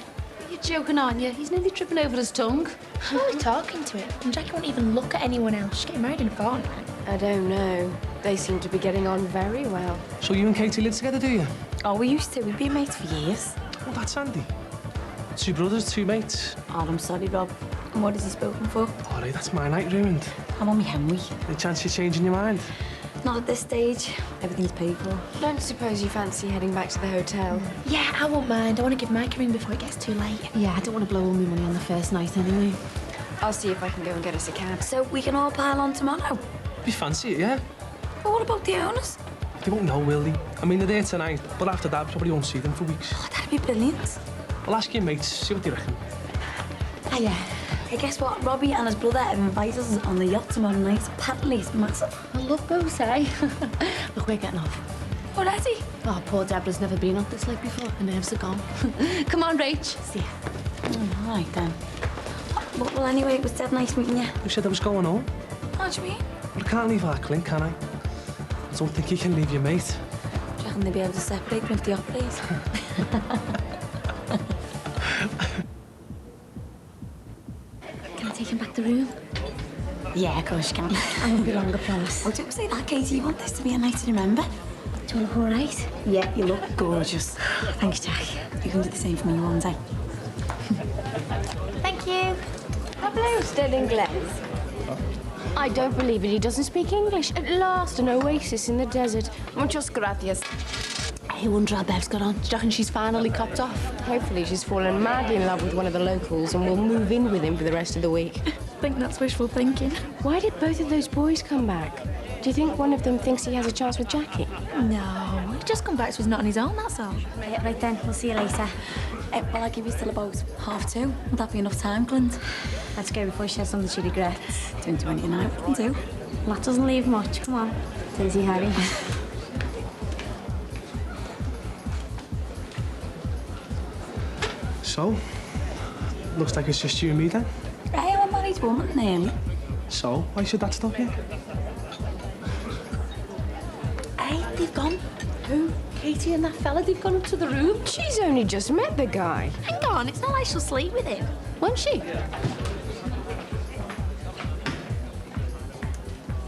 Speaker 15: You're joking, aren't you? He's nearly tripping over his tongue.
Speaker 13: I'm only talking to him. And Jackie won't even look at anyone else. She's getting married in a fortnight.
Speaker 15: I don't know. They seem to be getting on very well.
Speaker 7: So you and Katie live together, do you?
Speaker 1: Oh, we used to. We've been mates for years.
Speaker 7: Oh, that's handy. 2 brothers, 2 mates.
Speaker 1: Oh, I'm sorry, Rob. And what has he spoken for?
Speaker 7: All right, that's my night ruined.
Speaker 1: I'm on my Henry.
Speaker 7: Any chance you're changing your mind?
Speaker 1: Not at this stage. Everything's paid for.
Speaker 15: Don't suppose you fancy heading back to the hotel?
Speaker 13: Yeah, I won't mind. I want to give Mike a ring before it gets too late.
Speaker 15: Yeah, I don't want to blow all my money on the first night anyway. I'll see if I can go and get us a cab.
Speaker 1: So we can all pile on tomorrow?
Speaker 7: You fancy it, yeah?
Speaker 1: But what about the owners?
Speaker 7: They won't know, will they? I mean, they're there tonight, but after that, we probably won't see them for weeks.
Speaker 1: Oh, that'd be brilliant.
Speaker 7: I'll ask your mates, see what they reckon.
Speaker 1: Hey, hey, guess what? Robbie and his brother have invited us on the yacht tomorrow night. Apparently it's massive.
Speaker 15: I love both, eh? Look, we're getting off.
Speaker 1: Already?
Speaker 15: Oh, poor Deborah's never been on this lake before. Her nerves are gone. Come on, Rach. See ya.
Speaker 1: All right, then. Well, anyway, it was dead nice meeting you.
Speaker 7: You said I was going home.
Speaker 1: What do you mean?
Speaker 7: But I can't leave our Clint, can I? I don't think you can leave your mate.
Speaker 1: Do you reckon they'll be able to separate me if they operate? Can I take him back to the room? Yeah, of course you can. I won't be long, I promise. Oh, don't say that, Katie. You want this to be a night to remember. Do you look all right? Yeah, you look gorgeous. Thanks, Jack. You can do the same for me one day.
Speaker 15: Thank you. Habla usted inglés? I don't believe it. He doesn't speak English. At last, an oasis in the desert. Muchas gracias. I wonder how Bev's got on. Do you reckon she's finally copped off? Hopefully she's fallen madly in love with one of the locals and will move in with him for the rest of the week.
Speaker 13: I think that's wishful thinking.
Speaker 15: Why did both of those boys come back? Do you think one of them thinks he has a chance with Jackie?
Speaker 13: No, He's just come back, so he's not on his own, that's all.
Speaker 1: Right then, we'll see you later. Well, I'll give you till about 2:30. Would that be enough time, Clint? Let's go before she says something she regrets. 2:20 tonight, we can do. Well, that doesn't leave much. Come on. It's easy, Harry.
Speaker 7: So, looks like it's just you and me then.
Speaker 1: Hey, I'm a married woman, nearly.
Speaker 7: So, why should that stop you?
Speaker 13: Hey, they've gone. Who? Katie and that fella, they've gone up to the room.
Speaker 20: She's only just met the guy.
Speaker 13: Hang on, it's not like she'll sleep with him.
Speaker 20: Won't she?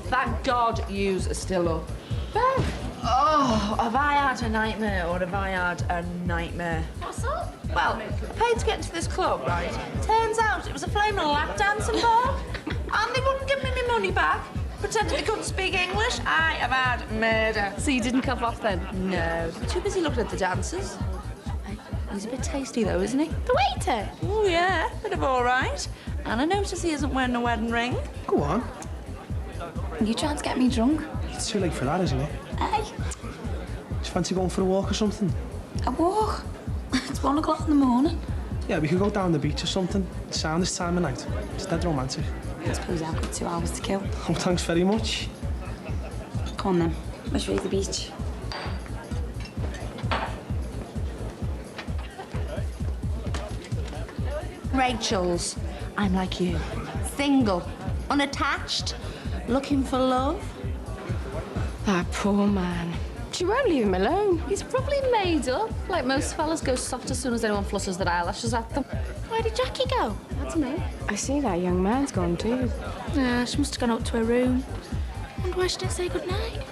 Speaker 6: Thank God yous are still up. Bev! Oh, have I had a nightmare or have I had a nightmare?
Speaker 13: What's up?
Speaker 6: Well, I paid to get into this club, right? Turns out it was a flaming lap dancing bar. And they wouldn't give me my money back. Pretended they couldn't speak English. I have had murder.
Speaker 20: So you didn't come off then?
Speaker 6: No. Too busy looking at the dancers. He's a bit tasty though, isn't he?
Speaker 13: The waiter?
Speaker 6: Oh yeah, bit of all right. And I notice he isn't wearing a wedding ring.
Speaker 7: Go on.
Speaker 1: You trying to get me drunk?
Speaker 7: It's too late for that, isn't it?
Speaker 1: Hey.
Speaker 7: Do you fancy going for a walk or something?
Speaker 1: A walk? It's 1 o'clock in the morning.
Speaker 7: Yeah, we could go down the beach or something. It's sound this time of night. It's dead romantic.
Speaker 1: I suppose I've got 2 hours to kill.
Speaker 7: Oh, thanks very much.
Speaker 1: Come on then. Let's raise the beach.
Speaker 6: Rachel's. I'm like you. Single. Unattached. Looking for love.
Speaker 20: That poor man. She won't leave him alone.
Speaker 15: He's probably made up. Like most fellas go soft as soon as anyone flutters their eyelashes at them.
Speaker 13: Where did Jackie go?
Speaker 15: I don't know.
Speaker 20: I see that young man's gone too.
Speaker 13: Yeah, she must have gone up to her room. Wonder why she didn't say goodnight.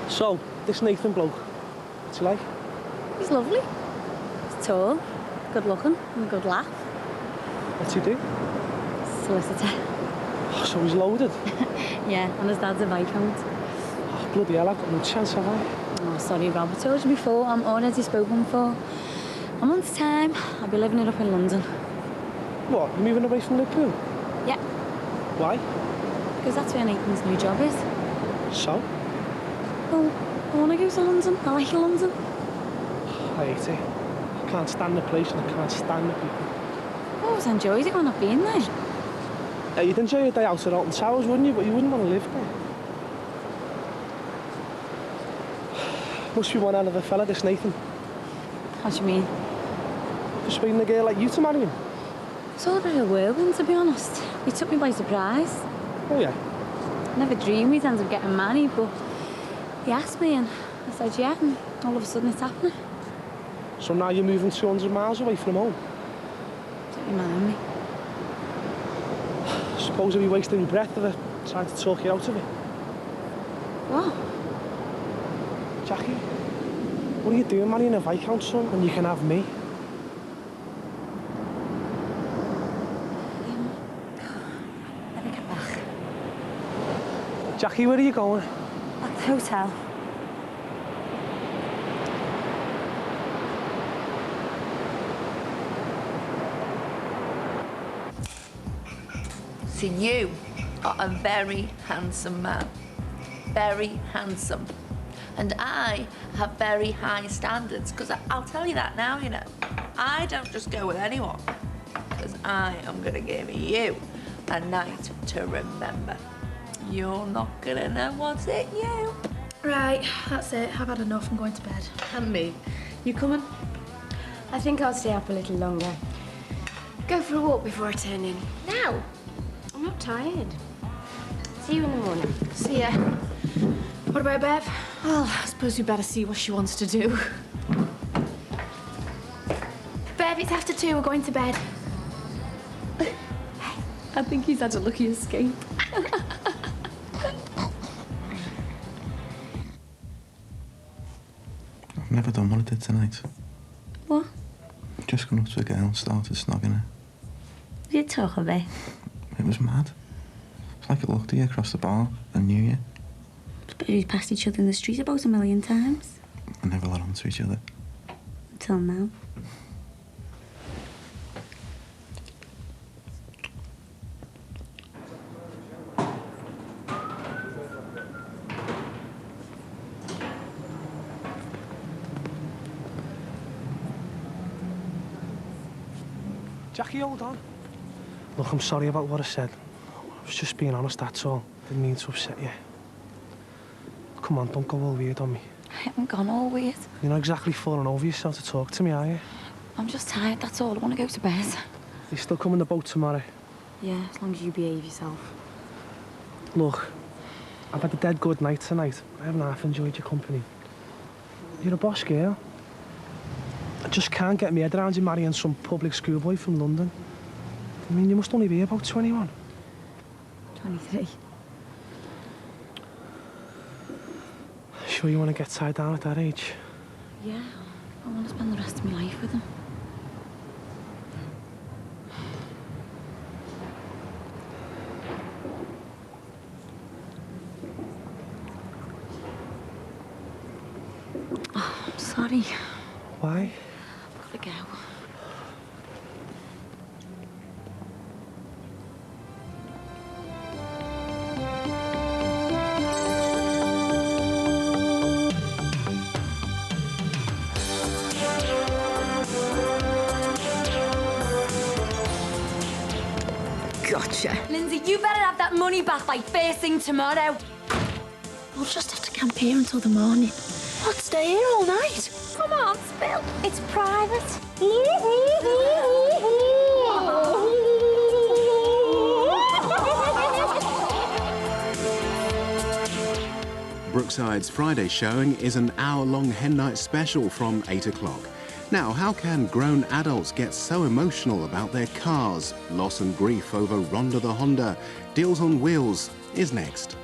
Speaker 7: So, this Nathan bloke, what's he like?
Speaker 1: He's lovely. He's tall, good looking, and a good laugh.
Speaker 7: What's he do?
Speaker 1: Solicitor.
Speaker 7: Oh, so he's loaded?
Speaker 1: Yeah, and his dad's a Viscount.
Speaker 7: Oh, bloody hell, I've got no chance, have I?
Speaker 1: Oh, sorry, Rob. I told you before, I'm already spoken for. A month's time, I'll be living it up in London.
Speaker 7: What, you moving away from Liverpool?
Speaker 1: Yeah.
Speaker 7: Why?
Speaker 1: Because that's where Nathan's new job is.
Speaker 7: So?
Speaker 1: Well, I want to go to London. I like London.
Speaker 7: I hate it. I can't stand the place and I can't stand the people.
Speaker 1: I always enjoyed it when I've been there.
Speaker 7: Yeah, you'd enjoy a day out at Alton Towers, wouldn't you? But you wouldn't want to live there. Must be one hell of a fella, this Nathan.
Speaker 1: What do you mean?
Speaker 7: Persuading a girl like you to marry him.
Speaker 1: It's all a bit of a whirlwind, to be honest. He took me by surprise.
Speaker 7: Oh, yeah?
Speaker 1: I never dreamed we'd end up getting married, but he asked me and I said yeah, and all of a sudden it's happening.
Speaker 7: So now you're moving 200 miles away from home?
Speaker 1: Don't remind me.
Speaker 7: Suppose I'd be wasting your breath if I tried to talk you out of it.
Speaker 1: What?
Speaker 7: Jackie, what are you doing marrying a Viscount son when you can have me?
Speaker 1: Let me get back.
Speaker 7: Jackie, where are you going?
Speaker 1: Back to the hotel.
Speaker 6: So you are a very handsome man. Very handsome. And I have very high standards, because I'll tell you that now, you know. I don't just go with anyone, because I am going to give you a night to remember. You're not going to know what's it, you.
Speaker 13: Right, that's it. I've had enough. I'm going to bed.
Speaker 6: And me. You coming?
Speaker 20: I think I'll stay up a little longer. Go for a walk before I turn in.
Speaker 13: Now?
Speaker 20: I'm not tired. See you in the morning.
Speaker 13: See ya. What about Bev? Well, I suppose we better see what she wants to do. Bev, it's after 2. We're going to bed.
Speaker 15: I think he's had a lucky escape.
Speaker 10: I've never done what I did tonight.
Speaker 1: What?
Speaker 10: Just gone up to a girl and started snogging her.
Speaker 1: You talk a bit.
Speaker 10: It was mad. It's like I looked at you across the bar and knew you.
Speaker 1: But we've passed each other in the street about 1,000,000 times.
Speaker 10: I never let on to each other.
Speaker 1: Until now.
Speaker 7: Jackie, hold on. Look, I'm sorry about what I said. I was just being honest, that's all. Didn't mean to upset you. Come on, don't go all weird on me.
Speaker 13: I haven't gone all weird.
Speaker 7: You're not exactly falling over yourself to talk to me, are you?
Speaker 13: I'm just tired, that's all. I want to go to bed.
Speaker 7: You still come on the boat tomorrow?
Speaker 13: Yeah, as long as you behave yourself.
Speaker 7: Look, I've had a dead good night tonight. I haven't half enjoyed your company. You're a boss girl. I just can't get my head around you marrying some public schoolboy from London. I mean, you must only be about 21.
Speaker 13: 23.
Speaker 7: Sure you want to get tied down at that age?
Speaker 13: Yeah, I want to spend the rest of my life with him. Oh, I'm sorry.
Speaker 7: Why?
Speaker 13: I've got to go.
Speaker 20: Gotcha.
Speaker 13: Lindsay, you better have that money back by first thing tomorrow.
Speaker 20: We'll just have to camp here until the morning. What, stay here all night?
Speaker 13: Come on, Spill. It's private.
Speaker 18: Brookside's Friday showing is an hour-long hen night special from 8 o'clock. Now, how can grown adults get so emotional about their cars? Loss and grief over Rhonda the Honda. Deals on Wheels is next.